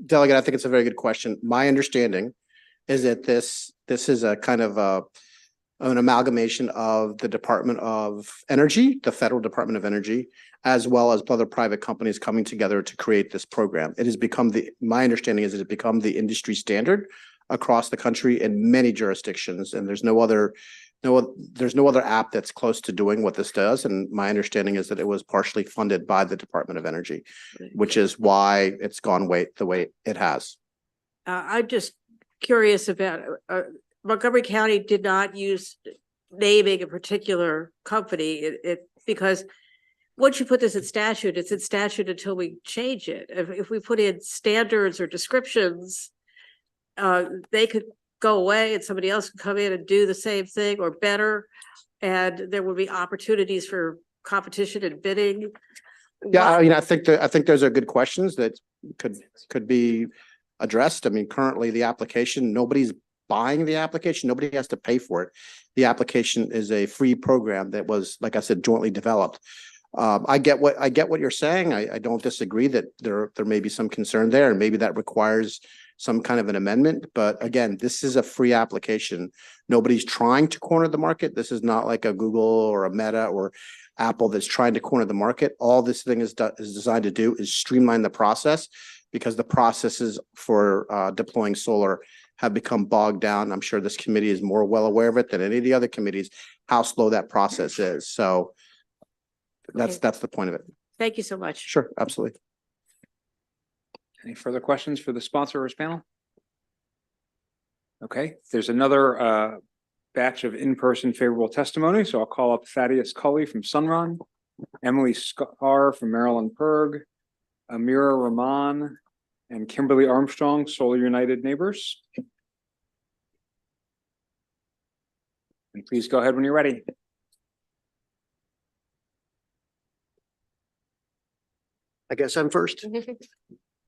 Delegate, I think it's a very good question. My understanding is that this is a kind of an amalgamation of the Department of Energy, the Federal Department of Energy, as well as other private companies coming together to create this program. It has become my understanding is it has become the industry standard across the country in many jurisdictions, and there's no other app that's close to doing what this does. And my understanding is that it was partially funded by the Department of Energy, which is why it's gone the way it has. I'm just curious about Montgomery County did not use naming a particular company because once you put this in statute, it's in statute until we change it. If we put in standards or descriptions, they could go away and somebody else could come in and do the same thing or better. And there would be opportunities for competition and bidding. Yeah, I mean, I think those are good questions that could be addressed. I mean, currently the application, nobody's buying the application. Nobody has to pay for it. The application is a free program that was, like I said, jointly developed. I get what you're saying. I don't disagree that there may be some concern there, and maybe that requires some kind of an amendment. But again, this is a free application. Nobody's trying to corner the market. This is not like a Google or a Meta or Apple that's trying to corner the market. All this thing is designed to do is streamline the process, because the processes for deploying solar have become bogged down. I'm sure this committee is more well aware of it than any of the other committees, how slow that process is. So that's the point of it. Thank you so much. Sure, absolutely. Any further questions for the sponsor or his panel? Okay, there's another batch of in-person favorable testimony. So I'll call up Thaddeus Cully from Sunrun, Emily Scar from Maryland Perg, Amira Rahman, and Kimberly Armstrong, Solar United Neighbors. And please go ahead when you're ready. I guess I'm first.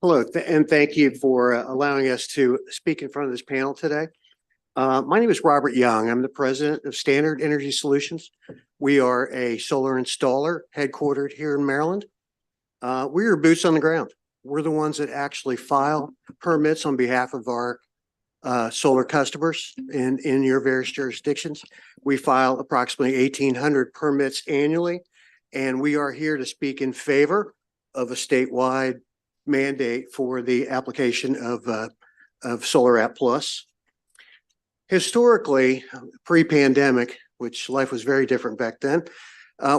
Hello, and thank you for allowing us to speak in front of this panel today. My name is Robert Young. I'm the president of Standard Energy Solutions. We are a solar installer headquartered here in Maryland. We are boots on the ground. We're the ones that actually file permits on behalf of our solar customers in your various jurisdictions. We file approximately 1,800 permits annually, and we are here to speak in favor of a statewide mandate for the application of Solar App Plus. Historically, pre-pandemic, which life was very different back then,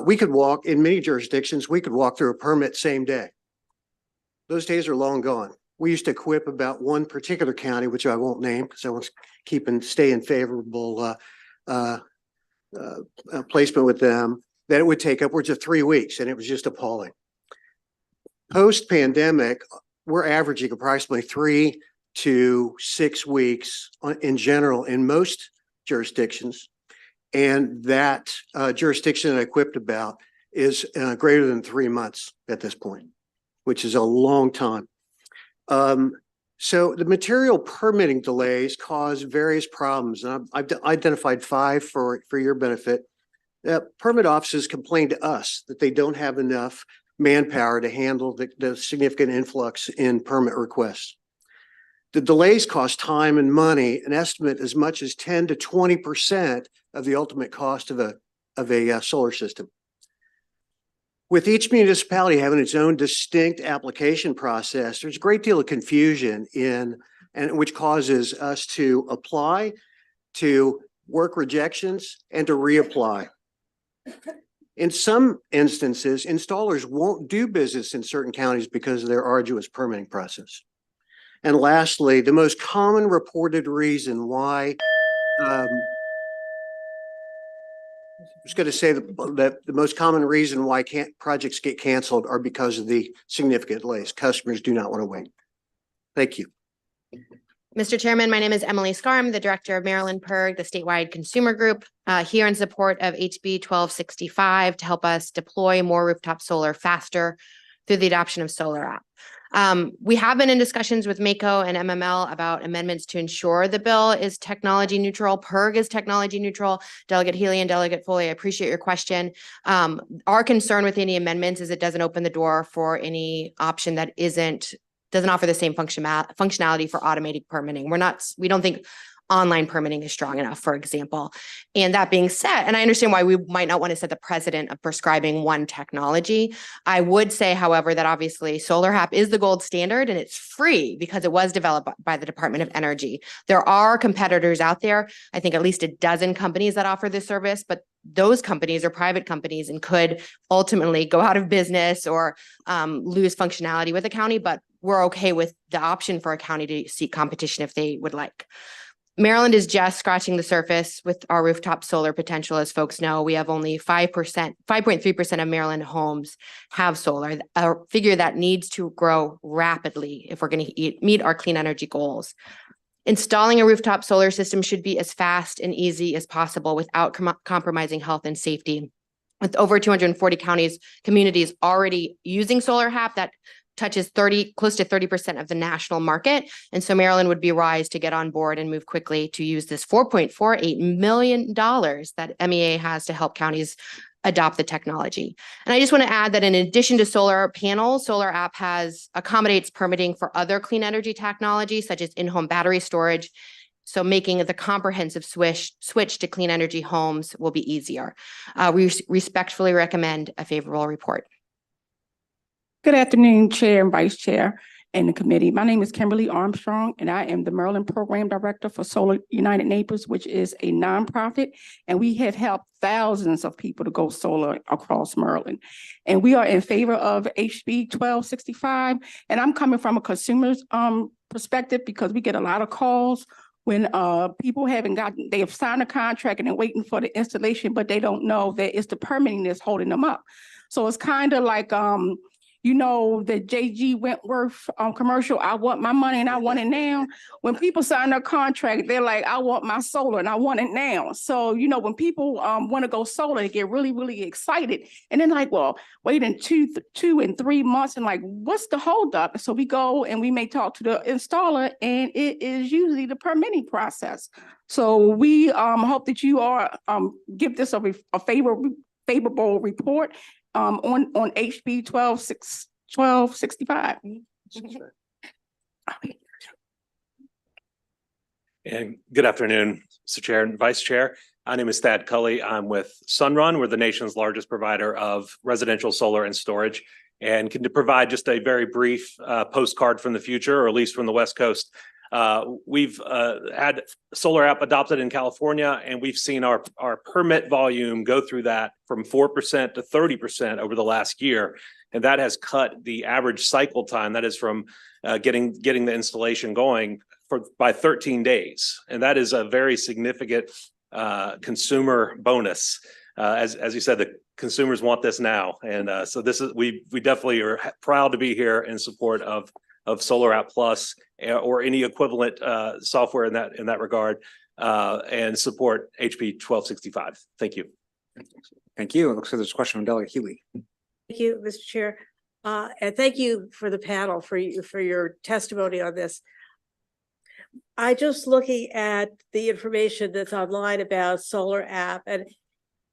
we could walk in many jurisdictions, we could walk through a permit same day. Those days are long gone. We used to equip about one particular county, which I won't name because I want to stay in favorable placement with them, that it would take upwards of 3 weeks, and it was just appalling. Post-pandemic, we're averaging approximately 3 to 6 weeks in general in most jurisdictions. And that jurisdiction that I equipped about is greater than 3 months at this point, which is a long time. So the material permitting delays cause various problems. And I've identified 5 for your benefit. Permit offices complain to us that they don't have enough manpower to handle the significant influx in permit requests. The delays cost time and money, an estimate as much as 10 to 20% of the ultimate cost of a solar system. With each municipality having its own distinct application process, there's a great deal of confusion which causes us to apply, to work rejections, and to reapply. In some instances, installers won't do business in certain counties because of their arduous permitting process. And lastly, the most common reported reason why, I was going to say that the most common reason why projects get canceled are because of the significant delays. Customers do not want to wait. Thank you. Mr. Chairman, my name is Emily Scar. I'm the Director of Maryland PIRG, the statewide consumer group, here in support of HB 1265 to help us deploy more rooftop solar faster through the adoption of Solar App. We have been in discussions with MACO and MML about amendments to ensure the bill is technology neutral. PIRG is technology neutral. Delegate Healy and Delegate Foley, I appreciate your question. Our concern with any amendments is it doesn't open the door for any option that doesn't offer the same functionality for automated permitting. We don't think online permitting is strong enough, for example. And that being said, and I understand why we might not want to set the precedent of prescribing one technology. I would say, however, that obviously Solar App is the gold standard and it's free because it was developed by the Department of Energy. There are competitors out there, I think at least a dozen companies that offer this service, but those companies are private companies and could ultimately go out of business or lose functionality with a county, but we're okay with the option for a county to seek competition if they would like. Maryland is just scratching the surface with our rooftop solar potential. As folks know, we have only 5.3% of Maryland homes have solar, a figure that needs to grow rapidly if we're going to meet our clean energy goals. Installing a rooftop solar system should be as fast and easy as possible without compromising health and safety. With over 240 communities already using Solar App, that touches close to 30% of the national market. And so Maryland would be wise to get on board and move quickly to use this $4.48 million that MEA has to help counties adopt the technology. And I just want to add that in addition to solar panels, Solar App accommodates permitting for other clean energy technologies such as in-home battery storage. So making the comprehensive switch to clean energy homes will be easier. We respectfully recommend a favorable report. Good afternoon, Chair and Vice Chair and the committee. My name is Kimberly Armstrong, and I am the Maryland Program Director for Solar United Neighbors, which is a nonprofit, and we have helped thousands of people to go solar across Maryland. And we are in favor of HB 1265, and I'm coming from a consumer's perspective because we get a lot of calls when people they have signed a contract and they're waiting for the installation, but they don't know that it's the permitting that's holding them up. So it's kind of like the J.G. Wentworth commercial, I want my money and I want it now. When people sign their contract, they're like, I want my solar and I want it now. So, when people want to go solar, they get really, really excited. And then like, well, wait in 2 and 3 months and like, what's the holdup? So we go and we may talk to the installer and it is usually the permitting process. So we hope that you give this a favorable report on HB 1265. And good afternoon, Mr. Chair and Vice Chair. My name is Thad Cully. I'm with Sunrun. We're the nation's largest provider of residential solar and storage, and can provide just a very brief postcard from the future, or at least from the West Coast. We've had Solar App adopted in California, and we've seen our permit volume go through that from 4% to 30% over the last year. And that has cut the average cycle time, that is from getting the installation going, by 13 days. And that is a very significant consumer bonus. As you said, the consumers want this now. And so we definitely are proud to be here in support of Solar App Plus or any equivalent software in that regard, and support HB 1265. Thank you. Thank you. It looks like there's a question from Delegate Healy. Thank you, Mr. Chair. And thank you for the panel for your testimony on this. I just looking at the information that's online about Solar App, and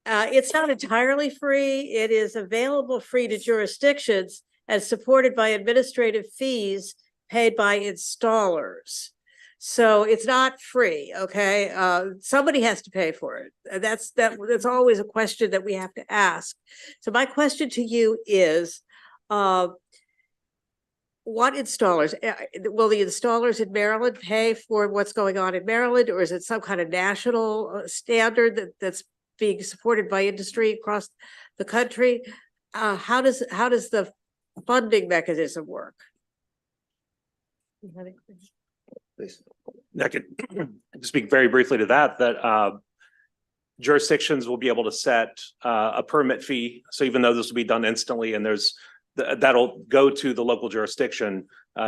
it's not entirely free. It is available free to jurisdictions and supported by administrative fees paid by installers. So it's not free, okay? Somebody has to pay for it. And that's always a question that we have to ask. So my question to you is, what installers, will the installers in Maryland pay for what's going on in Maryland, or is it some kind of national standard that's being supported by industry across the country? How does the funding mechanism work? I could speak very briefly to that jurisdictions will be able to set a permit fee. So even though this will be done instantly and there's that'll go to the local jurisdiction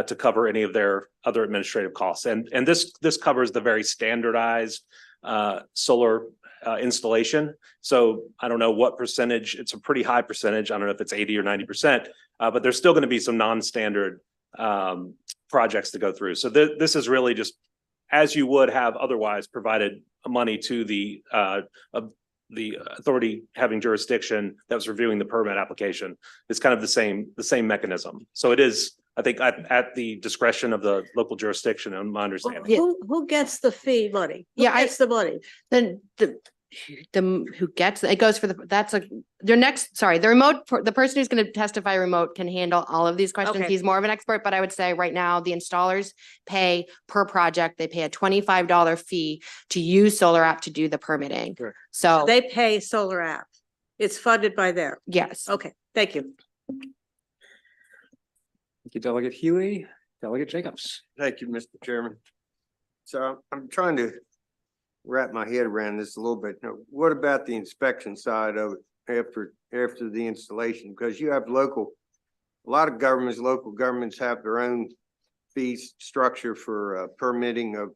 to cover any of their other administrative costs. And this covers the very standardized solar installation. So I don't know what percentage, it's a pretty high percentage. I don't know if it's 80 or 90%, but there's still going to be some non-standard projects to go through. So this is really just as you would have otherwise provided money to the authority having jurisdiction that was reviewing the permit application. It's kind of the same mechanism. So it is, I think, at the discretion of the local jurisdiction, in my understanding. Who gets the fee money? Who Yeah, gets the money? Then the who gets it goes for the that's a their next sorry the remote the person who's going to testify remote can handle all of these questions. Okay. He's more of an expert, but I would say right now the installers pay per project. They pay a $25 fee to use Solar App to do the permitting. Sure. So They pay Solar App. It's funded by them. yes. Okay, thank you. Thank you, Delegate Healy. Delegate Jacobs. Thank you, Mr. Chairman. So I'm trying to wrap my head around this a little bit. Now, what about the inspection side of it after the installation? Because you have a lot of governments, local governments have their own fee structure for permitting of,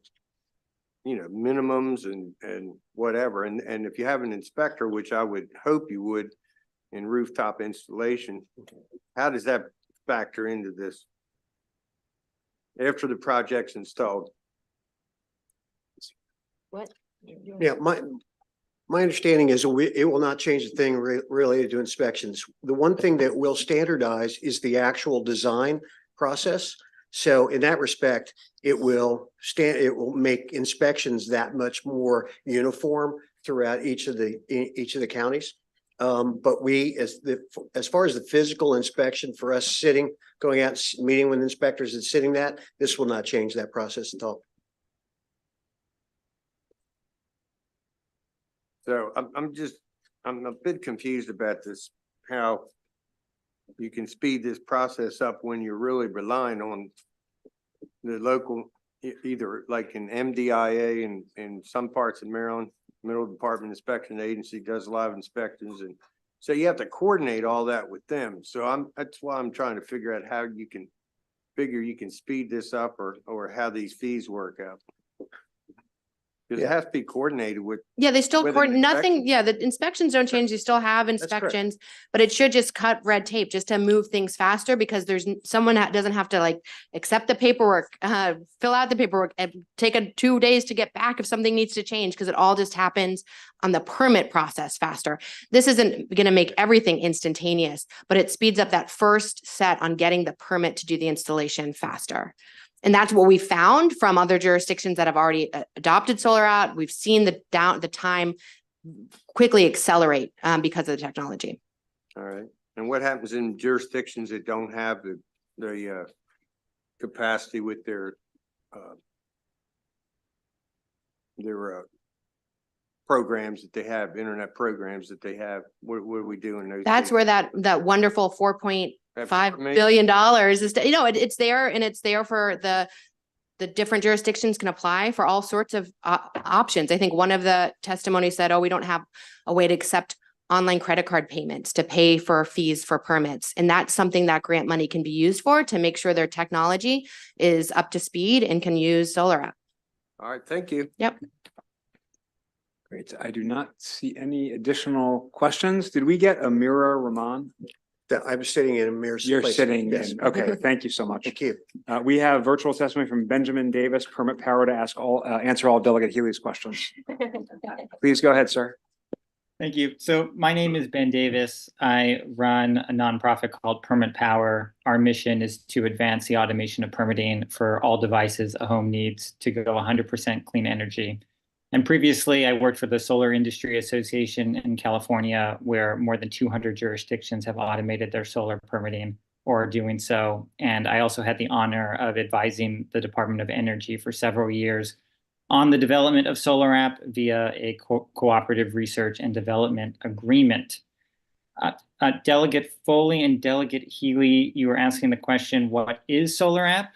minimums and whatever. And if you have an inspector, which I would hope you would in rooftop installation, how does that factor into this after the project's installed? What? Yeah, my understanding is it will not change the thing related to inspections. The one thing that will standardize is the actual design process. So in that respect, it will make inspections that much more uniform throughout each of the counties. But as far as the physical inspection for us going out, meeting with inspectors and sitting this will not change that process at all. So I'm a bit confused about this, how you can speed this process up when you're really relying on the local, either like in MDIA and in some parts of Maryland, Middle Department Inspection Agency does a lot of inspections. And so you have to coordinate all that with them. So that's why I'm trying to figure out how you can speed this up or how these fees work out. Because it has to be coordinated with. Yeah, they still with an coordinate nothing. inspection. Yeah, the inspections don't change. They still have correct. inspections, but it should just cut red tape just to move things faster because someone doesn't have to like accept the paperwork, fill out the paperwork and take 2 days to get back if something needs to change because it all just happens on the permit process faster. This isn't going to make everything instantaneous, but it speeds up that first set on getting the permit to do the installation faster. And that's what we found from other jurisdictions that have already adopted Solar App. We've seen the time quickly accelerate because of the technology. All right. And what happens in jurisdictions that don't have the capacity with their programs that they have, internet programs that they have? What do we do in those? That's where that wonderful $4.5 billion is, it's there and it's there for the different jurisdictions can apply for all sorts of options. I think one of the testimonies said, we don't have a way to accept online credit card payments to pay for fees for permits. And that's something that grant money can be used for to make sure their technology is up to speed and can use Solar App. All right. Thank you. Yep. Great. I do not see any additional questions. Did we get Amira Rahman? I'm sitting in Amir's You're place. sitting Yes. in. Okay, thank you so much. Thank you. We have virtual testimony from Benjamin Davis, permit power to answer all Delegate Healy's questions. Please go ahead, sir. Thank you. So my name is Ben Davis. I run a nonprofit called Permit Power. Our mission is to advance the automation of permitting for all devices a home needs to go 100% clean energy. And previously, I worked for the Solar Industry Association in California, where more than 200 jurisdictions have automated their solar permitting or are doing so. And I also had the honor of advising the Department of Energy for several years on the development of Solar App via a cooperative research and development agreement. Delegate Foley and Delegate Healy, you were asking the question, what is Solar App?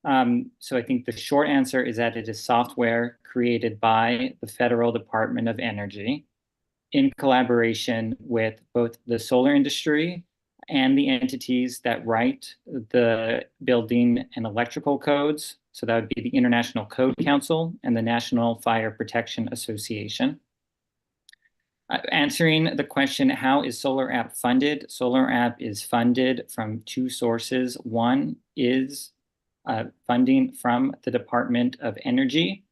So I think the short answer is that it is software created by the Federal Department of Energy in collaboration with both the solar industry and the entities that write the building and electrical codes. So that would be the International Code Council and the National Fire Protection Association. Answering the question, how is Solar App funded? Solar App is funded from two sources. One is funding from the Department of Energy.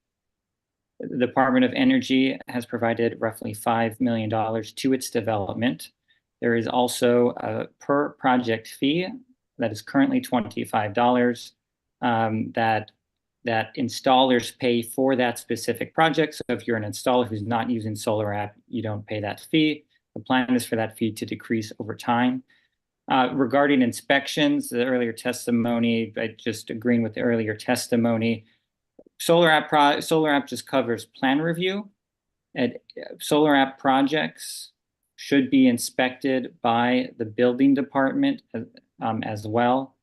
The Department of Energy has provided roughly $5 million to its development. There is also a per project fee that is currently $25 that installers pay for that specific project. So if you're an installer who's not using Solar App, you don't pay that fee. The plan is for that fee to decrease over time. Regarding inspections, the earlier testimony, just agreeing with the earlier testimony, Solar App just covers plan review. Solar App projects should be inspected by the building department as well.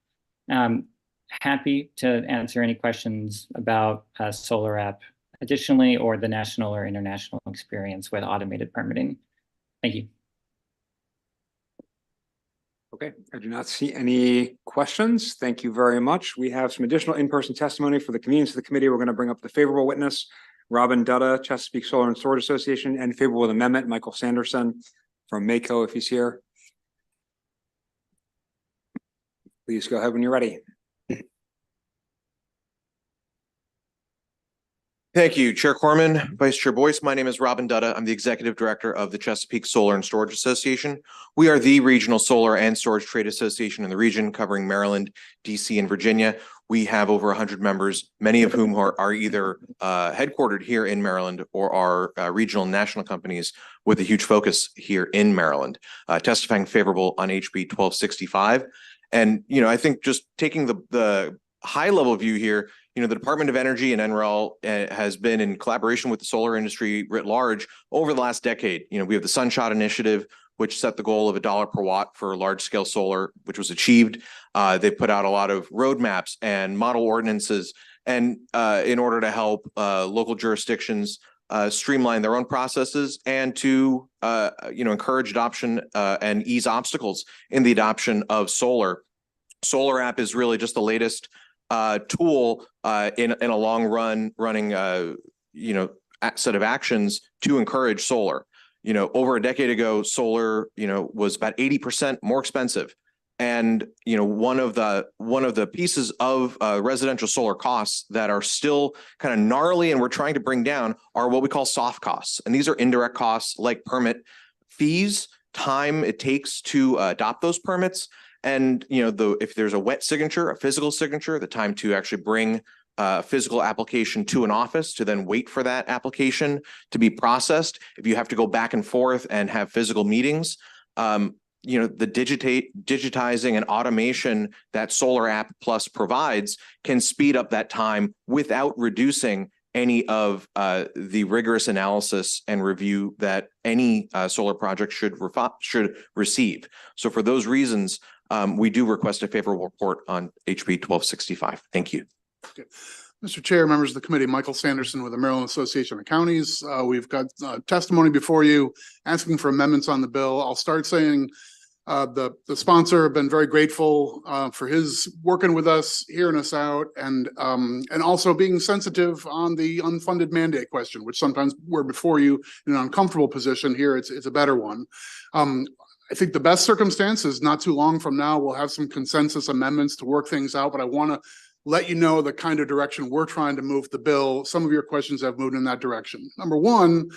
Happy to answer any questions about Solar App additionally, or the national or international experience with automated permitting. Thank you. Okay, I do not see any questions. Thank you very much. We have some additional in-person testimony. For the convenience of the committee, we're going to bring up the favorable witness, Robin Dutta, Chesapeake Solar and Storage Association, and favorable with amendment, Michael Sanderson from MACO, if he's here. Please go ahead when you're ready. Thank you, Chair Corman, Vice Chair Boyce. My name is Robin Dutta. I'm the Executive Director of the Chesapeake Solar and Storage Association. We are the regional solar and storage trade association in the region, covering Maryland, DC, and Virginia. We have over 100 members, many of whom are either headquartered here in Maryland or are regional and national companies with a huge focus here in Maryland, testifying favorable on HB 1265. And, I think just taking the high level view here, the Department of Energy and NREL has been in collaboration with the solar industry writ large over the last decade. We have the Sunshot Initiative, which set the goal of $1 per watt for large scale solar, which was achieved. They put out a lot of roadmaps and model ordinances, and in order to help local jurisdictions streamline their own processes and to encourage adoption and ease obstacles in the adoption of solar. Solar App is really just the latest tool in a running set of actions to encourage solar. Over a decade ago, solar was about 80% more expensive, and one of the pieces of residential solar costs that are still kind of gnarly and we're trying to bring down are what we call soft costs, and these are indirect costs like permit fees, time it takes to adopt those permits. And, if there's a wet signature, a physical signature, the time to actually bring a physical application to an office to then wait for that application to be processed. If you have to go back and forth and have physical meetings, the digitizing and automation that Solar App Plus provides can speed up that time without reducing any of the rigorous analysis and review that any solar project should receive. So for those reasons, we do request a favorable report on HB 1265. Thank you. Okay. Mr. Chair, members of the committee, Michael Sanderson with the Maryland Association of Counties. We've got testimony before you asking for amendments on the bill. I'll start saying the sponsor have been very grateful for his working with us, hearing us out, and also being sensitive on the unfunded mandate question, which sometimes we're before you in an uncomfortable position. Here it's a better one. I think the best circumstances, not too long from now, we'll have some consensus amendments to work things out, but I want to let you know the kind of direction we're trying to move the bill. Some of your questions have moved in that direction. Number one,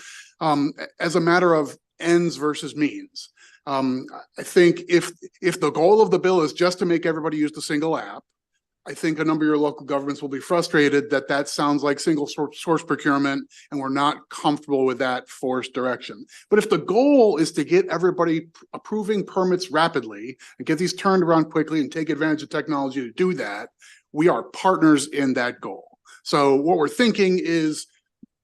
as a matter of ends versus means, I think if the goal of the bill is just to make everybody use the single app, I think a number of your local governments will be frustrated that sounds like single source procurement, and we're not comfortable with that forced direction. But if the goal is to get everybody approving permits rapidly and get these turned around quickly and take advantage of technology to do that, we are partners in that goal. So what we're thinking is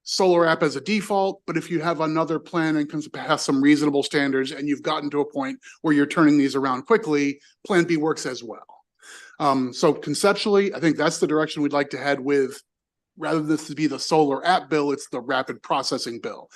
Solar App as a default, but if you have another plan and can pass some reasonable standards and you've gotten to a point where you're turning these around quickly, Plan B works as well. So conceptually, I think that's the direction we'd like to head with rather than this to be the solar app bill, it's the rapid processing bill.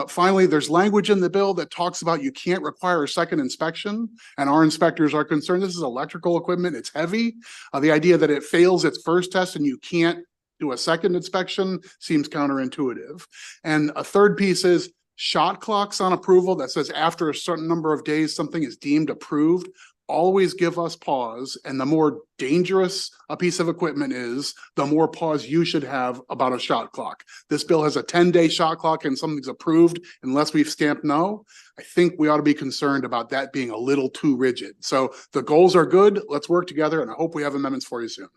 Finally, there's language in the bill that talks about you can't require a second inspection, and our inspectors are concerned this is electrical equipment, it's heavy. The idea that it fails its first test and you can't do a second inspection seems counterintuitive. And a third piece is shot clocks on approval that says after a certain number of days, something is deemed approved. Always give us pause. And the more dangerous a piece of equipment is, the more pause you should have about a shot clock. This bill has a 10-day shot clock and something's approved unless we've stamped no. I think we ought to be concerned about that being a little too rigid. So the goals are good. Let's work together, and I hope we have amendments for you soon.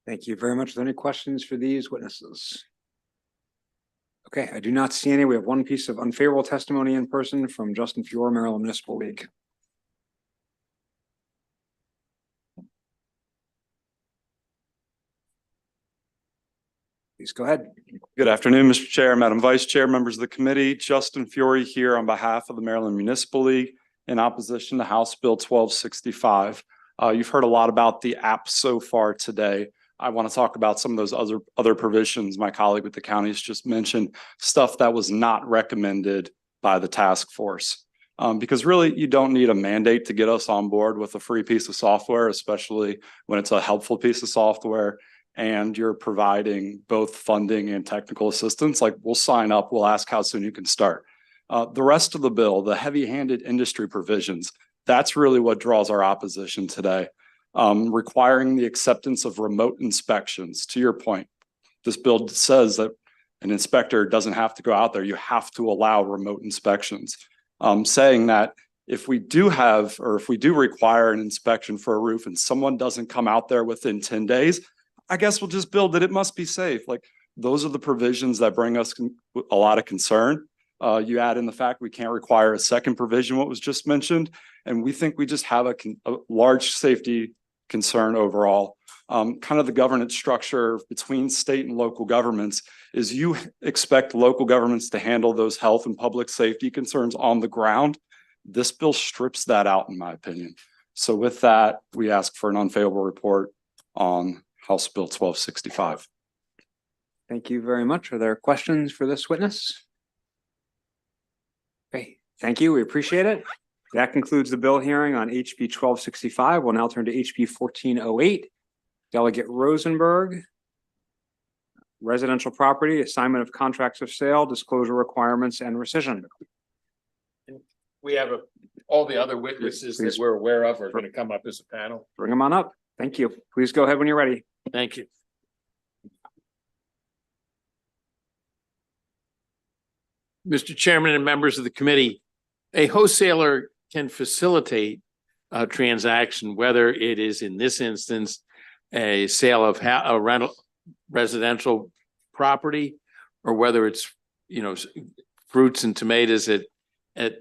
Thank you very much. Are there any questions for these witnesses? Okay, I do not see any. We have one piece of unfavorable testimony in person from Justin Fiore, Maryland Municipal League. Please go ahead. Good afternoon, Mr. Chair, Madam Vice Chair, members of the committee. Justin Fiore here on behalf of the Maryland Municipal League in opposition to House Bill 1265. You've heard a lot about the app so far today. I want to talk about some of those other provisions my colleague with the counties just mentioned, stuff that was not recommended by the task force. Because really, you don't need a mandate to get us on board with a free piece of software, especially when it's a helpful piece of software and you're providing both funding and technical assistance. Like, we'll sign up, we'll ask how soon you can start. The rest of the bill, the heavy-handed industry provisions, that's really what draws our opposition today. Requiring the acceptance of remote inspections. To your point, this bill says that an inspector doesn't have to go out there. You have to allow remote inspections. Saying that if we do require an inspection for a roof and someone doesn't come out there within 10 days, I guess we'll just build it. It must be safe. Like, those are the provisions that bring us a lot of concern. You add in the fact we can't require a second provision, what was just mentioned, and we think we just have a large safety concern overall. Kind of the governance structure between state and local governments is you expect local governments to handle those health and public safety concerns on the ground. This bill strips that out, in my opinion. So with that, we ask for an unfavorable report on House Bill 1265. Thank you very much. Are there questions for this witness? Okay, thank you. We appreciate it. That concludes the bill hearing on HB 1265. We'll now turn to HB 1408. Delegate Rosenberg. Residential property, assignment of contracts of sale, disclosure requirements, and rescission. We have all the other witnesses that we're aware of are going to come up as a panel. Bring them on up. Thank you. Please go ahead when you're ready. Thank you. Mr. Chairman and members of the committee, a wholesaler can facilitate a transaction, whether it is in this instance a sale of a rental residential property, or whether it's, you know, fruits and tomatoes at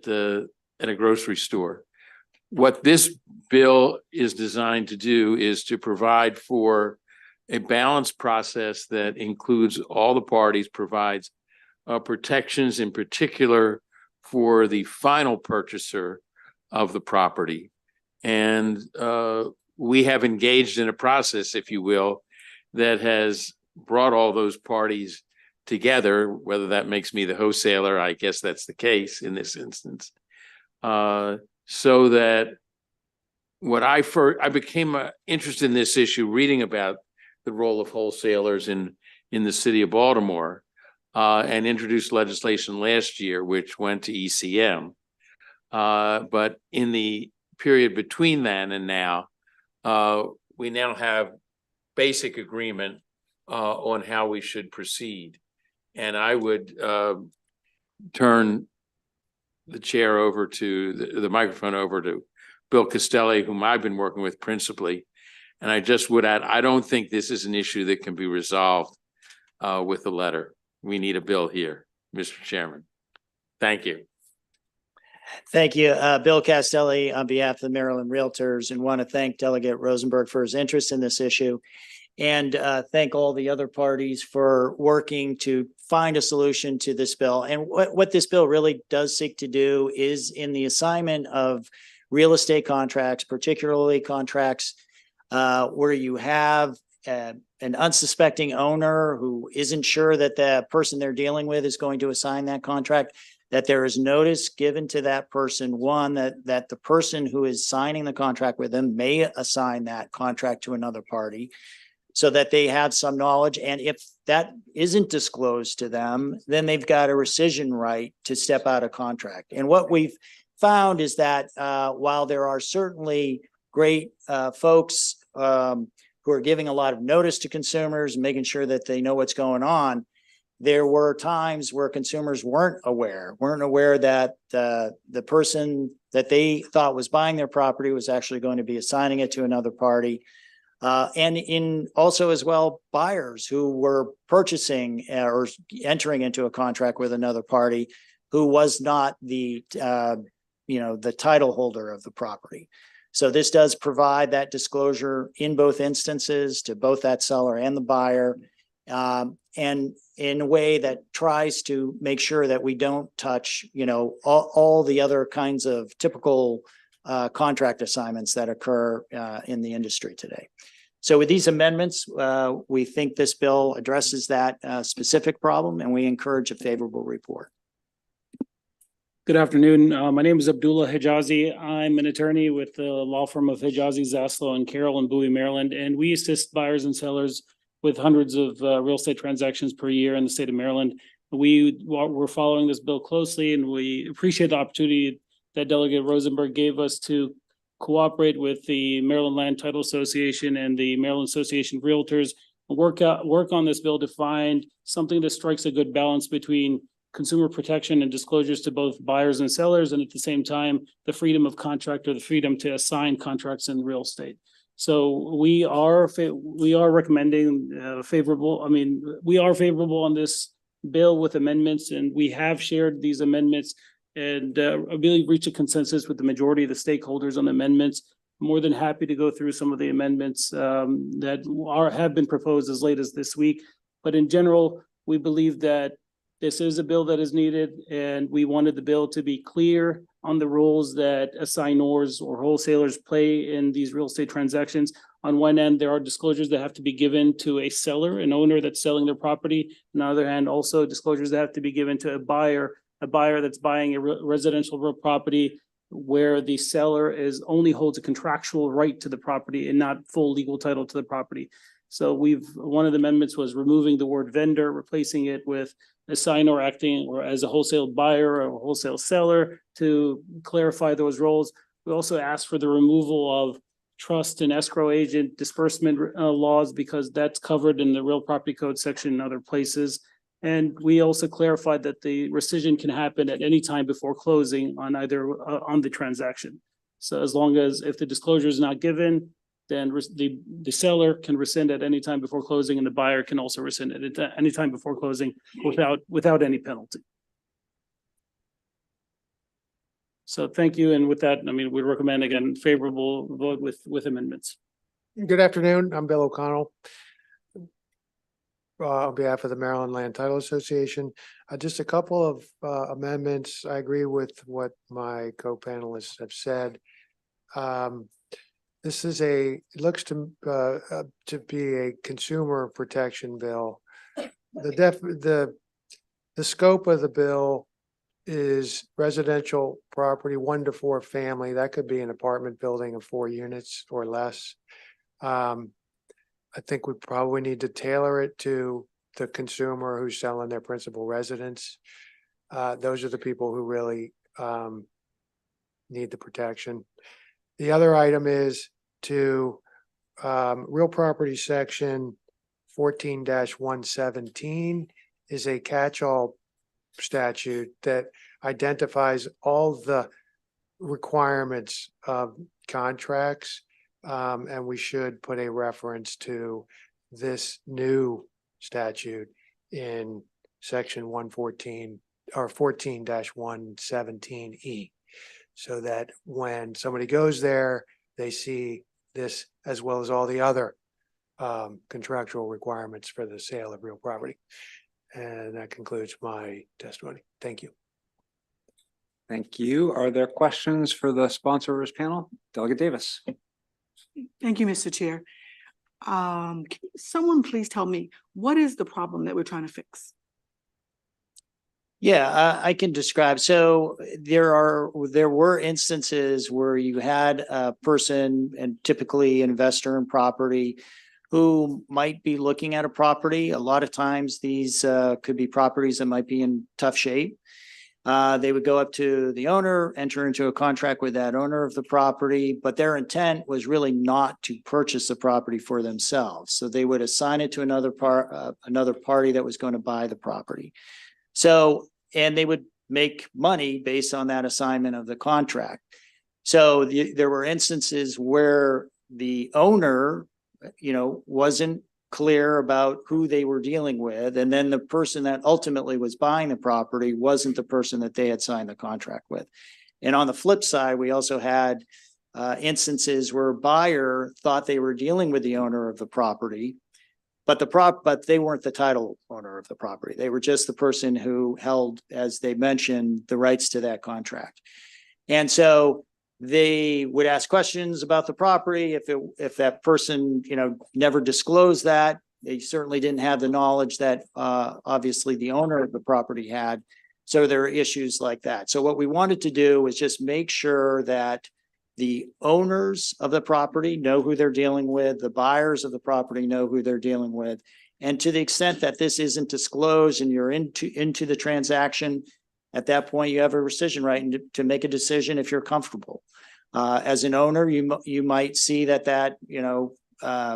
a grocery store. What this bill is designed to do is to provide for a balanced process that includes all the parties, provides protections in particular for the final purchaser of the property. And we have engaged in a process, if you will, that has brought all those parties together. Whether that makes me the wholesaler, I guess that's the case in this instance. So that I became interested in this issue reading about the role of wholesalers in the city of Baltimore, and introduced legislation last year, which went to ECM. But in the period between then and now, we now have basic agreement on how we should proceed. And I would turn the chair over to the microphone over to Bill Castelli, whom I've been working with principally. And I just would add, I don't think this is an issue that can be resolved with a letter. We need a bill here, Mr. Chairman. Thank you. Thank you, Bill Castelli on behalf of the Maryland Realtors, and want to thank Delegate Rosenberg for his interest in this issue, and thank all the other parties for working to find a solution to this bill. And what this bill really does seek to do is, in the assignment of real estate contracts, particularly contracts where you have an unsuspecting owner who isn't sure that the person they're dealing with is going to assign that contract, that there is notice given to that person, one, that the person who is signing the contract with them may assign that contract to another party, so that they have some knowledge. And if that isn't disclosed to them, then they've got a rescission right to step out of contract. And what we've found is that while there are certainly great folks who are giving a lot of notice to consumers and making sure that they know what's going on, there were times where consumers weren't aware that the person that they thought was buying their property was actually going to be assigning it to another party. And in also as well, buyers who were purchasing or entering into a contract with another party who was not the title holder of the property. So this does provide that disclosure in both instances to both that seller and the buyer, and in a way that tries to make sure that we don't touch, all the other kinds of typical contract assignments that occur in the industry today. So with these amendments, we think this bill addresses that specific problem, and we encourage a favorable report. Good afternoon. My name is Abdullah Hijazi. I'm an attorney with the law firm of Hijazi, Zaslow, and Carroll in Bowie, Maryland, and we assist buyers and sellers with hundreds of real estate transactions per year in the state of Maryland. We're following this bill closely, and we appreciate the opportunity that Delegate Rosenberg gave us to cooperate with the Maryland Land Title Association and the Maryland Association of Realtors, and work on this bill to find something that strikes a good balance between consumer protection and disclosures to both buyers and sellers, and at the same time, the freedom of contract or the freedom to assign contracts in real estate. So we are recommending favorable. We are favorable on this bill with amendments, and we have shared these amendments and I believe reached a consensus with the majority of the stakeholders on amendments. I'm more than happy to go through some of the amendments that have been proposed as late as this week. But in general, we believe that this is a bill that is needed, and we wanted the bill to be clear on the roles that assignors or wholesalers play in these real estate transactions. On one end, there are disclosures that have to be given to a seller, an owner that's selling their property. On the other hand, also disclosures that have to be given to a buyer that's buying a residential real property where the seller only holds a contractual right to the property and not full legal title to the property. So one of the amendments was removing the word vendor, replacing it with assignor acting or as a wholesale buyer or a wholesale seller to clarify those roles. We also asked for the removal of trust and escrow agent disbursement laws because that's covered in the Real Property Code section and other places. And we also clarified that the rescission can happen at any time before closing on on the transaction. So as long as if the disclosure is not given, then the seller can rescind at any time before closing, and the buyer can also rescind at any time before closing without any penalty. So thank you. And with that, we recommend again favorable vote with amendments. Good afternoon. I'm Bill O'Connell. On behalf of the Maryland Land Title Association, just a couple of amendments. I agree with what my co-panelists have said. It looks to be a consumer protection bill. The scope of the bill is residential property, 1 to 4 family. That could be an apartment building of 4 units or less. I think we probably need to tailor it to the consumer who's selling their principal residence. Those are the people who really need the protection. The other item is to real property section 14-117 is a catch-all statute that identifies all the requirements of contracts. And we should put a reference to this new statute in section 114 or 14-117E, so that when somebody goes there, they see this as well as all the other contractual requirements for the sale of real property. And that concludes my testimony. Thank you. Thank you. Are there questions for the sponsors panel? Delegate Davis. Thank you, Mr. Chair. Can someone please tell me, what is the problem that we're trying to fix? Yeah, I can describe. So there were instances where you had a person, and typically an investor in property, who might be looking at a property. A lot of times these could be properties that might be in tough shape. They would go up to the owner, enter into a contract with that owner of the property, but their intent was really not to purchase the property for themselves. So they would assign it to another party that was going to buy the property. So, and they would make money based on that assignment of the contract. So there were instances where the owner, wasn't clear about who they were dealing with. And then the person that ultimately was buying the property wasn't the person that they had signed the contract with. And on the flip side, we also had instances where a buyer thought they were dealing with the owner of the property, but they weren't the title owner of the property. They were just the person who held, as they mentioned, the rights to that contract. And so they would ask questions about the property. If that person, never disclosed that, they certainly didn't have the knowledge that obviously the owner of the property had. So there are issues like that. So what we wanted to do was just make sure that the owners of the property know who they're dealing with, the buyers of the property know who they're dealing with. And to the extent that this isn't disclosed and you're into the transaction, at that point, you have a rescission right to make a decision if you're comfortable. As an owner, you might see that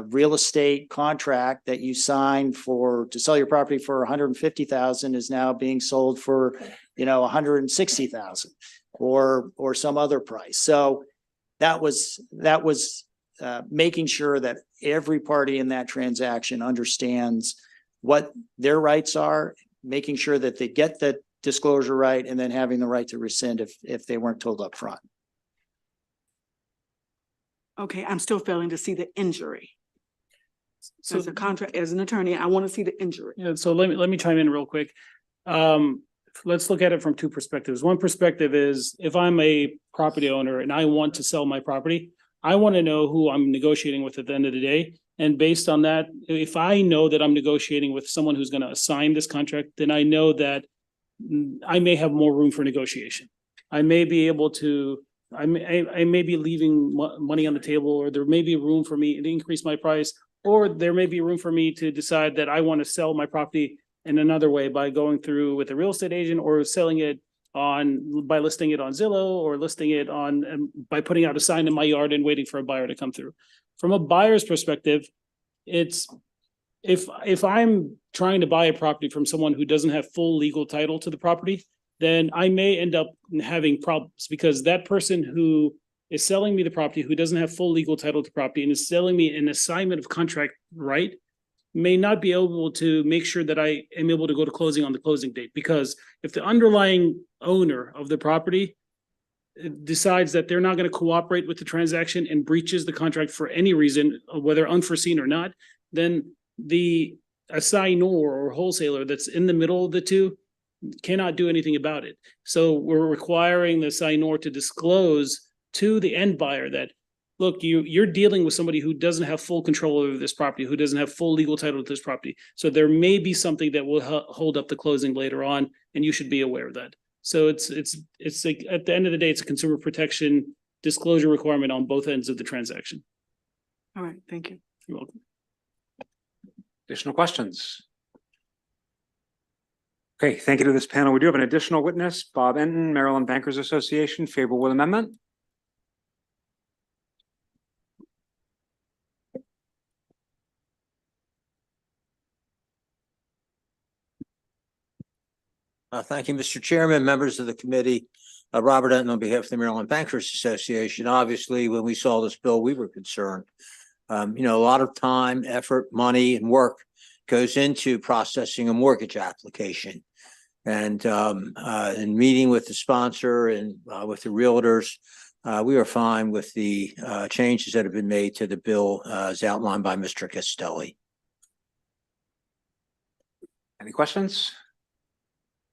real estate contract that you signed to sell your property for $150,000 is now being sold for $160,000 or some other price. So that was making sure that every party in that transaction understands what their rights are, making sure that they get the disclosure right, and then having the right to rescind if they weren't told up front. Okay, I'm still failing to see the injury. So As an attorney, I want to see the injury. yeah, so let me chime in real quick. Let's look at it from two perspectives. One perspective is if I'm a property owner and I want to sell my property, I want to know who I'm negotiating with at the end of the day. And based on that, if I know that I'm negotiating with someone who's going to assign this contract, then I know that I may have more room for negotiation. I may be able to, I may be leaving money on the table, or there may be room for me to increase my price, or there may be room for me to decide that I want to sell my property in another way by going through with a real estate agent, or selling it by listing it on Zillow, or listing it by putting out a sign in my yard and waiting for a buyer to come through. From a buyer's perspective, it's if I'm trying to buy a property from someone who doesn't have full legal title to the property, then I may end up having problems, because that person who is selling me the property, who doesn't have full legal title to property and is selling me an assignment of contract right, may not be able to make sure that I am able to go to closing on the closing date. Because if the underlying owner of the property decides that they're not going to cooperate with the transaction and breaches the contract for any reason, whether unforeseen or not, then the assignor or wholesaler that's in the middle of the two cannot do anything about it. So we're requiring the assignor to disclose to the end buyer that, look, you're dealing with somebody who doesn't have full control over this property, who doesn't have full legal title to this property. So there may be something that will hold up the closing later on, and you should be aware of that. So it's like, at the end of the day, it's a consumer protection disclosure requirement on both ends of the transaction. All right, thank you. You're welcome. Additional questions? Okay, thank you to this panel. We do have an additional witness, Bob Enton, Maryland Bankers Association, favorable with amendment. Thank you, Mr. Chairman, members of the committee. Robert Enton on behalf of the Maryland Bankers Association. Obviously, when we saw this bill, we were concerned. A lot of time, effort, money, and work goes into processing a mortgage application. And in meeting with the sponsor and with the realtors, we are fine with the changes that have been made to the bill as outlined by Mr. Castelli. Any questions?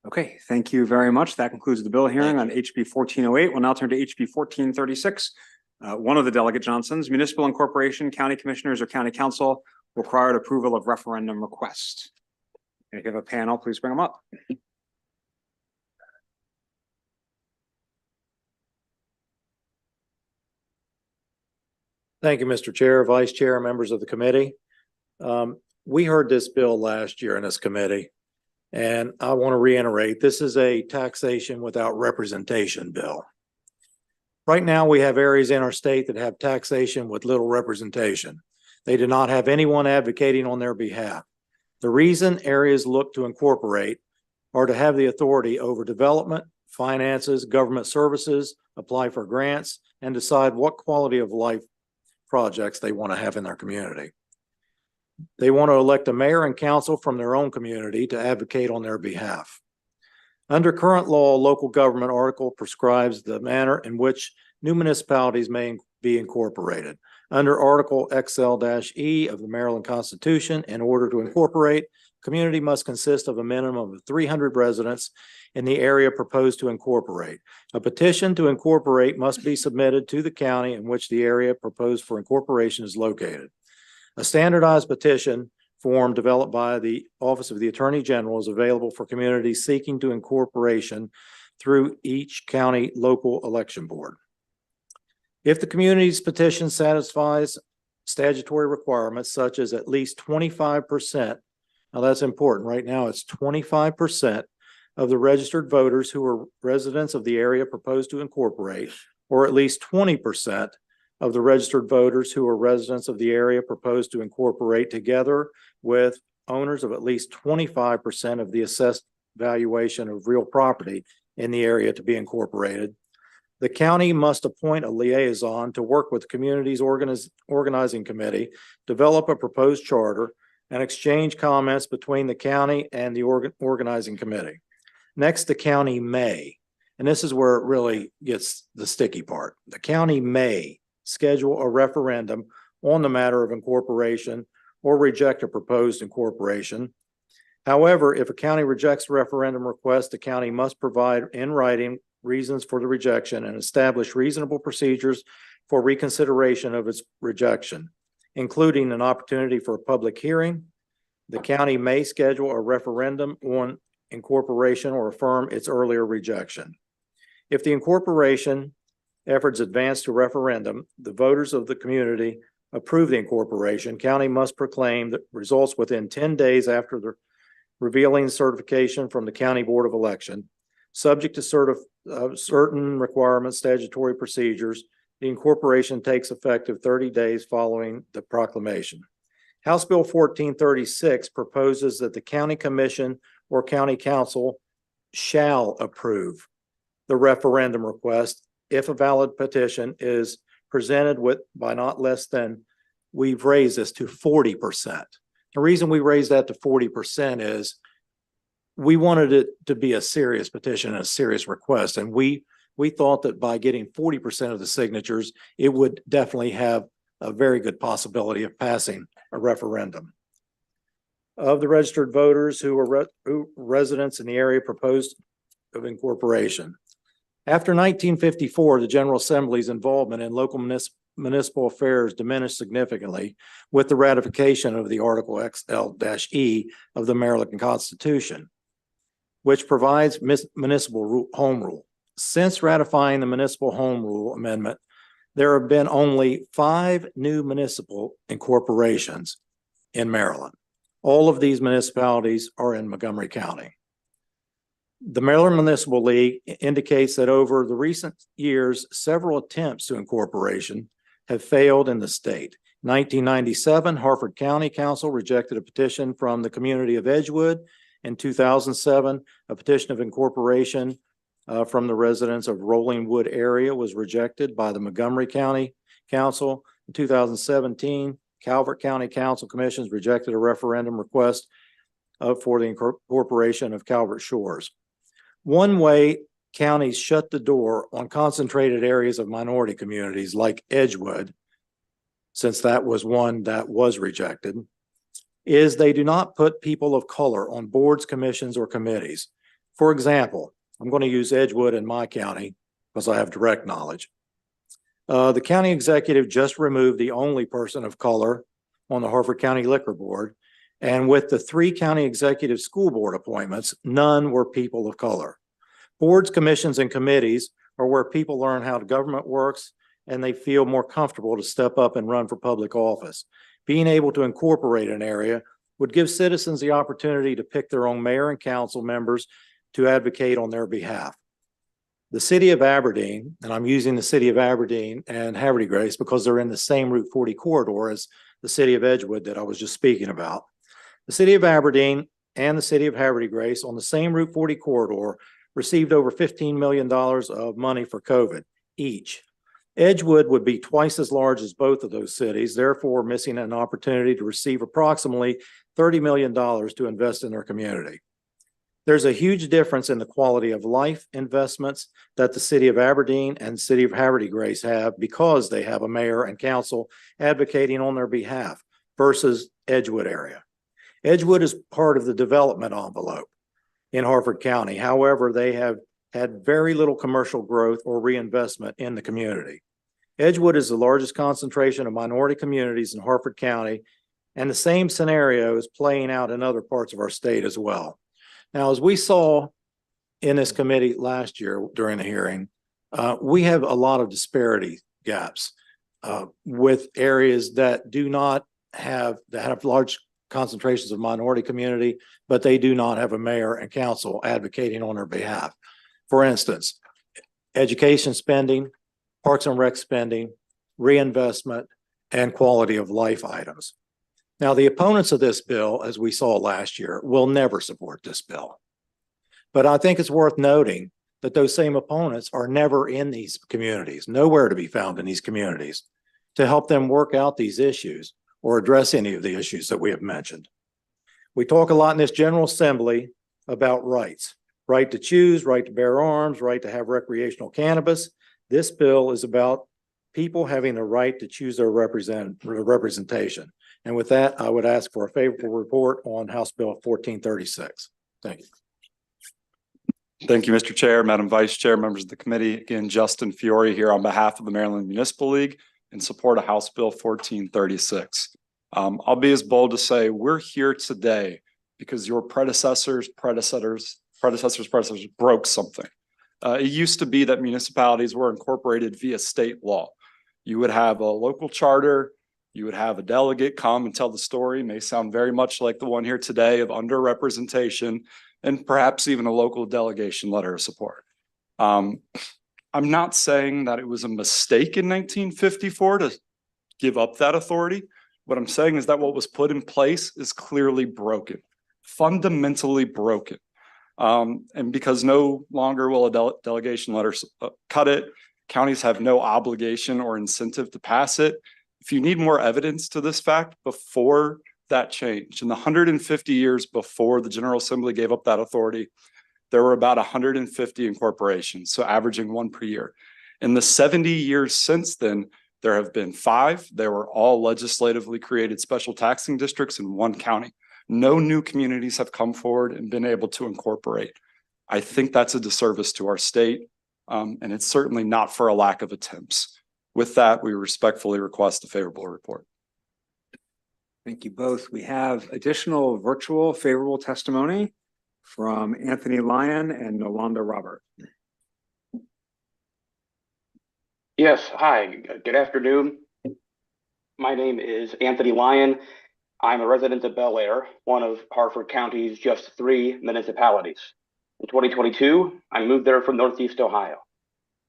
Okay, thank you very much. That concludes the bill hearing on HB 1408. We'll now turn to HB 1436, One of the delegate Johnsons, municipal incorporation, county commissioners, or county council required approval of referendum request. If you have a panel, please bring them up. Thank you, Mr. Chair, Vice Chair, members of the committee. We heard this bill last year in this committee, and I want to reiterate, this is a taxation without representation bill. Right now, we have areas in our state that have taxation with little representation. They do not have anyone advocating on their behalf. The reason areas look to incorporate are to have the authority over development, finances, government services, apply for grants, and decide what quality of life projects they want to have in their community. They want to elect a mayor and council from their own community to advocate on their behalf. Under current law, local government article prescribes the manner in which new municipalities may be incorporated. Under Article XL-E of the Maryland Constitution, in order to incorporate, community must consist of a minimum of 300 residents in the area proposed to incorporate. A petition to incorporate must be submitted to the county in which the area proposed for incorporation is located. A standardized petition form developed by the Office of the Attorney General is available for communities seeking to incorporation through each county local election board. If the community's petition satisfies statutory requirements such as at least 25%, now that's important, right now it's 25% of the registered voters who are residents of the area proposed to incorporate, or at least 20% of the registered voters who are residents of the area proposed to incorporate, together with owners of at least 25% of the assessed valuation of real property in the area to be incorporated. The county must appoint a liaison to work with the community's organizing committee, develop a proposed charter, and exchange comments between the county and the organizing committee. Next, the county may, and this is where it really gets the sticky part. The county may schedule a referendum on the matter of incorporation or reject a proposed incorporation. However, if a county rejects a referendum request, the county must provide in writing reasons for the rejection and establish reasonable procedures for reconsideration of its rejection, including an opportunity for a public hearing. The county may schedule a referendum on incorporation or affirm its earlier rejection. If the incorporation efforts advance to referendum, the voters of the community approve the incorporation, county must proclaim the results within 10 days after the revealing certification from the County Board of Election. Subject to certain requirements, statutory procedures, the incorporation takes effect 30 days following the proclamation. House Bill 1436 proposes that the county commission or county council shall approve the referendum request if a valid petition is presented by not less than, we've raised this to 40%. The reason we raised that to 40% is we wanted it to be a serious petition and a serious request. And we thought that by getting 40% of the signatures, it would definitely have a very good possibility of passing a referendum. Of the registered voters who are residents in the area proposed of incorporation. After 1954, the General Assembly's involvement in local municipal affairs diminished significantly with the ratification of the Article XL-E of the Maryland Constitution, which provides municipal home rule. Since ratifying the municipal home rule amendment, there have been only 5 new municipal incorporations in Maryland. All of these municipalities are in Montgomery County. The Maryland Municipal League indicates that over the recent years, several attempts to incorporation have failed in the state. 1997, Harford County Council rejected a petition from the community of Edgewood. In 2007, a petition of incorporation from the residents of Rolling Wood area was rejected by the Montgomery County Council. In 2017, Calvert County Council Commissions rejected a referendum request for the incorporation of Calvert Shores. One way counties shut the door on concentrated areas of minority communities like Edgewood, since that was one that was rejected, is they do not put people of color on boards, commissions, or committees. For example, I'm going to use Edgewood in my county because I have direct knowledge. The county executive just removed the only person of color on the Harford County Liquor Board. And with the 3 county executive school board appointments, none were people of color. Boards, commissions, and committees are where people learn how the government works and they feel more comfortable to step up and run for public office. Being able to incorporate an area would give citizens the opportunity to pick their own mayor and council members to advocate on their behalf. The city of Aberdeen, and I'm using the city of Aberdeen and Haverty Grace because they're in the same Route 40 corridor as the city of Edgewood that I was just speaking about. The city of Aberdeen and the city of Haverty Grace on the same Route 40 corridor received over $15 million of money for COVID each. Edgewood would be twice as large as both of those cities, therefore missing an opportunity to receive approximately $30 million to invest in their community. There's a huge difference in the quality of life investments that the city of Aberdeen and city of Haverty Grace have because they have a mayor and council advocating on their behalf versus Edgewood area. Edgewood is part of the development envelope in Harford County. However, they have had very little commercial growth or reinvestment in the community. Edgewood is the largest concentration of minority communities in Harford County, and the same scenario is playing out in other parts of our state as well. Now, as we saw in this committee last year during the hearing, we have a lot of disparity gaps with areas that do not have, that have large concentrations of minority community, but they do not have a mayor and council advocating on their behalf. For instance, education spending, parks and rec spending, reinvestment, and quality of life items. Now, the opponents of this bill, as we saw last year, will never support this bill. But I think it's worth noting that those same opponents are never in these communities, nowhere to be found in these communities, to help them work out these issues or address any of the issues that we have mentioned. We talk a lot in this General Assembly about rights, right to choose, right to bear arms, right to have recreational cannabis. This bill is about people having the right to choose their representation. And with that, I would ask for a favorable report on House Bill 1436. Thank you. Thank you, Mr. Chair, Madam Vice Chair, members of the committee. Again, Justin Fiore here on behalf of the Maryland Municipal League in support of House Bill 1436. I'll be as bold to say we're here today because your predecessors broke something. It used to be that municipalities were incorporated via state law. You would have a local charter, you would have a delegate come and tell the story. It may sound very much like the one here today of underrepresentation and perhaps even a local delegation letter of support. I'm not saying that it was a mistake in 1954 to give up that authority. What I'm saying is that what was put in place is clearly broken, fundamentally broken. And because no longer will a delegation letter cut it, counties have no obligation or incentive to pass it. If you need more evidence to this fact, before that change, in the 150 years before the General Assembly gave up that authority, there were about 150 incorporations, so averaging one per year. In the 70 years since then, there have been 5. They were all legislatively created special taxing districts in one county. No new communities have come forward and been able to incorporate. I think that's a disservice to our state, and it's certainly not for a lack of attempts. With that, we respectfully request a favorable report. Thank you both. We have additional virtual favorable testimony from Anthony Lyon and Nolanda Robert. Yes, hi, good afternoon. My name is Anthony Lyon. I'm a resident of Bel Air, one of Harford County's just 3 municipalities. In 2022, I moved there from Northeast Ohio.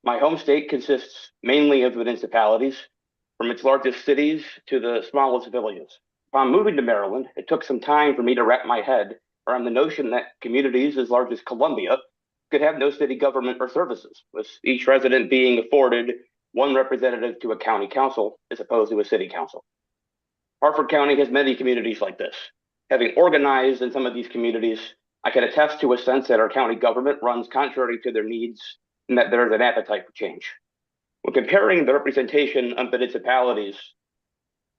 My home state consists mainly of municipalities, from its largest cities to the smallest villages. Upon moving to Maryland, it took some time for me to wrap my head around the notion that communities as large as Columbia could have no city government or services, with each resident being afforded one representative to a county council as opposed to a city council. Harford County has many communities like this. Having organized in some of these communities, I can attest to a sense that our county government runs contrary to their needs and that there is an appetite for change. When comparing the representation of municipalities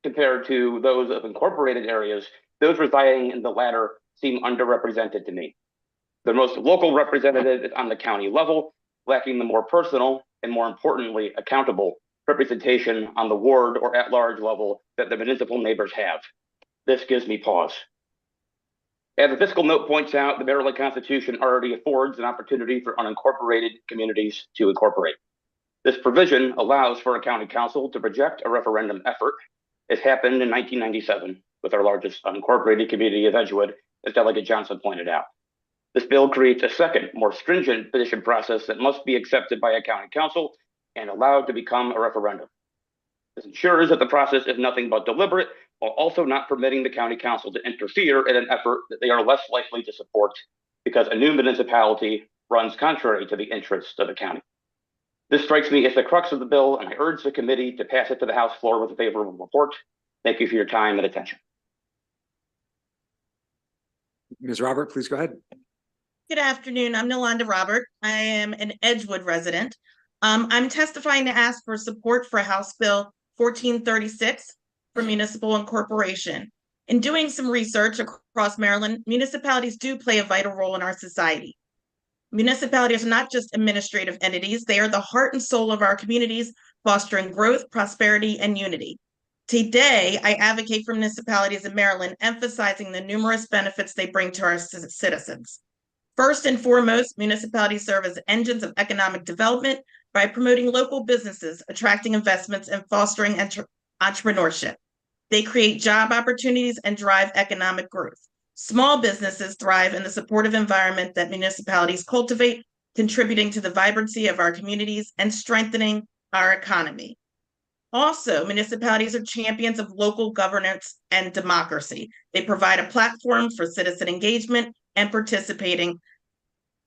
compared to those of incorporated areas, those residing in the latter seem underrepresented to me. The most local representative is on the county level, lacking the more personal and, more importantly, accountable representation on the ward or at-large level that the municipal neighbors have. This gives me pause. As the fiscal note points out, the Maryland Constitution already affords an opportunity for unincorporated communities to incorporate. This provision allows for a county council to project a referendum effort. It happened in 1997 with our largest unincorporated community of Edgewood, as Delegate Johnson pointed out. This bill creates a second, more stringent petition process that must be accepted by a county council and allowed to become a referendum. This ensures that the process is nothing but deliberate, while also not permitting the county council to interfere in an effort that they are less likely to support because a new municipality runs contrary to the interests of the county. This strikes me as the crux of the bill, and I urge the committee to pass it to the House floor with a favorable report. Thank you for your time and attention. Ms. Robert, please go ahead. Good afternoon. I'm Nolanda Robert. I am an Edgewood resident. I'm testifying to ask for support for House Bill 1436 for municipal incorporation. In doing some research across Maryland, municipalities do play a vital role in our society. Municipalities are not just administrative entities, they are the heart and soul of our communities, fostering growth, prosperity, and unity. Today, I advocate for municipalities in Maryland, emphasizing the numerous benefits they bring to our citizens. First and foremost, municipalities serve as engines of economic development by promoting local businesses, attracting investments, and fostering entrepreneurship. They create job opportunities and drive economic growth. Small businesses thrive in the supportive environment that municipalities cultivate, contributing to the vibrancy of our communities and strengthening our economy. Also, municipalities are champions of local governance and democracy. They provide a platform for citizen engagement and participating,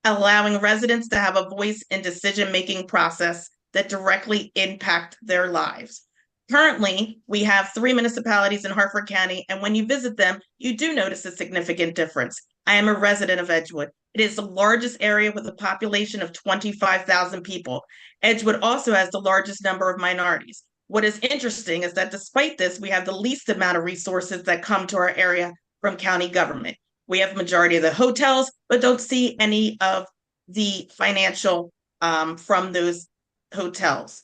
allowing residents to have a voice in decision-making process that directly impact their lives. Currently, we have 3 municipalities in Harford County, and when you visit them, you do notice a significant difference. I am a resident of Edgewood. It is the largest area with a population of 25,000 people. Edgewood also has the largest number of minorities. What is interesting is that despite this, we have the least amount of resources that come to our area from county government. We have majority of the hotels, but don't see any of the financial from those hotels.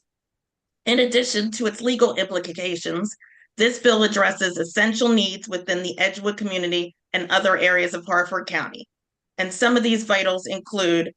In addition to its legal implications, this bill addresses essential needs within the Edgewood community and other areas of Harford County. And some of these vitals include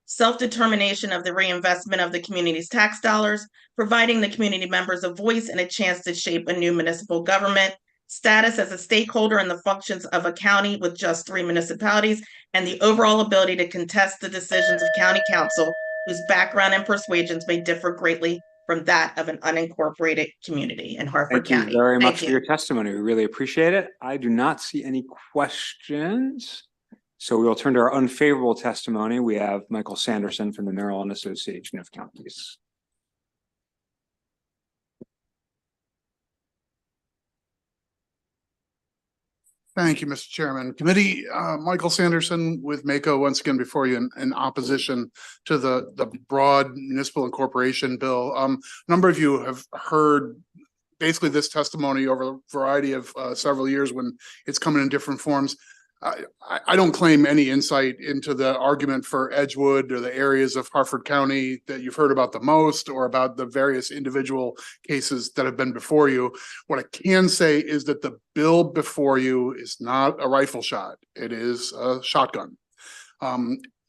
self-determination of the reinvestment of the community's tax dollars, providing the community members a voice and a chance to shape a new municipal government, status as a stakeholder in the functions of a county with just 3 municipalities, and the overall ability to contest the decisions of county council whose background and persuasions may differ greatly from that of an unincorporated community in Harford County. Thank you very much for your testimony. We really appreciate it. I do not see any questions. So we will turn to our unfavorable testimony. We have Michael Sanderson from the Maryland Association of Counties. Thank you, Mr. Chairman. Committee, Michael Sanderson with MACO once again before you in opposition to the broad municipal incorporation bill. A number of you have heard basically this testimony over a variety of several years when it's coming in different forms. I don't claim any insight into the argument for Edgewood or the areas of Harford County that you've heard about the most, or about the various individual cases that have been before you. What I can say is that the bill before you is not a rifle shot. It is a shotgun.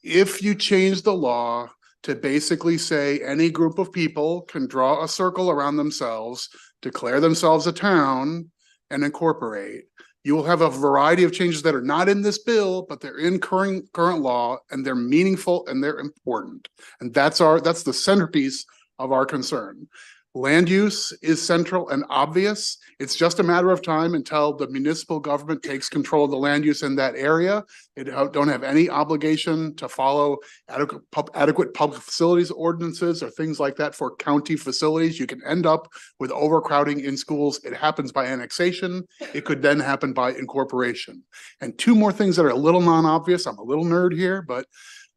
If you change the law to basically say any group of people can draw a circle around themselves, declare themselves a town, and incorporate, you will have a variety of changes that are not in this bill, but they're in current law, and they're meaningful and they're important. And that's the centerpiece of our concern. Land use is central and obvious. It's just a matter of time until the municipal government takes control of the land use in that area. They don't have any obligation to follow adequate public facilities ordinances or things like that for county facilities. You can end up with overcrowding in schools. It happens by annexation. It could then happen by incorporation. And 2 more things that are a little non-obvious. I'm a little nerd here, but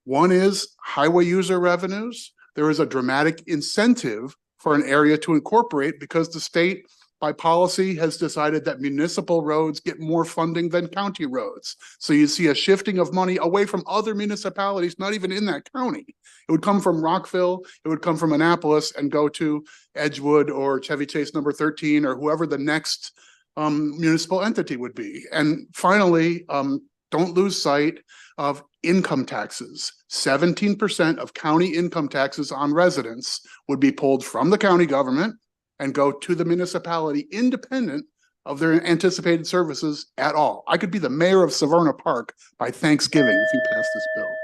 one is highway user revenues. There is a dramatic incentive for an area to incorporate because the state by policy has decided that municipal roads get more funding than county roads. So you see a shifting of money away from other municipalities, not even in that county. It would come from Rockville, it would come from Annapolis and go to Edgewood or Chevy Chase number 13 or whoever the next municipal entity would be. And finally, don't lose sight of income taxes. 17% of county income taxes on residents would be pulled from the county government and go to the municipality independent of their anticipated services at all. I could be the mayor of Severna Park by Thanksgiving if you pass this bill.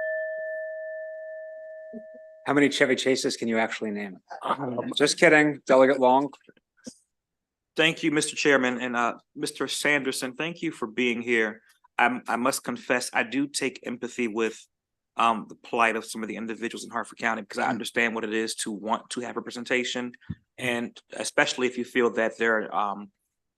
How many Chevy Chases can you actually name? Just kidding, Delegate Long. Thank you, Mr. Chairman, and Mr. Sanderson, thank you for being here. I must confess, I do take empathy with the plight of some of the individuals in Hartford County because I understand what it is to want to have representation, and especially if you feel that there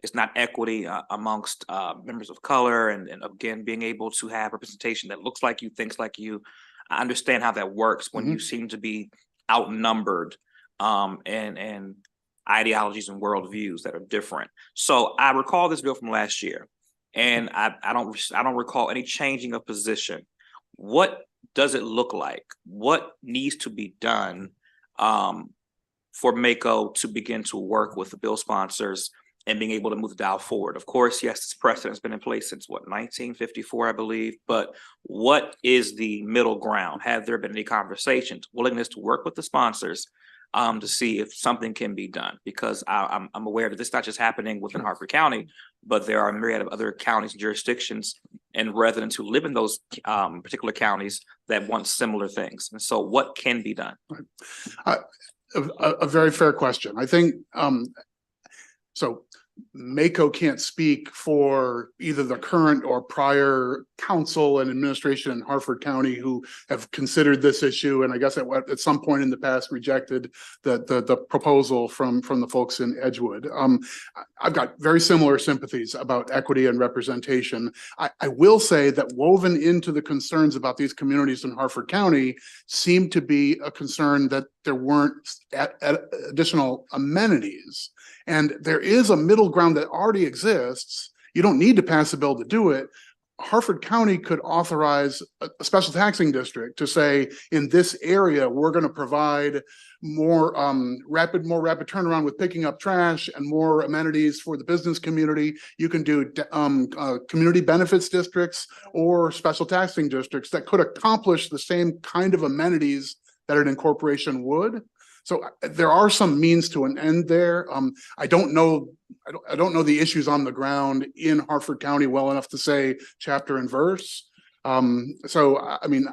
is not equity amongst members of color, and again, being able to have representation that looks like you, thinks like you. I understand how that works when you seem to be outnumbered and ideologies and worldviews that are different. So I recall this bill from last year, and I don't recall any changing of position. What does it look like? What needs to be done for MACO to begin to work with the bill sponsors and being able to move the dial forward? Of course, yes, this precedent's been in place since what, 1954, I believe. But what is the middle ground? Have there been any conversations, willingness to work with the sponsors to see if something can be done? Because I'm aware that this is not just happening within Hartford County, but there are a myriad of other counties and jurisdictions and residents who live in those particular counties that want similar things. And so what can be done? A very fair question. I think, so MACO can't speak for either the current or prior council and administration in Hartford County who have considered this issue, and I guess at some point in the past rejected the proposal from the folks in Edgewood. I've got very similar sympathies about equity and representation. I will say that woven into the concerns about these communities in Hartford County seemed to be a concern that there weren't additional amenities. And there is a middle ground that already exists. You don't need to pass a bill to do it. Hartford County could authorize a special taxing district to say, in this area, we're going to provide more rapid turnaround with picking up trash and more amenities for the business community. You can do community benefits districts or special taxing districts that could accomplish the same kind of amenities that an incorporation would. So there are some means to an end there. I don't know the issues on the ground in Hartford County well enough to say chapter and verse. So I mean,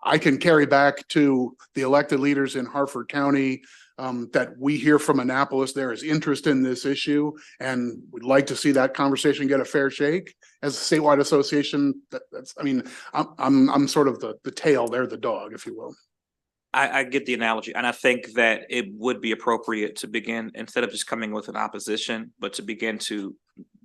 I can carry back to the elected leaders in Hartford County that we hear from Annapolis there is interest in this issue, and we'd like to see that conversation get a fair shake. As a statewide association, that's I mean, I'm sort of the tail, they're the dog, if you will. I get the analogy, and I think that it would be appropriate to begin, instead of just coming with an opposition, but to begin to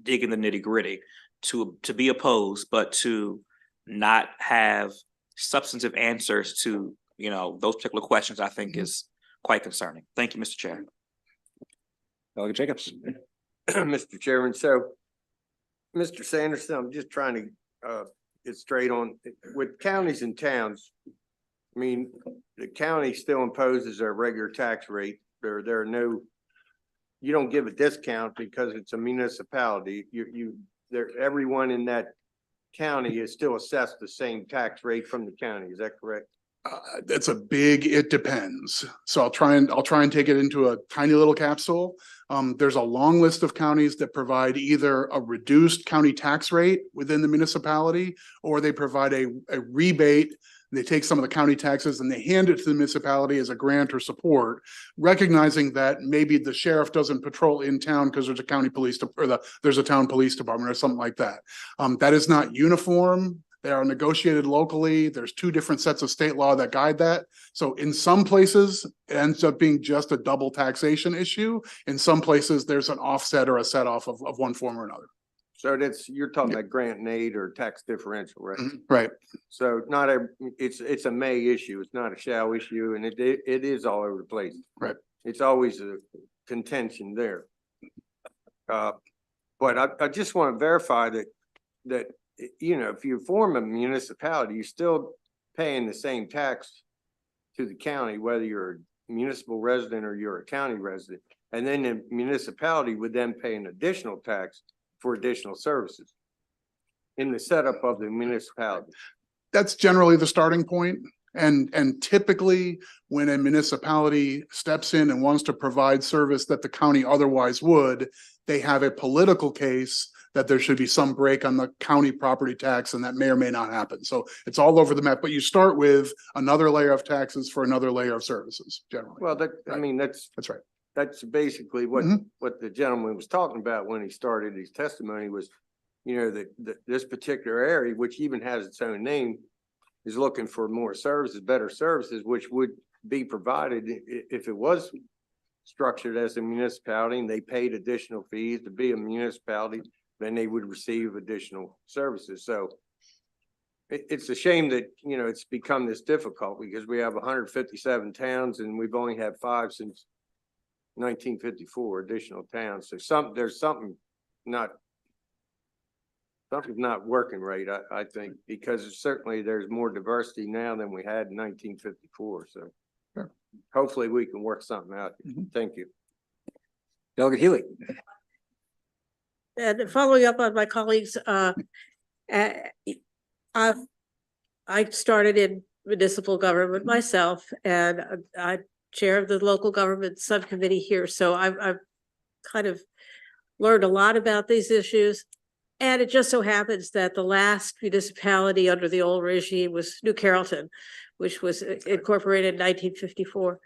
dig in the nitty gritty, to be opposed, but to not have substantive answers to, you know, those particular questions, I think is quite concerning. Thank you, Mr. Chair. Delegate Jacobs. Mr. Chairman, so Mr. Sanderson, I'm just trying to get straight on with counties and towns. I mean, the county still imposes a regular tax rate. There are no, you don't give a discount because it's a municipality. Everyone in that county is still assessed the same tax rate from the county. Is that correct? That's a big, it depends. So I'll try and take it into a tiny little capsule. There's a long list of counties that provide either a reduced county tax rate within the municipality, or they provide a rebate. They take some of the county taxes and they hand it to the municipality as a grant or support, recognizing that maybe the sheriff doesn't patrol in town because there's a county police there's a town police department or something like that. That is not uniform. They are negotiated locally. There's two different sets of state law that guide that. So in some places, it ends up being just a double taxation issue. In some places, there's an offset or a set off of one form or another. So you're talking about grant and aid or tax differential, right? Right. So it's a may issue. It's not a shall issue, and it is all over the place. Right. It's always a contention there. But I just want to verify that, you know, if you form a municipality, you're still paying the same tax to the county, whether you're a municipal resident or you're a county resident. And then the municipality would then pay an additional tax for additional services in the setup of the municipality. That's generally the starting point. And typically, when a municipality steps in and wants to provide service that the county otherwise would, they have a political case that there should be some break on the county property tax, and that may or may not happen. So it's all over the map, but you start with another layer of taxes for another layer of services, generally. Well, I mean, that's right. That's basically what the gentleman was talking about when he started his testimony was, you know, that this particular area, which even has its own name, is looking for more services, better services, which would be provided if it was structured as a municipality and they paid additional fees to be a municipality, then they would receive additional services. So it's a shame that, you know, it's become this difficult because we have 157 towns and we've only had 5 since 1954 additional towns. So there's something something's not working right, I think, because certainly there's more diversity now than we had in 1954. So hopefully we can work something out. Thank you. Delegate Healy. And following up on my colleagues, I started in municipal government myself, and I chair of the local government subcommittee here. So I've kind of learned a lot about these issues. And it just so happens that the last municipality under the old regime was New Carrollton, which was incorporated in 1954.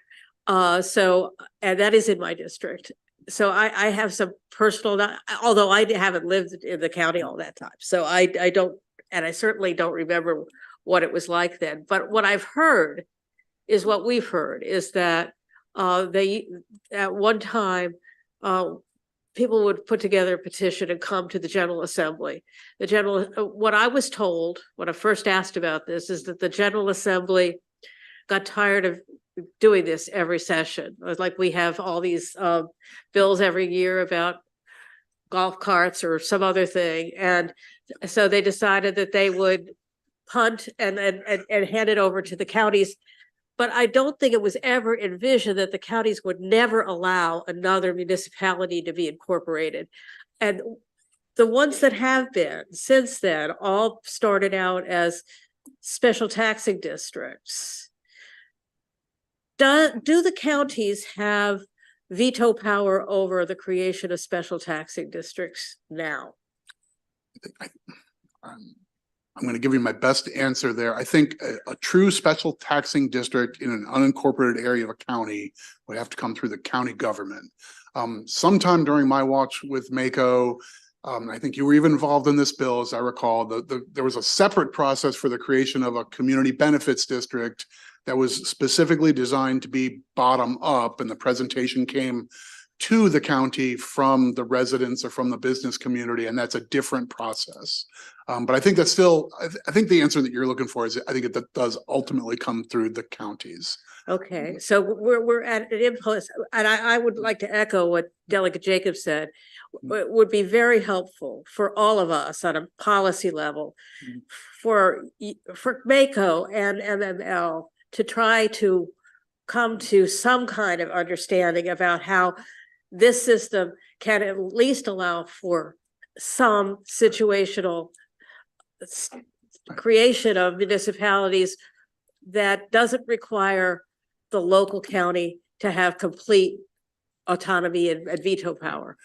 And that is in my district. So I have some personal, although I haven't lived in the county all that time. So I don't, and I certainly don't remember what it was like then. But what I've heard is what we've heard is that they, at one time, people would put together a petition and come to the General Assembly. What I was told when I first asked about this is that the General Assembly got tired of doing this every session. It was like we have all these bills every year about golf carts or some other thing. And so they decided that they would punt and hand it over to the counties. But I don't think it was ever envisioned that the counties would never allow another municipality to be incorporated. And the ones that have been since then all started out as special taxing districts. Do the counties have veto power over the creation of special taxing districts now? I'm going to give you my best answer there. I think a true special taxing district in an unincorporated area of a county would have to come through the county government. Sometime during my watch with MACO, I think you were even involved in this bill, as I recall, there was a separate process for the creation of a community benefits district that was specifically designed to be bottom up, and the presentation came to the county from the residents or from the business community, and that's a different process. But I think that's still, I think the answer that you're looking for is, I think it does ultimately come through the counties. Okay, so we're at an impulse, and I would like to echo what Delegate Jacobs said. It would be very helpful for all of us on a policy level, for MACO and MML to try to come to some kind of understanding about how this system can at least allow for some situational creation of municipalities that doesn't require the local county to have complete autonomy and veto power.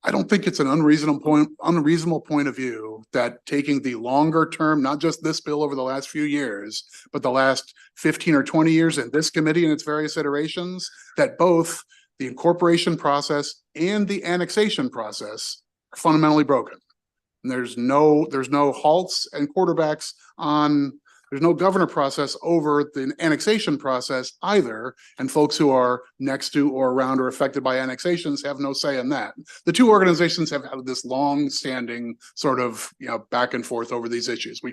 I don't think it's an unreasonable point of view that taking the longer term, not just this bill over the last few years, but the last 15 or 20 years in this committee and its various iterations, that both the incorporation process and the annexation process are fundamentally broken. And there's no halts and quarterbacks on, there's no governor process over the annexation process either. And folks who are next to or around or affected by annexations have no say in that. The two organizations have had this long standing sort of, back and forth over these issues. We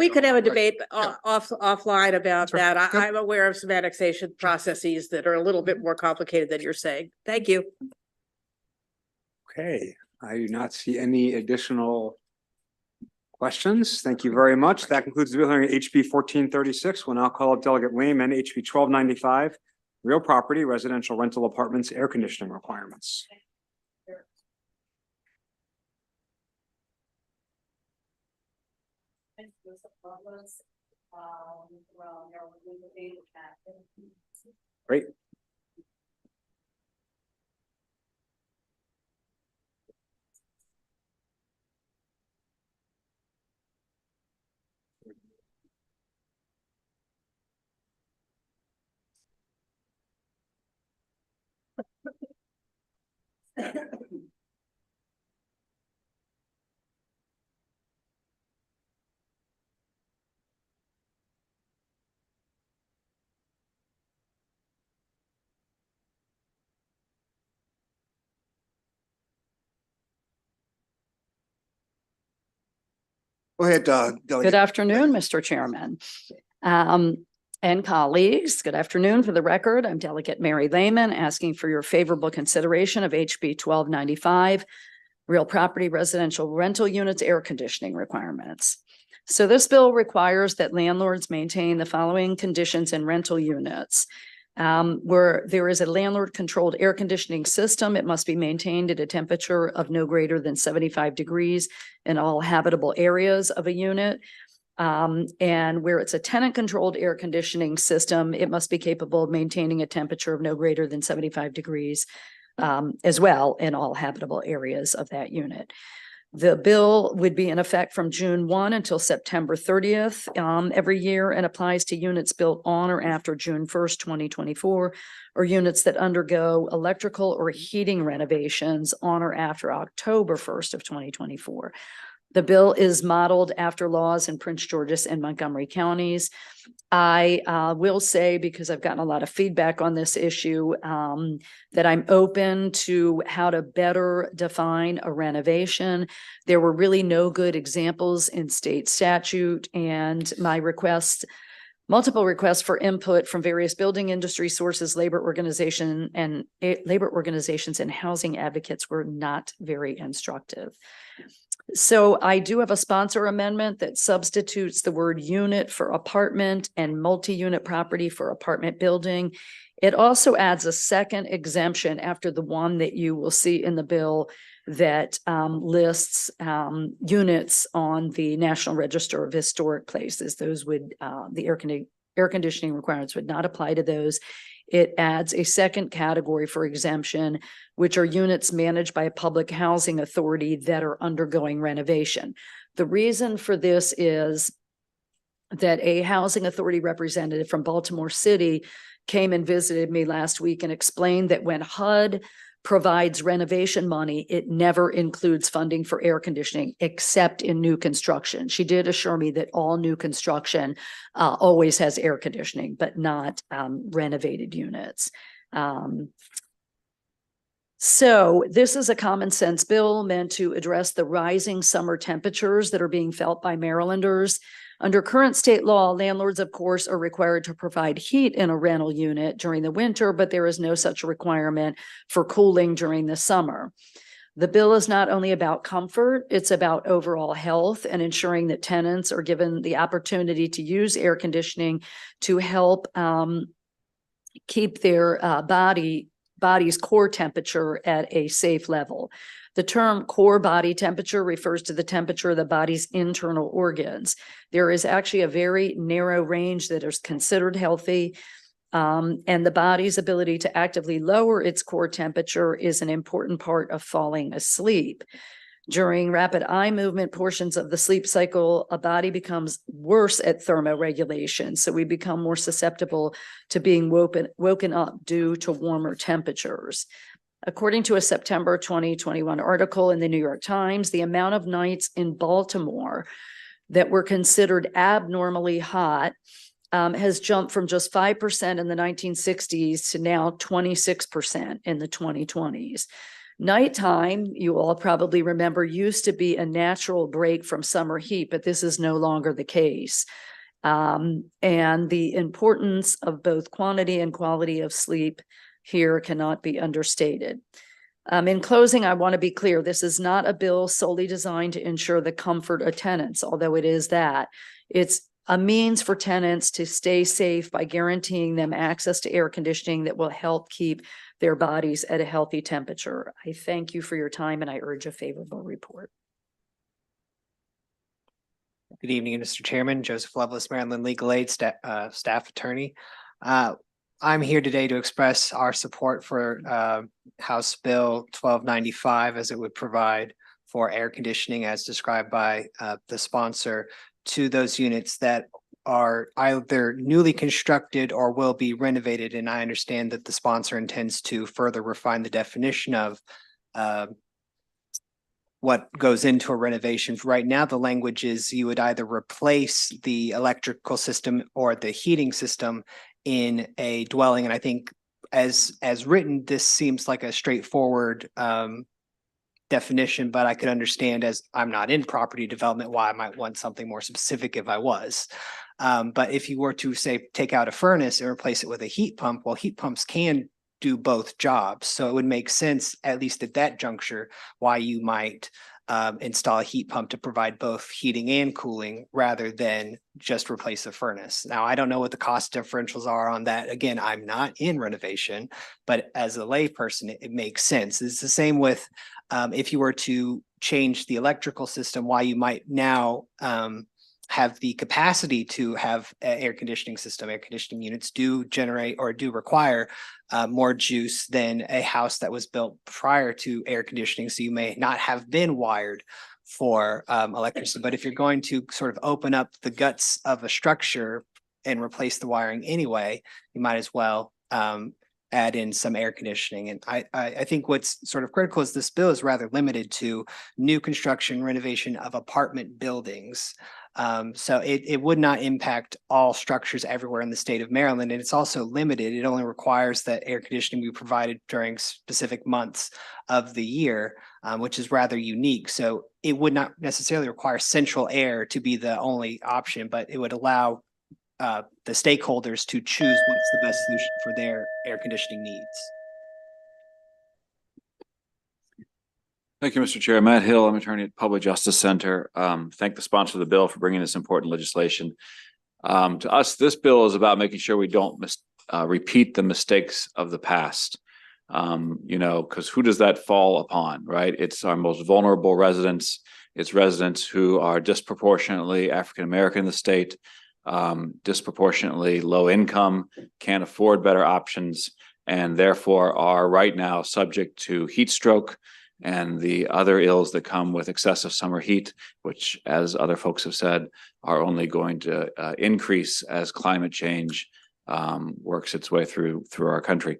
could have a debate offline about that. I'm aware of some annexation processes that are a little bit more complicated than you're saying. Thank you. Okay, I do not see any additional questions. Thank you very much. That concludes the bill hearing HB 1436. We'll now call up Delegate Lehman, HB 1295, real property, residential rental apartments, air conditioning requirements. Great. Go ahead, Good Delegate. afternoon, Mr. Chairman. And colleagues, good afternoon. For the record, I'm Delegate Mary Lehman, asking for your favorable consideration of HB 1295, real property residential rental units, air conditioning requirements. So this bill requires that landlords maintain the following conditions in rental units. Where there is a landlord-controlled air conditioning system, it must be maintained at a temperature of no greater than 75 degrees in all habitable areas of a unit. And where it's a tenant-controlled air conditioning system, it must be capable of maintaining a temperature of no greater than 75 degrees as well in all habitable areas of that unit. The bill would be in effect from June 1 until September 30th every year, and applies to units built on or after June 1st, 2024, or units that undergo electrical or heating renovations on or after October 1st of 2024. The bill is modeled after laws in Prince George's and Montgomery counties. I will say, because I've gotten a lot of feedback on this issue, that I'm open to how to better define a renovation. There were really no good examples in state statute, and my multiple requests for input from various building industry sources, labor organizations and housing advocates were not very instructive. So I do have a sponsor amendment that substitutes the word unit for apartment and multi-unit property for apartment building. It also adds a second exemption after the one that you will see in the bill that lists units on the National Register of Historic Places. Those would, the air conditioning requirements would not apply to those. It adds a second category for exemption, which are units managed by a public housing authority that are undergoing renovation. The reason for this is that a housing authority representative from Baltimore City came and visited me last week and explained that when HUD provides renovation money, it never includes funding for air conditioning except in new construction. She did assure me that all new construction always has air conditioning, but not renovated units. So this is a common sense bill meant to address the rising summer temperatures that are being felt by Marylanders. Under current state law, landlords, of course, are required to provide heat in a rental unit during the winter, but there is no such requirement for cooling during the summer. The bill is not only about comfort, it's about overall health and ensuring that tenants are given the opportunity to use air conditioning to help keep their body's core temperature at a safe level. The term core body temperature refers to the temperature of the body's internal organs. There is actually a very narrow range that is considered healthy, and the body's ability to actively lower its core temperature is an important part of falling asleep. During rapid eye movement portions of the sleep cycle, a body becomes worse at thermoregulation, so we become more susceptible to being woken up due to warmer temperatures. According to a September 2021 article in the New York Times, the amount of nights in Baltimore that were considered abnormally hot has jumped from just 5% in the 1960s to now 26% in the 2020s. Nighttime, you all probably remember, used to be a natural break from summer heat, but this is no longer the case. And the importance of both quantity and quality of sleep here cannot be understated. In closing, I want to be clear, this is not a bill solely designed to ensure the comfort of tenants, although it is that. It's a means for tenants to stay safe by guaranteeing them access to air conditioning that will help keep their bodies at a healthy temperature. I thank you for your time and I urge a favorable report. Good evening, Mr. Chairman. Joseph Lovelace, Maryland Legal Aid Staff Attorney. I'm here today to express our support for House Bill 1295 as it would provide for air conditioning as described by the sponsor to those units that are either newly constructed or will be renovated. And I understand that the sponsor intends to further refine the definition of what goes into a renovation. Right now, the language is you would either replace the electrical system or the heating system in a dwelling. And I think as written, this seems like a straightforward definition, but I could understand, as I'm not in property development, why I might want something more specific if I was. But if you were to say, take out a furnace and replace it with a heat pump, well, heat pumps can do both jobs. So it would make sense, at least at that juncture, why you might install a heat pump to provide both heating and cooling rather than just replace a furnace. Now, I don't know what the cost differentials are on that. Again, I'm not in renovation, but as a layperson, it makes sense. It's the same with if you were to change the electrical system, why you might now have the capacity to have an air conditioning system. Air conditioning units do generate or do require more juice than a house that was built prior to air conditioning. So you may not have been wired for electricity. But if you're going to sort of open up the guts of a structure and replace the wiring anyway, you might as well add in some air conditioning. And I think what's sort of critical is this bill is rather limited to new construction, renovation of apartment buildings. So it would not impact all structures everywhere in the state of Maryland. And it's also limited. It only requires that air conditioning be provided during specific months of the year, which is rather unique. So it would not necessarily require central air to be the only option, but it would allow the stakeholders to choose what's the best solution for their air conditioning needs. Thank you, Mr. Chair. Matt Hill, I'm attorney at Public Justice Center. Thank the sponsor of the bill for bringing this important legislation. To us, this bill is about making sure we don't repeat the mistakes of the past. Because who does that fall upon, right? It's our most vulnerable residents. It's residents who are disproportionately African-American in the state, disproportionately low income, can't afford better options, and therefore are right now subject to heat stroke and the other ills that come with excessive summer heat, which, as other folks have said, are only going to increase as climate change works its way through our country.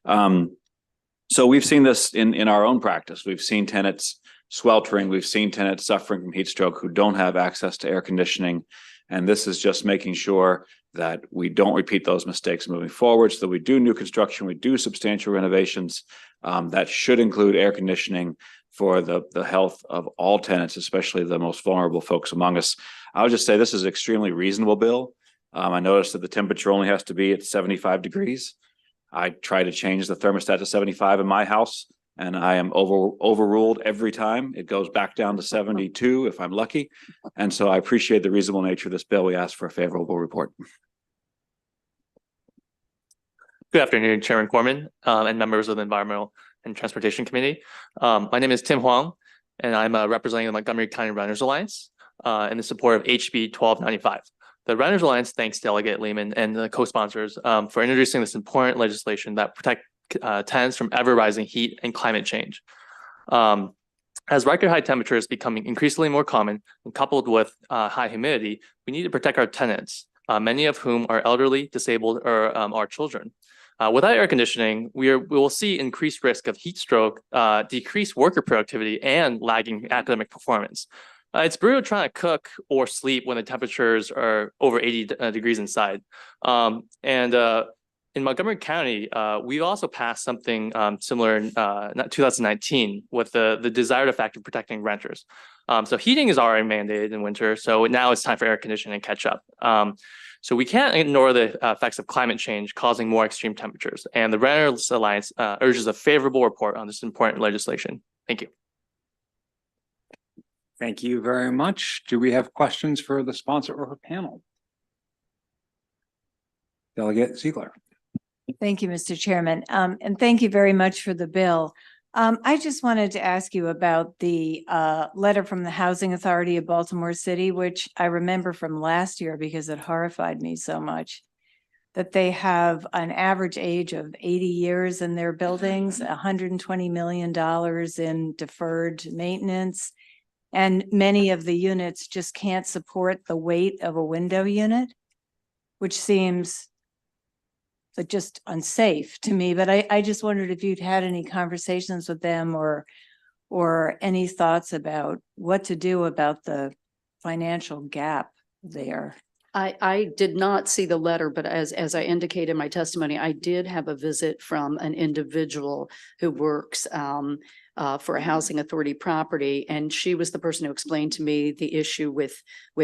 So we've seen this in our own practice. We've seen tenants sweltering. We've seen tenants suffering from heat stroke who don't have access to air conditioning. And this is just making sure that we don't repeat those mistakes moving forward, so that we do new construction, we do substantial renovations that should include air conditioning for the health of all tenants, especially the most vulnerable folks among us. I would just say this is an extremely reasonable bill. I noticed that the temperature only has to be at 75 degrees. I try to change the thermostat to 75 in my house, and I am overruled every time. It goes back down to 72 if I'm lucky. And so I appreciate the reasonable nature of this bill. We ask for a favorable report. Good afternoon, Chairman Corman, and members of the Environmental and Transportation Committee. My name is Tim Huang, and I'm representing the Montgomery County Renters Alliance in the support of HB 1295. The Renters Alliance thanks Delegate Lehman and the co-sponsors for introducing this important legislation that protect tenants from ever-rising heat and climate change. As record high temperatures becoming increasingly more common and coupled with high humidity, we need to protect our tenants, many of whom are elderly, disabled, or are children. Without air conditioning, we will see increased risk of heat stroke, decreased worker productivity, and lagging academic performance. It's brutal trying to cook or sleep when the temperatures are over 80 degrees inside. in Montgomery County, we also passed something similar in 2019 with the desired effect of protecting renters. So heating is already mandated in winter, so now it's time for air conditioning to catch up. So we can't ignore the effects of climate change causing more extreme temperatures. And the Renters Alliance urges a favorable report on this important legislation. Thank you. Thank you very much. Do we have questions for the sponsor or her panel? Delegate Ziegler. Thank you, Mr. Chairman. And thank you very much for the bill. I just wanted to ask you about the letter from the Housing Authority of Baltimore City, which I remember from last year because it horrified me so much, that they have an average age of 80 years in their buildings, $120 million in deferred maintenance. And many of the units just can't support the weight of a window unit, which seems just unsafe to me. But I just wondered if you'd had any conversations with them or any thoughts about what to do about the financial gap there. I did not see the letter, but as I indicated in my testimony, I did have a visit from an individual who works for a housing authority property. And she was the person who explained to me the issue with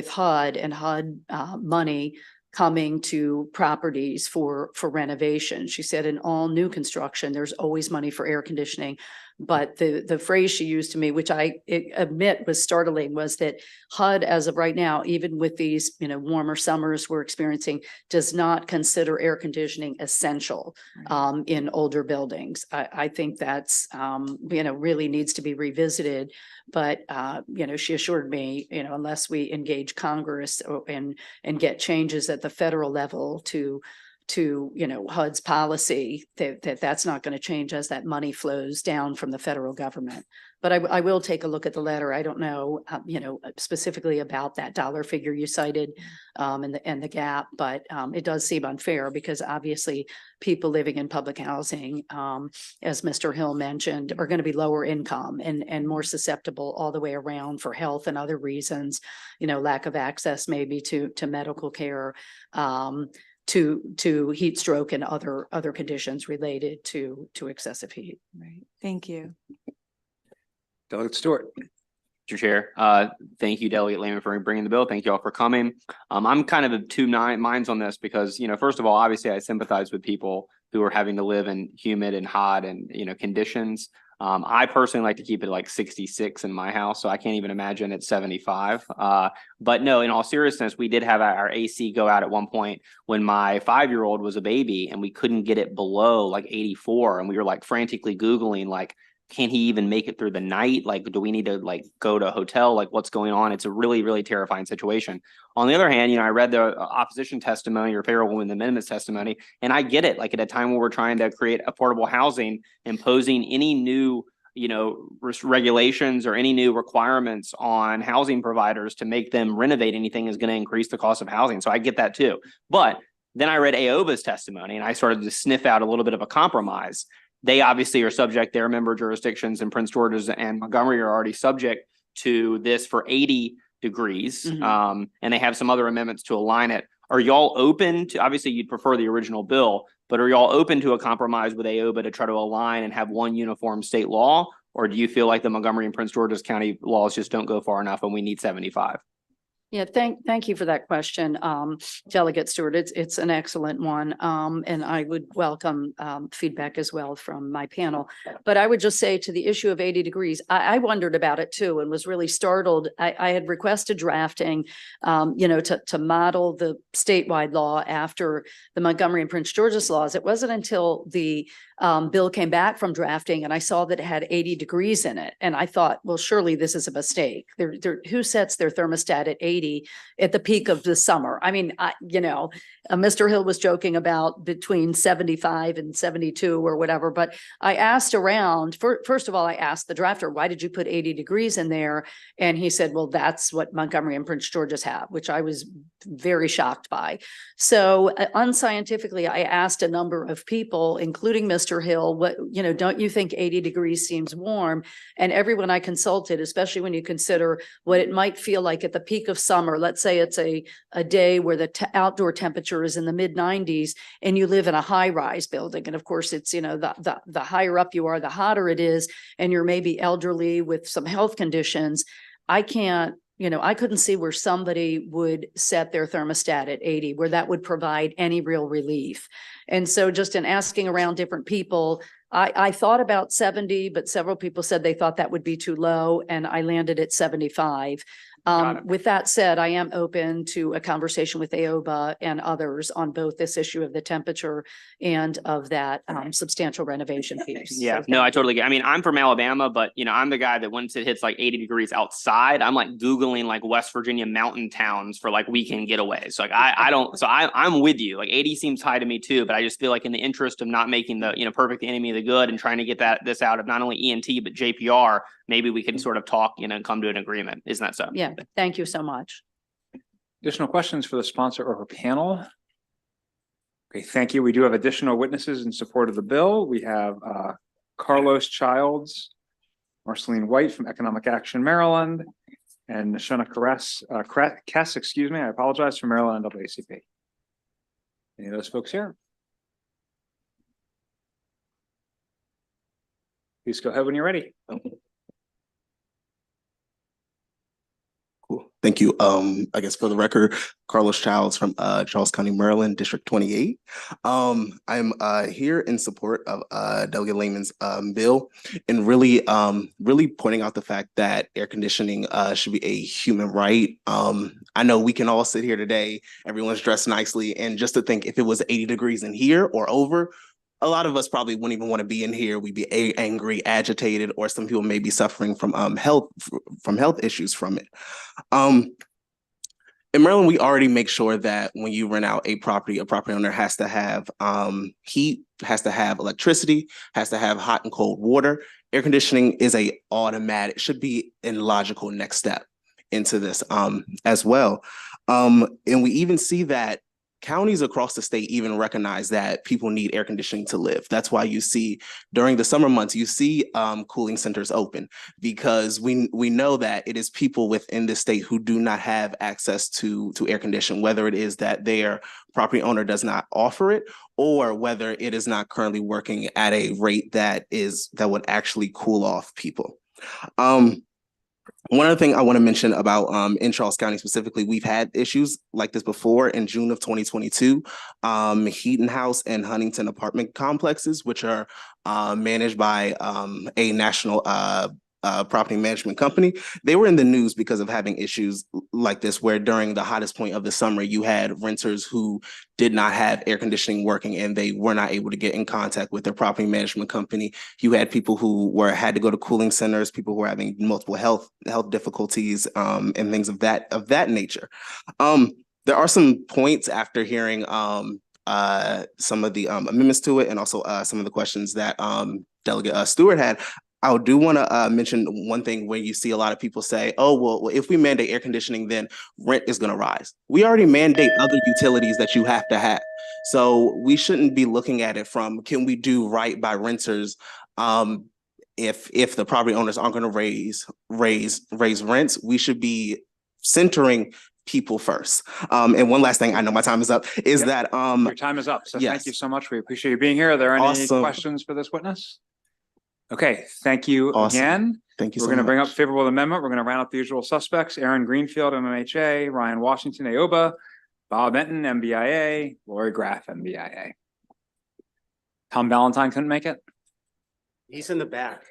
HUD and HUD money coming to properties for renovation. She said in all new construction, there's always money for air conditioning. But the phrase she used to me, which I admit was startling, was that HUD, as of right now, even with these warmer summers we're experiencing, does not consider air conditioning essential in older buildings. I think that's really needs to be revisited. But she assured me, unless we engage Congress and get changes at the federal level to HUD's policy, that's not going to change as that money flows down from the federal government. But I will take a look at the letter. I don't know, specifically about that dollar figure you cited and the gap, but it does seem unfair because obviously people living in public housing, as Mr. Hill mentioned, are going to be lower income and more susceptible all the way around for health and other reasons, lack of access maybe to medical care, to heat stroke and other conditions related to excessive heat. Right. Thank you. Delegate Stewart. Mr. Chair, thank you, Delegate Lehman, for bringing the bill. Thank you all for coming. I'm kind of of two minds on this because, first of all, obviously I sympathize with people who are having to live in humid and hot and, conditions. I personally like to keep it like 66 in my house, so I can't even imagine it's 75. But no, in all seriousness, we did have our AC go out at one point when my 5-year-old was a baby and we couldn't get it below like 84. And we were like frantically Googling, like, can he even make it through the night? Like, do we need to like go to a hotel? Like, what's going on? It's a really, really terrifying situation. On the other hand, I read the opposition testimony or favorable in the amendments testimony, and I get it. Like at a time where we're trying to create affordable housing, imposing any new, regulations or any new requirements on housing providers to make them renovate anything is going to increase the cost of housing. So I get that too. But then I read AOBA's testimony and I started to sniff out a little bit of a compromise. They obviously are subject, their member jurisdictions in Prince George's and Montgomery are already subject to this for 80 degrees. And they have some other amendments to align it. Are y'all open to, obviously you'd prefer the original bill, but are y'all open to a compromise with AOBA to try to align and have one uniform state law? Or do you feel like the Montgomery and Prince George's County laws just don't go far enough and we need 75? Yeah, thank you for that question, Delegate Stewart. It's an excellent one, and I would welcome feedback as well from my panel. But I would just say to the issue of 80 degrees, I wondered about it too and was really startled. I had requested drafting, to model the statewide law after the Montgomery and Prince George's laws. It wasn't until the bill came back from drafting and I saw that it had 80 degrees in it. And I thought, well, surely this is a mistake. Who sets their thermostat at 80 at the peak of the summer? I mean, Mr. Hill was joking about between 75 and 72 or whatever, but I asked around, first of all, I asked the drafter, why did you put 80 degrees in there? And he said, well, that's what Montgomery and Prince George's have, which I was very shocked by. So unscientifically, I asked a number of people, including Mr. Hill, don't you think 80 degrees seems warm? And everyone I consulted, especially when you consider what it might feel like at the peak of summer summer, let's say it's a day where the outdoor temperature is in the mid-90s and you live in a high-rise building. And of course, it's, you know, the higher up you are, the hotter it is, and you're maybe elderly with some health conditions. I couldn't see where somebody would set their thermostat at 80, where that would provide any real relief. And so just in asking around different people, I thought about 70, but several people said they thought that would be too low, and I landed at 75. With that said, I am open to a conversation with AOBA and others on both this issue of the temperature and of that substantial renovation piece. Yeah, So no, I thank you. totally get. I mean, I'm from Alabama, but you know, I'm the guy that once it hits like 80 degrees outside, I'm like Googling like West Virginia mountain towns for like weekend getaways. So like I don't, so I'm with you. Like 80 seems high to me too, but I just feel like in the interest of not making the, you know, perfect enemy of the good and trying to get this out of not only ENT, but JPR, maybe we can sort of talk, you know, and come to an agreement. Isn't that so? Yeah, thank you so much. Additional questions for the sponsor or her panel? Okay, thank you. We do have additional witnesses in support of the bill. We have Carlos Childs, Marceline White from Economic Action Maryland, and Shona Kess, excuse me, I apologize, from Maryland NAACP. Any of those folks here? Please go ahead when you're ready. Cool. Thank you. I guess for the record, Carlos Childs from Charles County, Maryland, District 28. I'm here in support of Delegate Lehman's bill, and really pointing out the fact that air conditioning should be a human right. I know we can all sit here today, everyone's dressed nicely, and just to think if it was 80 degrees in here or over, a lot of us probably wouldn't even want to be in here. We'd be angry, agitated, or some people may be suffering from health issues from it. In Maryland, we already make sure that when you rent out a property owner has to have heat, has to have electricity, has to have hot and cold water. Air conditioning is a automatic, should be a logical next step into this as well. And we even see that counties across the state even recognize that people need air conditioning to live. That's why you see during the summer months, you see cooling centers open, because we know that it is people within the state who do not have access to air conditioning, whether it is that their property owner does not offer it, or whether it is not currently working at a rate that would actually cool off people. One other thing I want to mention about in Charles County specifically, we've had issues like this before. In June of 2022, Heaton House and Huntington apartment complexes, which are managed by a national property management company, they were in the news because of having issues like this, where during the hottest point of the summer, you had renters who did not have air conditioning working and they were not able to get in contact with their property management company. You had people who had to go to cooling centers, people who were having multiple health difficulties and things of that nature. There are some points after hearing some of the amendments to it, and also some of the questions that Delegate Stewart had. I do want to mention one thing where you see a lot of people say, oh, well, if we mandate air conditioning, then rent is going to rise. We already mandate other utilities that you have to have. So we shouldn't be looking at it from, can we do right by renters if the property owners aren't going to raise rents? We should be centering people first. And one last thing, I know my time is up, is that your time is up. So yes. Thank you so much. We appreciate you being here. Are there any questions for this witness? Okay, thank you again. Thank you We're so going to bring much. up favorable amendment. We're going to round up the usual suspects: Aaron Greenfield, MMHA, Ryan Washington, AOBA, Bob Benton, MBIA, Lori Graff, MBIA. Tom Valentine couldn't make it? He's in the back.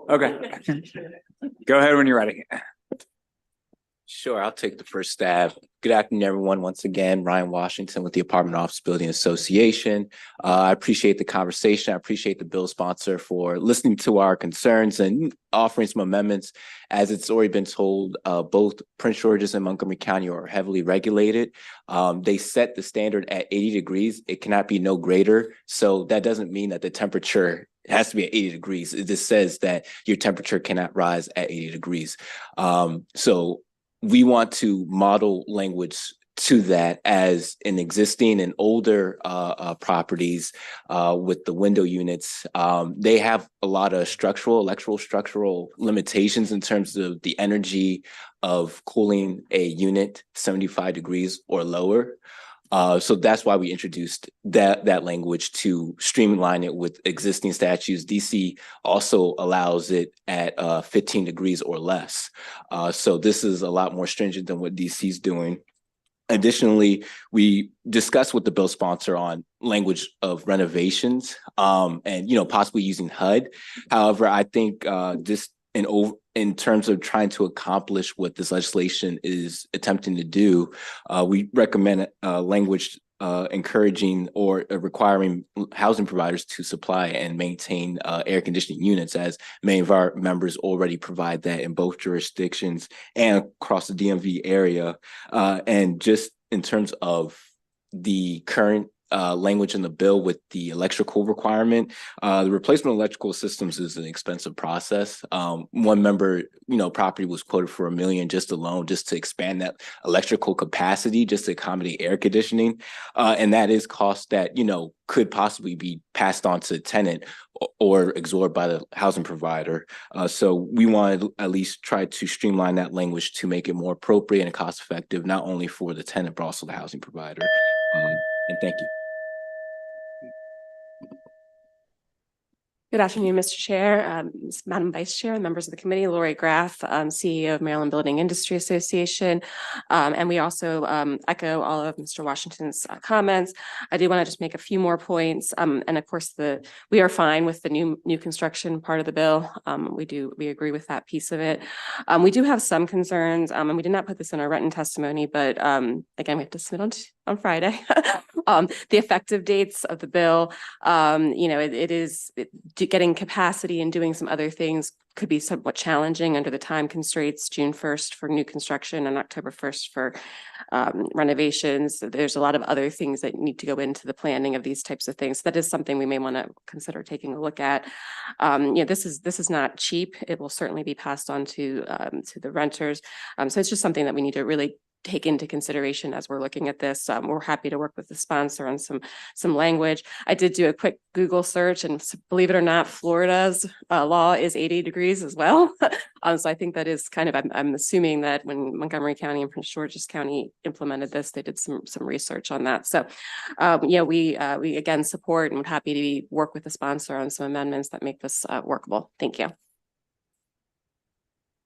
Okay. Go ahead when you're ready. Sure, I'll take the first stab. Good afternoon, everyone. Once again, Ryan Washington with the Apartment Office Building Association. I appreciate the conversation. I appreciate the bill sponsor for listening to our concerns and offering some amendments. As it's already been told, both Prince George's and Montgomery County are heavily regulated. They set the standard at 80 degrees. It cannot be no greater. So that doesn't mean that the temperature has to be at 80 degrees. It just says that your temperature cannot rise at 80 degrees. So we want to model language to that as in existing and older properties with the window units, they have a lot of electrical structural limitations in terms of the energy of cooling a unit 75 degrees or lower. So that's why we introduced that language to streamline it with existing statutes. DC also allows it at 15 degrees or less. So this is a lot more stringent than what DC is doing. Additionally, we discussed with the bill sponsor on language of renovations and possibly using HUD. However, I think this in terms of trying to accomplish what this legislation is attempting to do, we recommend language encouraging or requiring housing providers to supply and maintain air conditioning units, as many of our members already provide that in both jurisdictions and across the DMV area. And just in terms of the current language in the bill with the electrical requirement, the replacement of electrical systems is an expensive process. One member, property was quoted for $1 million just to expand that electrical capacity, just to accommodate air conditioning. And that is cost that, could possibly be passed on to the tenant or absorbed by the housing provider. So we want to at least try to streamline that language to make it more appropriate and cost effective, not only for the tenant, but also the housing provider. And thank you. Good afternoon, Mr. Chair, Madam Vice Chair, members of the committee, Lori Graff, CEO of Maryland Building Industry Association. And we also echo all of Mr. Washington's comments. I do want to just make a few more points. And of course, we are fine with the new construction part of the bill. We agree with that piece of it. We do have some concerns, and we did not put this in our written testimony, but again, we have to submit on Friday. The effective dates of the bill, getting capacity and doing some other things could be somewhat challenging under the time constraints. June 1st for new construction and October 1st for renovations. There's a lot of other things that need to go into the planning of these types of things. So that is something we may want to consider taking a look at. This is not cheap. It will certainly be passed on to the renters. So it's just something that we need to really take into consideration as we're looking at this. We're happy to work with the sponsor on some language. I did do a quick Google search, and believe it or not, Florida's law is 80 degrees as well. So I think that is kind of, I'm assuming that when Montgomery County and Prince George's County implemented this, they did some research on that. So we again support and happy to work with the sponsor on some amendments that make this workable. Thank you.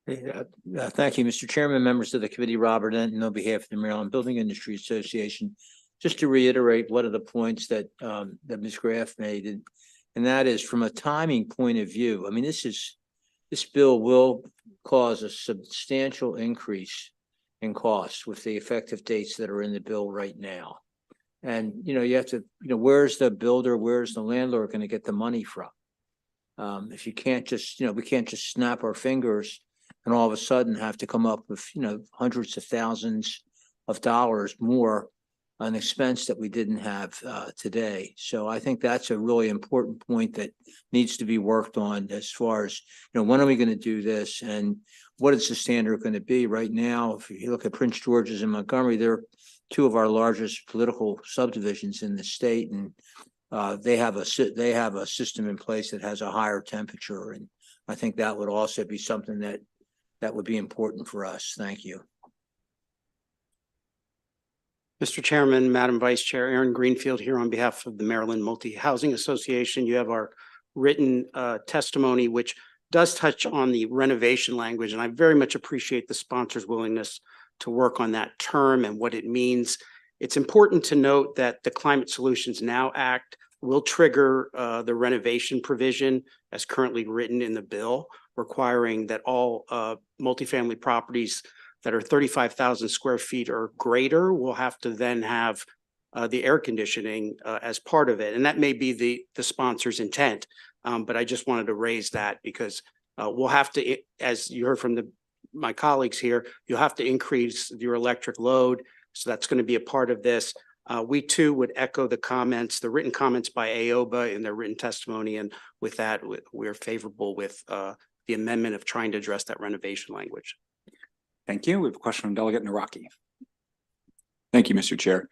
Thank you, Mr. Chairman, members of the committee, Robert Enton on behalf of the Maryland Building Industry Association. Just to reiterate one of the points that Ms. Graff made, and that is from a timing point of view. I mean, this bill will cause a substantial increase in costs with the effective dates that are in the bill right now. And, you have to, where's the builder, where's the landlord going to get the money from? If you can't just, we can't just snap our fingers and all of a sudden have to come up with, hundreds of thousands of dollars more an expense that we didn't have today. So I think that's a really important point that needs to be worked on as far as, when are we going to do this and what is the standard going to be? Right now, if you look at Prince George's and Montgomery, they're two of our largest political subdivisions in the state, and they have a system in place that has a higher temperature, and I think that would also be something that would be important for us. Thank you. Mr. Chairman, Madam Vice Chair, Aaron Greenfield here on behalf of the Maryland Multi-Housing Association. You have our written testimony, which does touch on the renovation language, and I very much appreciate the sponsor's willingness to work on that term and what it means. It's important to note that the Climate Solutions Now Act will trigger the renovation provision as currently written in the bill, requiring that all multifamily properties that are 35,000 square feet or greater will have to then have the air conditioning as part of it. And that may be the sponsor's intent, but I just wanted to raise that because we'll have to, as you heard from my colleagues here, you'll have to increase your electric load. So that's going to be a part of this. We too would echo the written comments by AOBA in their written testimony. And with that, we're favorable with the amendment of trying to address that renovation language. Thank you. We have a question from Delegate Naraki. Thank you, Mr. Chair.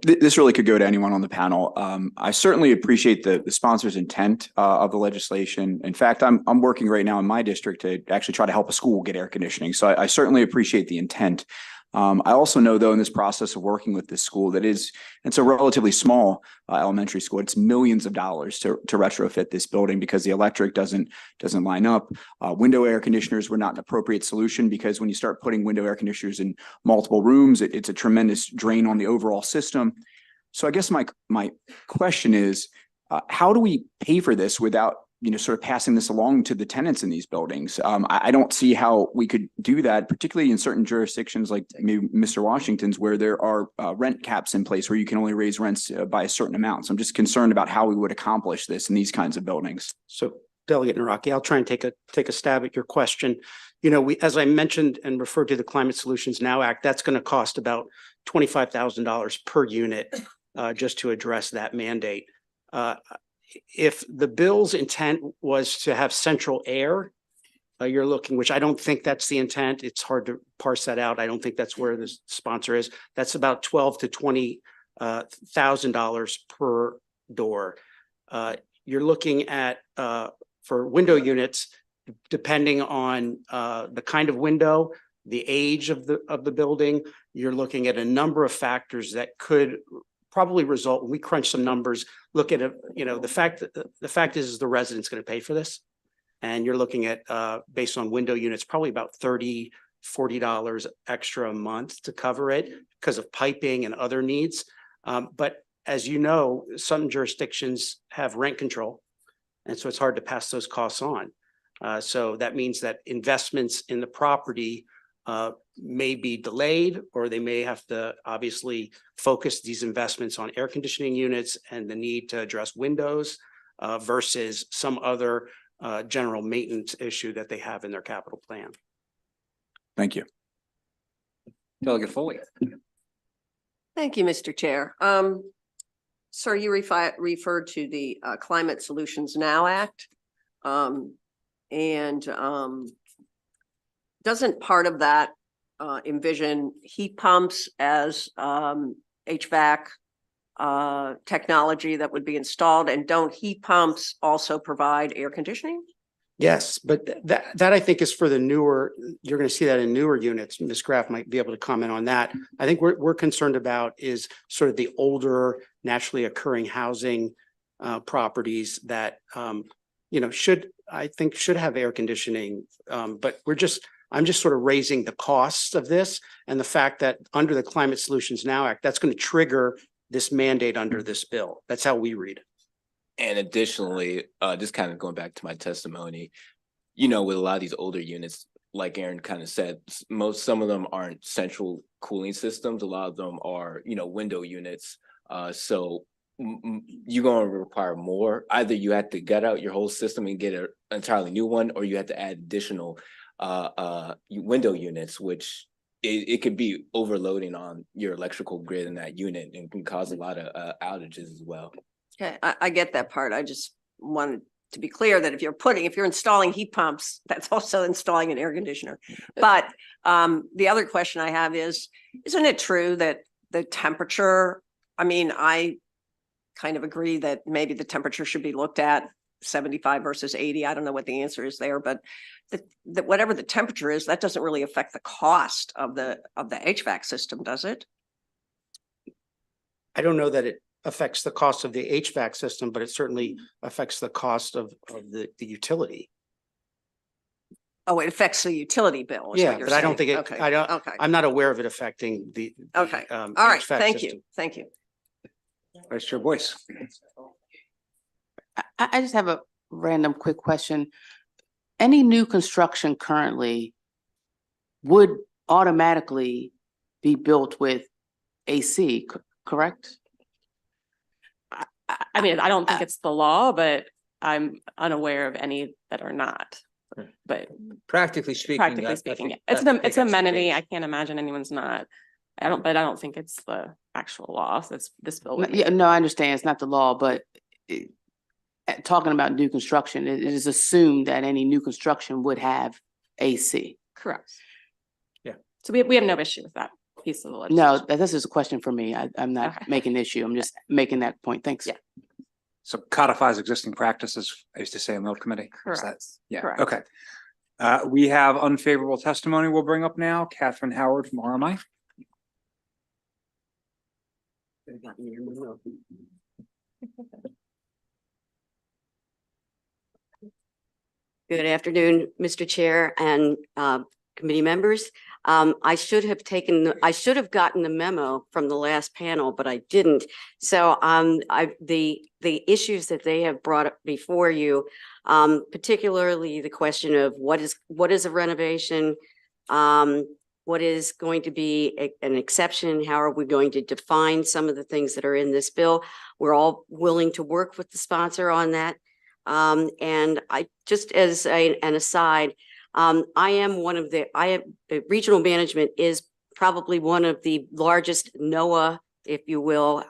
This really could go to anyone on the panel. I certainly appreciate the sponsor's intent of the legislation. In fact, I'm working right now in my district to actually try to help a school get air conditioning. So I certainly appreciate the intent. I also know, though, in this process of working with this school, it's a relatively small elementary school. It's millions of dollars to retrofit this building because the electric doesn't line up. Window air conditioners were not an appropriate solution because when you start putting window air conditioners in multiple rooms, it's a tremendous drain on the overall system. So I guess my question is, how do we pay for this without sort of passing this along to the tenants in these buildings? I don't see how we could do that, particularly in certain jurisdictions like maybe Mr. Washington's, where there are rent caps in place where you can only raise rents by a certain amount. So I'm just concerned about how we would accomplish this in these kinds of buildings. So Delegate Naraki, I'll try and take a stab at your question. As I mentioned and referred to the Climate Solutions Now Act, that's going to cost about $25,000 per unit just to address that mandate. If the bill's intent was to have central air, you're looking, which I don't think that's the intent. It's hard to parse that out. I don't think that's where the sponsor is. That's about $12,000 to $20,000 per door. You're looking at for window units, depending on the kind of window, the age of the building. You're looking at a number of factors that could probably result, when we crunch some numbers, look at the fact is the resident's going to pay for this. And you're looking at, based on window units, probably about $30, $40 extra a month to cover it because of piping and other needs. But as you know, some jurisdictions have rent control. And so it's hard to pass those costs on. So that means that investments in the property may be delayed, or they may have to obviously focus these investments on air conditioning units and the need to address windows versus some other general maintenance issue that they have in their capital plan. Thank you. Delegate Foley. Thank you, Mr. Chair. Sir, you referred to the Climate Solutions Now Act. Doesn't part of that envision heat pumps as HVAC technology that would be installed? And don't heat pumps also provide air conditioning? Yes, but that I think is for the newer, you're going to see that in newer units. Ms. Graff might be able to comment on that. I think we're concerned about is sort of the older naturally occurring housing properties that, should have air conditioning. But I'm just sort of raising the costs of this and the fact that under the Climate Solutions Now Act, that's going to trigger this mandate under this bill. That's how we read it. And additionally, just kind of going back to my testimony, with a lot of these older units, like Aaron kind of said, some of them aren't central cooling systems. A lot of them are, window units. So you're going to require more. Either you have to gut out your whole system and get an entirely new one, or you have to add additional window units, which it could be overloading on your electrical grid in that unit and can cause a lot of outages as well. Okay, I get that part. I just wanted to be clear that if you're installing heat pumps, that's also installing an air conditioner. But the other question I have is, isn't it true that the temperature, I kind of agree that maybe the temperature should be looked at 75 versus 80. I don't know what the answer is there, but that whatever the temperature is, that doesn't really affect the cost of the HVAC system, does it? I don't know that it affects the cost of the HVAC system, but it certainly affects the cost of the utility. Oh, it affects the utility bill. Yeah, but I don't think it, okay. Okay. I'm not aware of it affecting the. Okay. All right. HVAC Thank system. you. Thank you. Vice Chair Boyce. I just have a random quick question. Any new construction currently would automatically be built with AC, correct? I mean, I don't think it's the law, but I'm unaware of any that are not. But Practically speaking, yeah. It's an amenity. I can't imagine anyone's not. I don't think it's the actual law. So it's this bill. Yeah, no, I understand it's not the law, but talking about new construction, it is assumed that any new construction would have AC. Correct. Yeah. So we have no issue with that. piece of the No, legislation. this is a question for me. I'm not Okay. making an issue. I'm just making that point. Thanks. Yeah. So codifies existing practices, I used to say in the committee. Is that- Correct. Yeah, Correct. okay. We have unfavorable testimony we'll bring up now. Catherine Howard from RMI. Good afternoon, Mr. Chair and committee members. I should have gotten the memo from the last panel, but I didn't. So the issues that they have brought up before you, particularly the question of what is a renovation, what is going to be an exception, how are we going to define some of the things that are in this bill? We're all willing to work with the sponsor on that. And I just as an aside, regional management is probably one of the largest NOAA, if you will,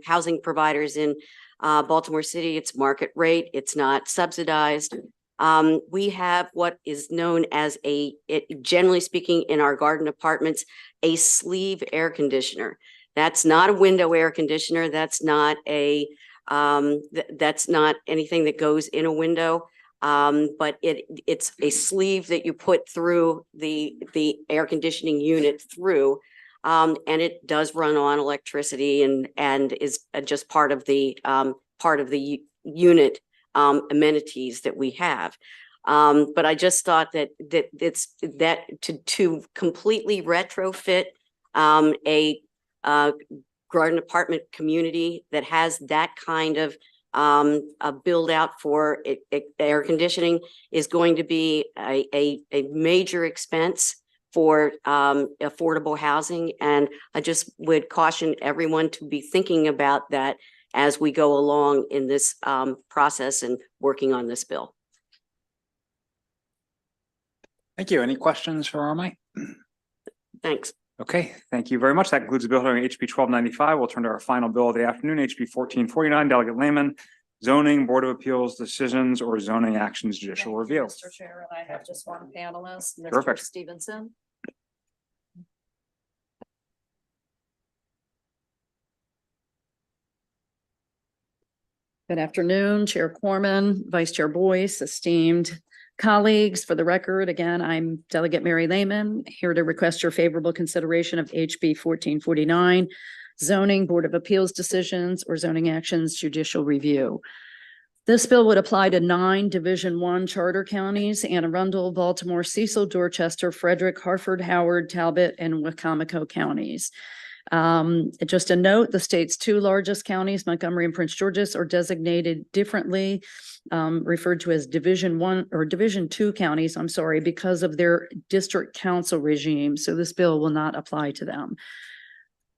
housing providers in Baltimore City. It's market rate. It's not subsidized. We have what is known as generally speaking in our garden apartments, a sleeve air conditioner. That's not a window air conditioner. That's not that's not anything that goes in a window. But it's a sleeve that you put through the air conditioning unit through, and it does run on electricity and is just part of the unit amenities that we have. But I just thought that to completely retrofit a garden apartment community that has that kind of a build out for air conditioning is going to be a major expense for affordable housing. And I just would caution everyone to be thinking about that as we go along in this process and working on this bill. Thank you. Any questions for RMI? Thanks. Okay, thank you very much. That concludes the bill hearing HB 1295. We'll turn to our final bill of the afternoon, HB 1449, Delegate Lehman, zoning, Board of Appeals decisions or zoning actions judicial review. Mr. Chair, and I have just one panelist, Mr. Perfect. Stevenson. Good afternoon, Chair Corman, Vice Chair Boyce, esteemed colleagues. For the record, again, I'm Delegate Mary Lehman, here to request your favorable consideration of HB 1449, zoning, Board of Appeals decisions or zoning actions judicial review. This bill would apply to 9 Division I charter counties: Anne Arundel, Baltimore, Cecil, Dorchester, Frederick, Harford, Howard, Talbot, and Wacomico counties. Just a note, the state's 2 largest counties, Montgomery and Prince George's, are designated differently, referred to as Division I or Division II counties, I'm sorry, because of their district council regime. So this bill will not apply to them.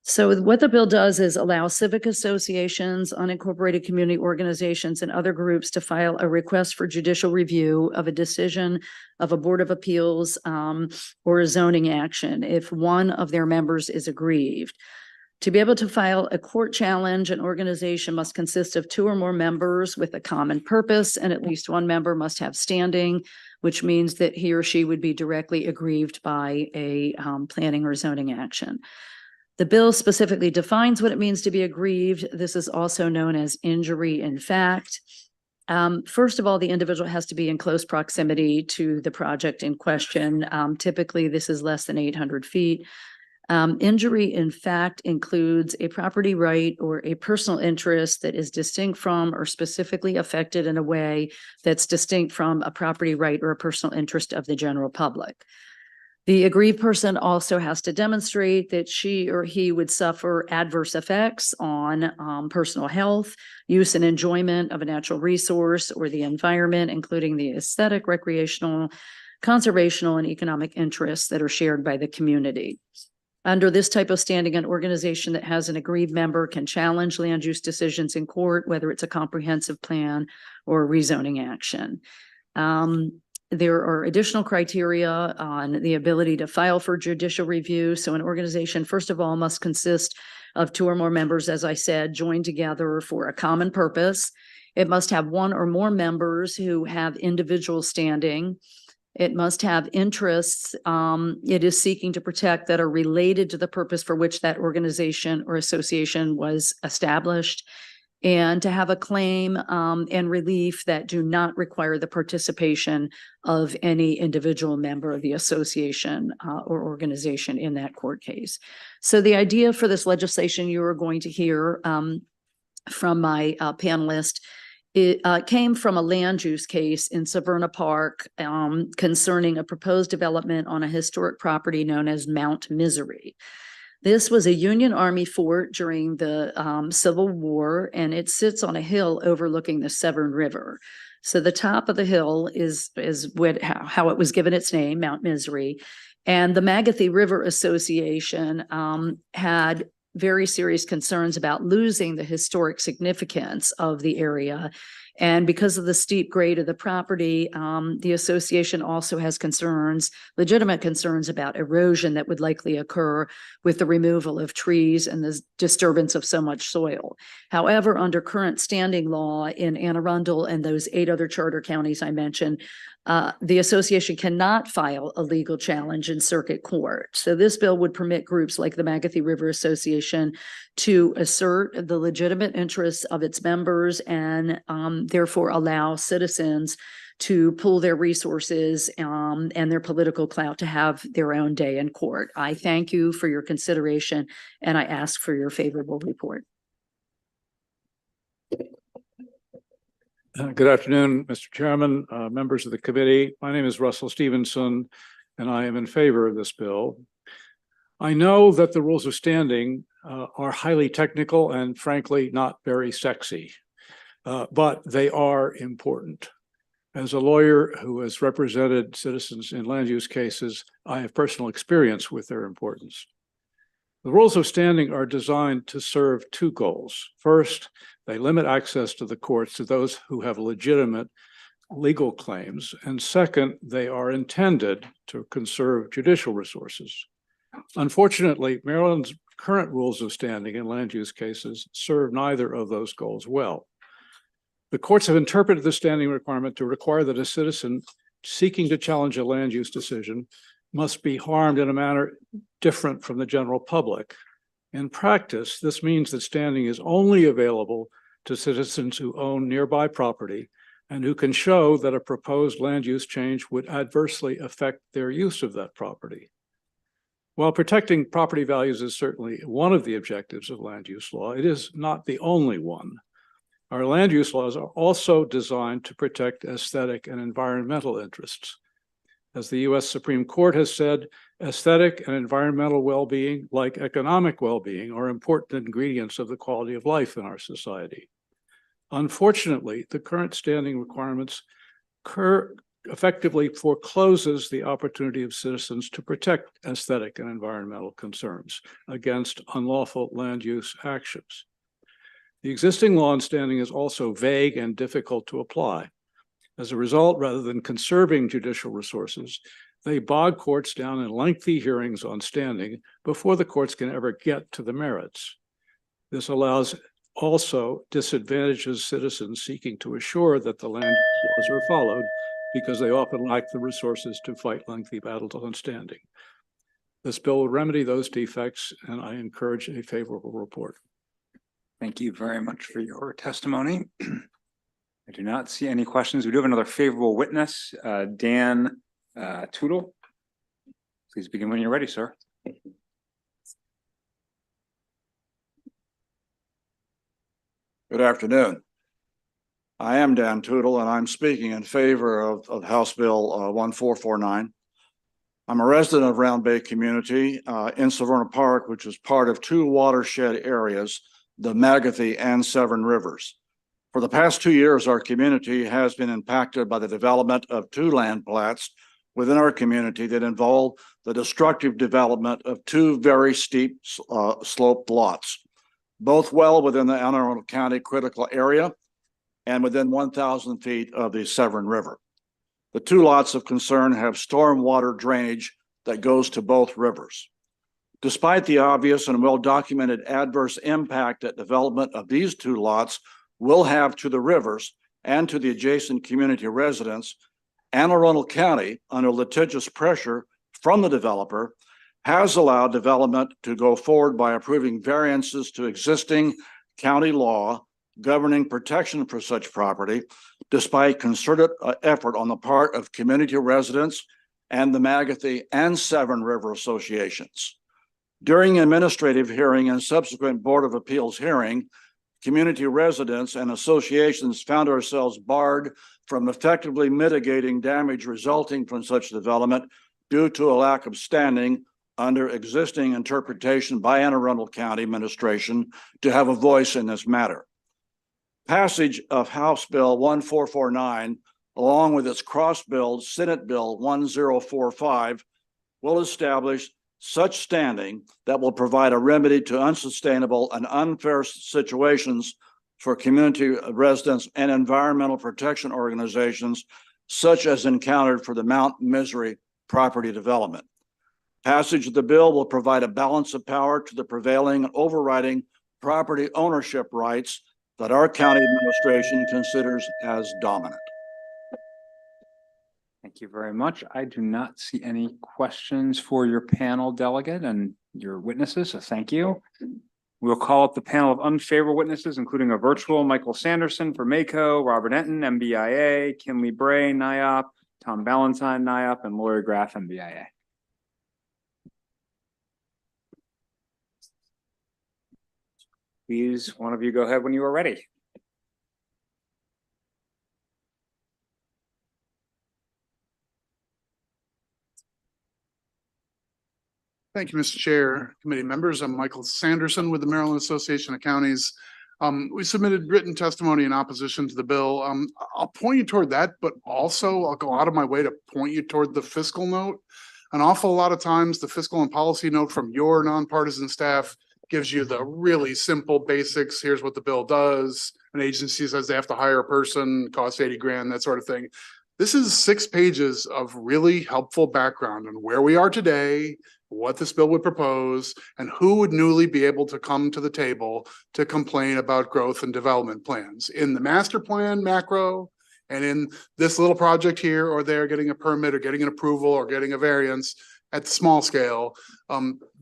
So what the bill does is allow civic associations, unincorporated community organizations, and other groups to file a request for judicial review of a decision of a Board of Appeals or a zoning action if one of their members is aggrieved. To be able to file a court challenge, an organization must consist of 2 or more members with a common purpose, and at least one member must have standing, which means that he or she would be directly aggrieved by a planning or zoning action. The bill specifically defines what it means to be aggrieved. This is also known as injury in fact. First of all, the individual has to be in close proximity to the project in question. Typically, this is less than 800 feet. Injury in fact includes a property right or a personal interest that is distinct from or specifically affected in a way that's distinct from a property right or a personal interest of the general public. The aggrieved person also has to demonstrate that she or he would suffer adverse effects on personal health, use and enjoyment of a natural resource or the environment, including the aesthetic, recreational, conservational, and economic interests that are shared by the community. Under this type of standing, an organization that has an aggrieved member can challenge land use decisions in court, whether it's a comprehensive plan or a rezoning action. There are additional criteria on the ability to file for judicial review. So an organization, first of all, must consist of 2 or more members, as I said, joined together for a common purpose. It must have 1 or more members who have individual standing. It must have interests it is seeking to protect that are related to the purpose for which that organization or association was established, and to have a claim and relief that do not require the participation of any individual member of the association or organization in that court case. So the idea for this legislation you are going to hear from my panelist, it came from a land use case in Severna Park concerning a proposed development on a historic property known as Mount Misery. This was a Union Army fort during the Civil War, and it sits on a hill overlooking the Severn River. So the top of the hill is how it was given its name, Mount Misery. And the Magathie River Association had very serious concerns about losing the historic significance of the area. And because of the steep grade of the property, the association also has concerns, legitimate concerns about erosion that would likely occur with the removal of trees and the disturbance of so much soil. However, under current standing law in Anne Arundel and those 8 other charter counties I mentioned, the association cannot file a legal challenge in circuit court. So this bill would permit groups like the Magathie River Association to assert the legitimate interests of its members and therefore allow citizens to pool their resources and their political clout to have their own day in court. I thank you for your consideration and I ask for your favorable report. Good afternoon, Mr. Chairman, members of the committee. My name is Russell Stevenson, and I am in favor of this bill. I know that the rules of standing are highly technical and frankly not very sexy, but they are important. As a lawyer who has represented citizens in land use cases, I have personal experience with their importance. The rules of standing are designed to serve 2 goals. First, they limit access to the courts to those who have legitimate legal claims. And second, they are intended to conserve judicial resources. Unfortunately, Maryland's current rules of standing in land use cases serve neither of those goals well. The courts have interpreted the standing requirement to require that a citizen seeking to challenge a land use decision must be harmed in a manner different from the general public. In practice, this means that standing is only available to citizens who own nearby property and who can show that a proposed land use change would adversely affect their use of that property. While protecting property values is certainly one of the objectives of land use law, it is not the only one. Our land use laws are also designed to protect aesthetic and environmental interests. As the U.S. Supreme Court has said, aesthetic and environmental well-being, like economic well-being, are important ingredients of the quality of life in our society. Unfortunately, the current standing requirements effectively forecloses the opportunity of citizens to protect aesthetic and environmental concerns against unlawful land use actions. The existing law on standing is also vague and difficult to apply. As a result, rather than conserving judicial resources, they bog courts down in lengthy hearings on standing before the courts can ever get to the merits. This also disadvantages citizens seeking to assure that the land laws are followed because they often lack the resources to fight lengthy battles on standing. This bill will remedy those defects, and I encourage a favorable report. Thank you very much for your testimony. I do not see any questions. We do have another favorable witness, Dan Tootle. Please begin when you're ready, sir. Good afternoon. I am Dan Tootle, and I'm speaking in favor of House Bill 1449. I'm a resident of Round Bay community in Severna Park, which is part of 2 watershed areas, the Magathie and Severn Rivers. For the past 2 years, our community has been impacted by the development of 2 land plats within our community that involve the destructive development of 2 very steep sloped lots, both well within the Anne Arundel County critical area and within 1,000 feet of the Severn River. The 2 lots of concern have stormwater drainage that goes to both rivers. Despite the obvious and well-documented adverse impact that development of these 2 lots will have to the rivers and to the adjacent community residents, Anne Arundel County, under litigious pressure from the developer, has allowed development to go forward by approving variances to existing county law governing protection for such property, despite concerted effort on the part of community residents and the Magathie and Severn River associations. During administrative hearing and subsequent Board of Appeals hearing, community residents and associations found ourselves barred from effectively mitigating damage resulting from such development due to a lack of standing under existing interpretation by Anne Arundel County administration to have a voice in this matter. Passage of House Bill 1449, along with its cross-bill Senate Bill 1045, will establish such standing that will provide a remedy to unsustainable and unfair situations for community residents and environmental protection organizations, such as encountered for the Mount Misery property development. Passage of the bill will provide a balance of power to the prevailing and overriding property ownership rights that our county administration considers as dominant. Thank you very much. I do not see any questions for your panel delegate and your witnesses, so thank you. We'll call up the panel of unfavorable witnesses, including a virtual Michael Sanderson for MACO, Robert Enton, MBIA, Kinley Bray, NIOP, Tom Ballantyne, NIOP, and Lori Graff, MBIA. Please, one of you go ahead when you are ready. Thank you, Mr. Chair, committee members. I'm Michael Sanderson with the Maryland Association of Counties. We submitted written testimony in opposition to the bill. I'll point you toward that, but also I'll go out of my way to point you toward the fiscal note. An awful lot of times, the fiscal and policy note from your nonpartisan staff gives you the really simple basics. Here's what the bill does. An agency says they have to hire a person, costs 80 grand, that sort of thing. This is 6 pages of really helpful background on where we are today, what this bill would propose, and who would newly be able to come to the table to complain about growth and development plans in the master plan macro and in this little project here or there, getting a permit or getting an approval or getting a variance at small scale.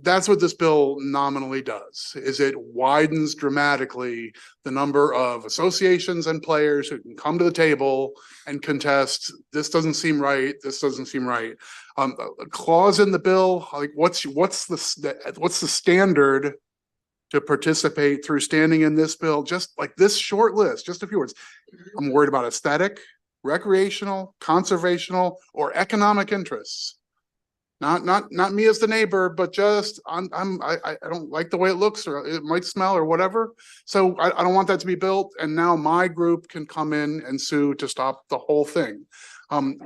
That's what this bill nominally does, is it widens dramatically the number of associations and players who can come to the table and contest, this doesn't seem right, this doesn't seem right. A clause in the bill, like what's the standard to participate through standing in this bill? Just like this short list, just a few words. I'm worried about aesthetic, recreational, conservational, or economic interests. Not me as the neighbor, but just I don't like the way it looks or it might smell or whatever. So I don't want that to be built. And now my group can come in and sue to stop the whole thing.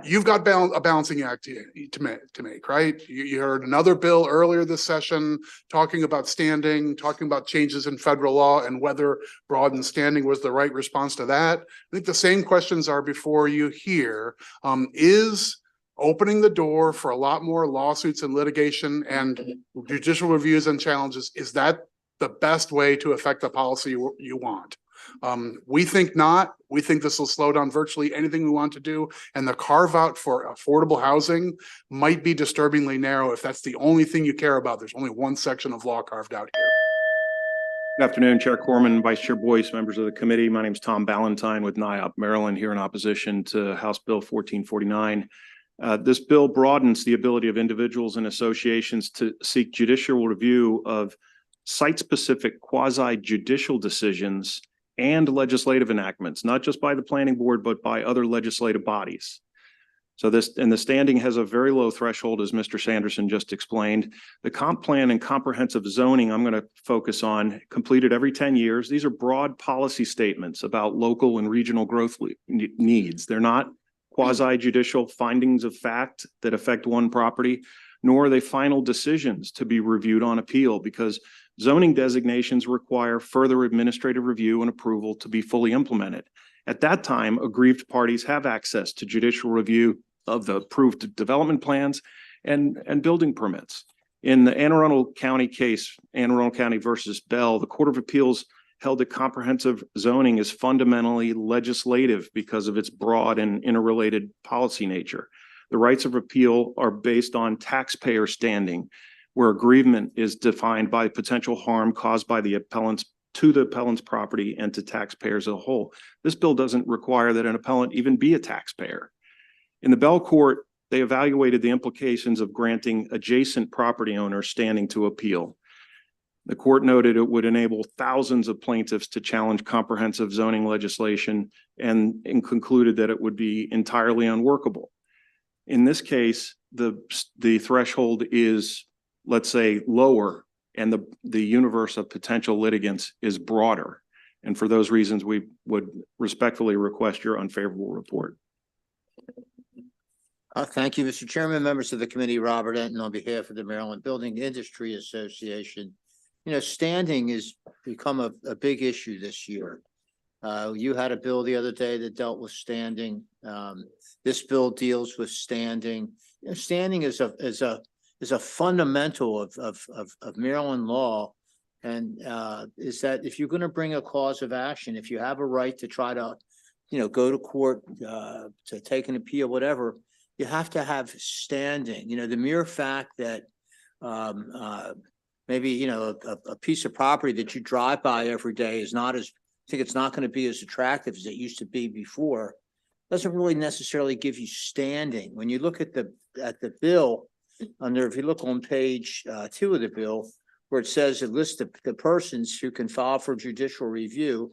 You've got a balancing act to make, right? You heard another bill earlier this session talking about standing, talking about changes in federal law and whether broadened standing was the right response to that. I think the same questions are before you here. Is opening the door for a lot more lawsuits and litigation and judicial reviews and challenges, is that the best way to affect the policy you want? We think not. We think this will slow down virtually anything we want to do. And the carve out for affordable housing might be disturbingly narrow if that's the only thing you care about. There's only one section of law carved out here. Good afternoon, Chair Corman, Vice Chair Boyce, members of the committee. My name is Tom Ballantyne with NIOP Maryland, here in opposition to House Bill 1449. This bill broadens the ability of individuals and associations to seek judicial review of site-specific quasi-judicial decisions and legislative enactments, not just by the planning board, but by other legislative bodies. So the standing has a very low threshold, as Mr. Sanderson just explained. The comp plan and comprehensive zoning I'm going to focus on, completed every 10 years. These are broad policy statements about local and regional growth needs. They're not quasi-judicial findings of fact that affect one property, nor are they final decisions to be reviewed on appeal, because zoning designations require further administrative review and approval to be fully implemented. At that time, aggrieved parties have access to judicial review of the approved development plans and building permits. In the Anne Arundel County case, Anne Arundel County versus Bell, the Court of Appeals held that comprehensive zoning is fundamentally legislative because of its broad and interrelated policy nature. The rights of appeal are based on taxpayer standing, where aggrievement is defined by potential harm caused by the appellant's property and to taxpayers as a whole. This bill doesn't require that an appellant even be a taxpayer. In the Bell Court, they evaluated the implications of granting adjacent property owners standing to appeal. The court noted it would enable thousands of plaintiffs to challenge comprehensive zoning legislation and concluded that it would be entirely unworkable. In this case, the threshold is, let's say, lower, and the universe of potential litigants is broader. And for those reasons, we would respectfully request your unfavorable report. Thank you, Mr. Chairman, members of the committee. Robert Enton on behalf of the Maryland Building Industry Association. You know, standing has become a big issue this year. You had a bill the other day that dealt with standing. This bill deals with standing. You know, standing is a fundamental of Maryland law, and is that if you're going to bring a cause of action, if you have a right to try to, you know, go to court to take an appeal, whatever, you have to have standing. You know, the mere fact that maybe, you know, a piece of property that you drive by every day is not as, I think it's not going to be as attractive as it used to be before, doesn't really necessarily give you standing. When you look at the bill, if you look on page 2 of the bill, where it says it lists the persons who can file for judicial review.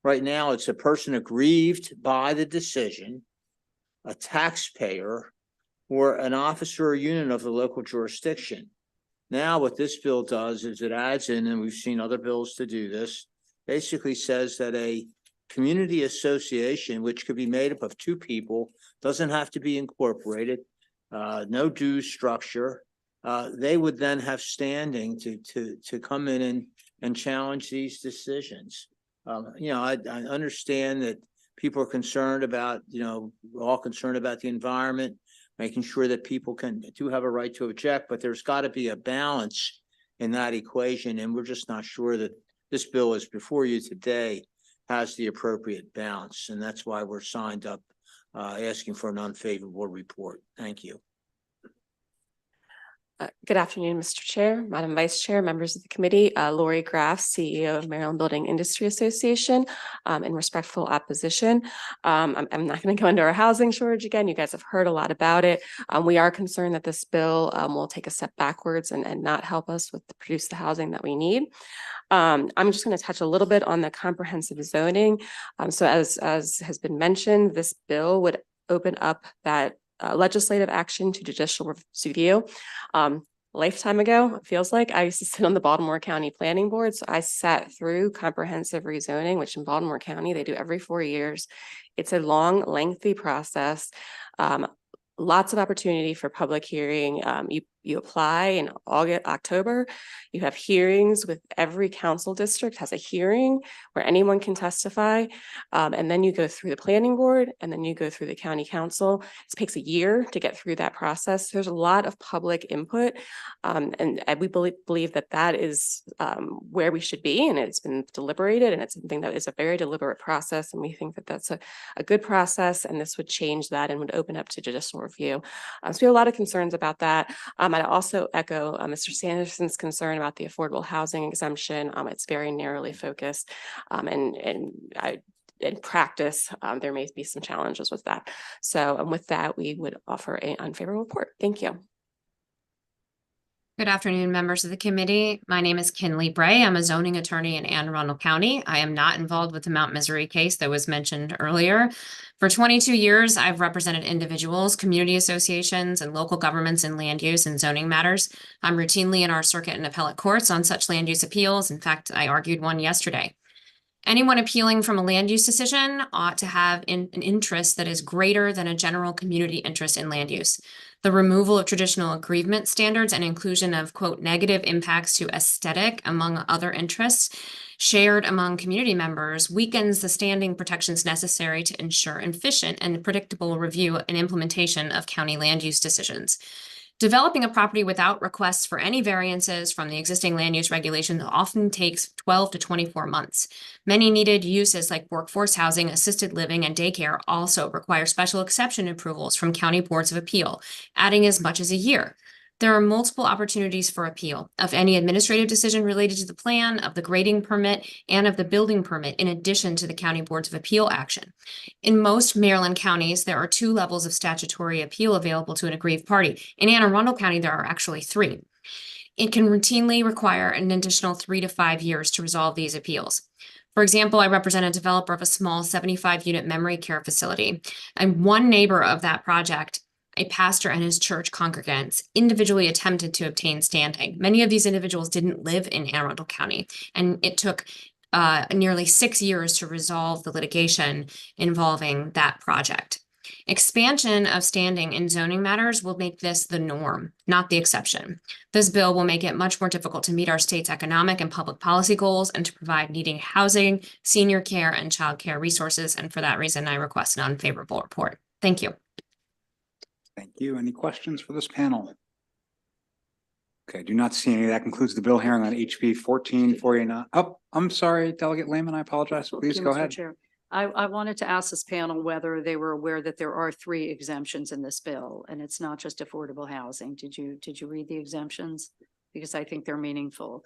Right now, it's a person aggrieved by the decision, a taxpayer, or an officer or unit of the local jurisdiction. Now, what this bill does is it adds in, and we've seen other bills to do this, basically says that a community association, which could be made up of 2 people, doesn't have to be incorporated, no dues structure. They would then have standing to come in and challenge these decisions. You know, I understand that people are concerned about, you know, we're all concerned about the environment, making sure that people do have a right to object, but there's got to be a balance in that equation. And we're just not sure that this bill is before you today has the appropriate balance. And that's why we're signed up asking for an unfavorable report. Thank you. Good afternoon, Mr. Chair, Madam Vice Chair, members of the committee. Lori Graff, CEO of Maryland Building Industry Association, in respectful opposition. I'm not going to go into our housing shortage again. You guys have heard a lot about it. We are concerned that this bill will take a step backwards and not help us with produce the housing that we need. I'm just going to touch a little bit on the comprehensive zoning. So as has been mentioned, this bill would open up that legislative action to judicial review. Lifetime ago, it feels like, I used to sit on the Baltimore County Planning Board. So I sat through comprehensive rezoning, which in Baltimore County, they do every 4 years. It's a long, lengthy process. Lots of opportunity for public hearing. You apply in October. You have hearings with every council district has a hearing where anyone can testify. And then you go through the planning board and then you go through the county council. It takes a year to get through that process. There's a lot of public input. And we believe that that is where we should be. And it's been deliberated and it's something that is a very deliberate process. And we think that that's a good process. And this would change that and would open up to judicial review. So we have a lot of concerns about that. I'd also echo Mr. Sanderson's concern about the affordable housing exemption. It's very narrowly focused, and in practice, there may be some challenges with that. So with that, we would offer an unfavorable report. Thank you. Good afternoon, members of the committee. My name is Kinley Bray. I'm a zoning attorney in Anne Arundel County. I am not involved with the Mount Misery case that was mentioned earlier. For 22 years, I've represented individuals, community associations, and local governments in land use and zoning matters. I'm routinely in our circuit and appellate courts on such land use appeals. In fact, I argued one yesterday. Anyone appealing from a land use decision ought to have an interest that is greater than a general community interest in land use. The removal of traditional aggrievement standards and inclusion of, quote, negative impacts to aesthetic, among other interests, shared among community members weakens the standing protections necessary to ensure efficient and predictable review and implementation of county land use decisions. Developing a property without requests for any variances from the existing land use regulations often takes 12 to 24 months. Many needed uses like workforce housing, assisted living, and daycare also require special exception approvals from county boards of appeal, adding as much as a year. There are multiple opportunities for appeal of any administrative decision related to the plan, of the grading permit, and of the building permit, in addition to the county boards of appeal action. In most Maryland counties, there are 2 levels of statutory appeal available to an aggrieved party. In Anne Arundel County, there are actually 3. It can routinely require an additional 3 to 5 years to resolve these appeals. For example, I represent a developer of a small 75-unit memory care facility, and one neighbor of that project, a pastor and his church congregants, individually attempted to obtain standing. Many of these individuals didn't live in Anne Arundel County, and it took nearly 6 years to resolve the litigation involving that project. Expansion of standing in zoning matters will make this the norm, not the exception. This bill will make it much more difficult to meet our state's economic and public policy goals and to provide needing housing, senior care, and child care resources. And for that reason, I request an unfavorable report. Thank you. Thank you. Any questions for this panel? Okay, do not see any. That concludes the bill hearing on HB 1449. Oh, I'm sorry, Delegate Lehman, I apologize. Please Thank go you, Mr. ahead. Chair. I wanted to ask this panel whether they were aware that there are 3 exemptions in this bill, and it's not just affordable housing. Did you read the exemptions? Because I think they're meaningful.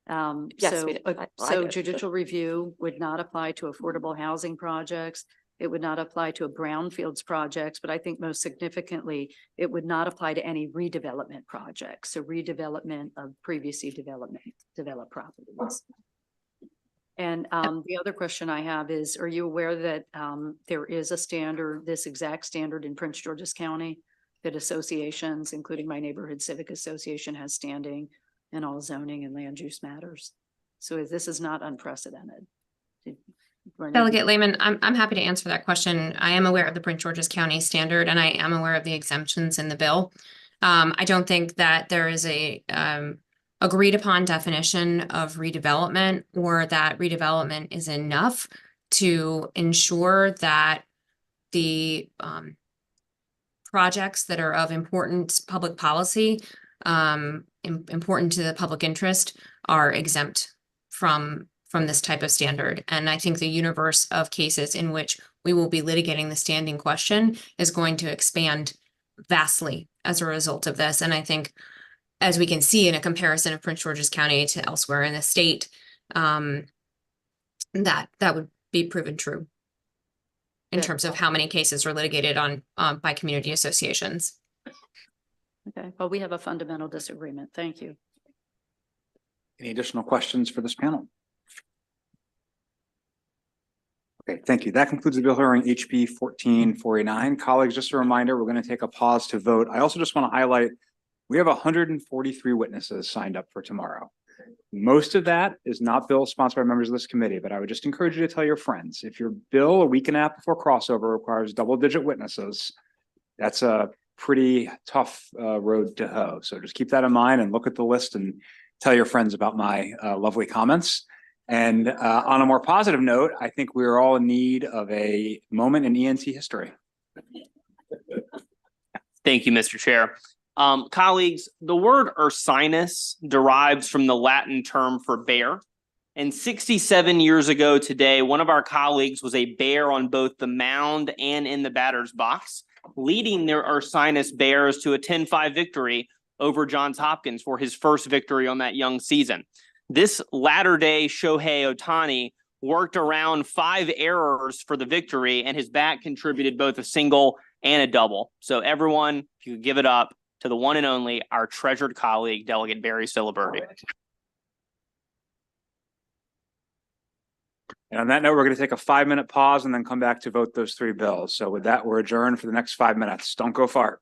Yes, we did. I So did. judicial review would not apply to affordable housing projects. It would not apply to brownfields projects, but I think most significantly, it would not apply to any redevelopment projects. So redevelopment of previously developed properties. And the other question I have is, are you aware that there is a standard, this exact standard in Prince George's County, that associations, including my neighborhood civic association, has standing in all zoning and land use matters? So this is not unprecedented. Delegate Lehman, I'm happy to answer that question. I am aware of the Prince George's County standard, and I am aware of the exemptions in the bill. I don't think that there is a agreed upon definition of redevelopment, or that redevelopment is enough to ensure that the projects that are of important public policy, important to the public interest, are exempt from this type of standard. And I think the universe of cases in which we will be litigating the standing question is going to expand vastly as a result of this. And I think, as we can see in a comparison of Prince George's County to elsewhere in the state, that would be proven true in terms of how many cases are litigated on by community associations. Okay, well, we have a fundamental disagreement. Thank you. Any additional questions for this panel? Okay, thank you. That concludes the bill hearing HB 1449. Colleagues, just a reminder, we're going to take a pause to vote. I also just want to highlight, we have 143 witnesses signed up for tomorrow. Most of that is not bill sponsored by members of this committee, but I would just encourage you to tell your friends. If your bill a week and a half before crossover requires double-digit witnesses, that's a pretty tough road to hoe. So just keep that in mind and look at the list and tell your friends about my lovely comments. And on a more positive note, I think we're all in need of a moment in ENT history. Thank you, Mr. Chair. Colleagues, the word ursinus derives from the Latin term for bear. And 67 years ago today, one of our colleagues was a bear on both the mound and in the batter's box, leading their Ursinus Bears to a 10-5 victory over Johns Hopkins for his first victory on that young season. This latter-day Shohei Ohtani worked around 5 errors for the victory, and his bat contributed both a single and a double. So everyone, if you could give it up to the one and only, our treasured colleague, Delegate Barry Siliberti. And on that note, we're going to take a 5-minute pause and then come back to vote those 3 bills. So with that, we're adjourned for the next 5 minutes. Don't go far.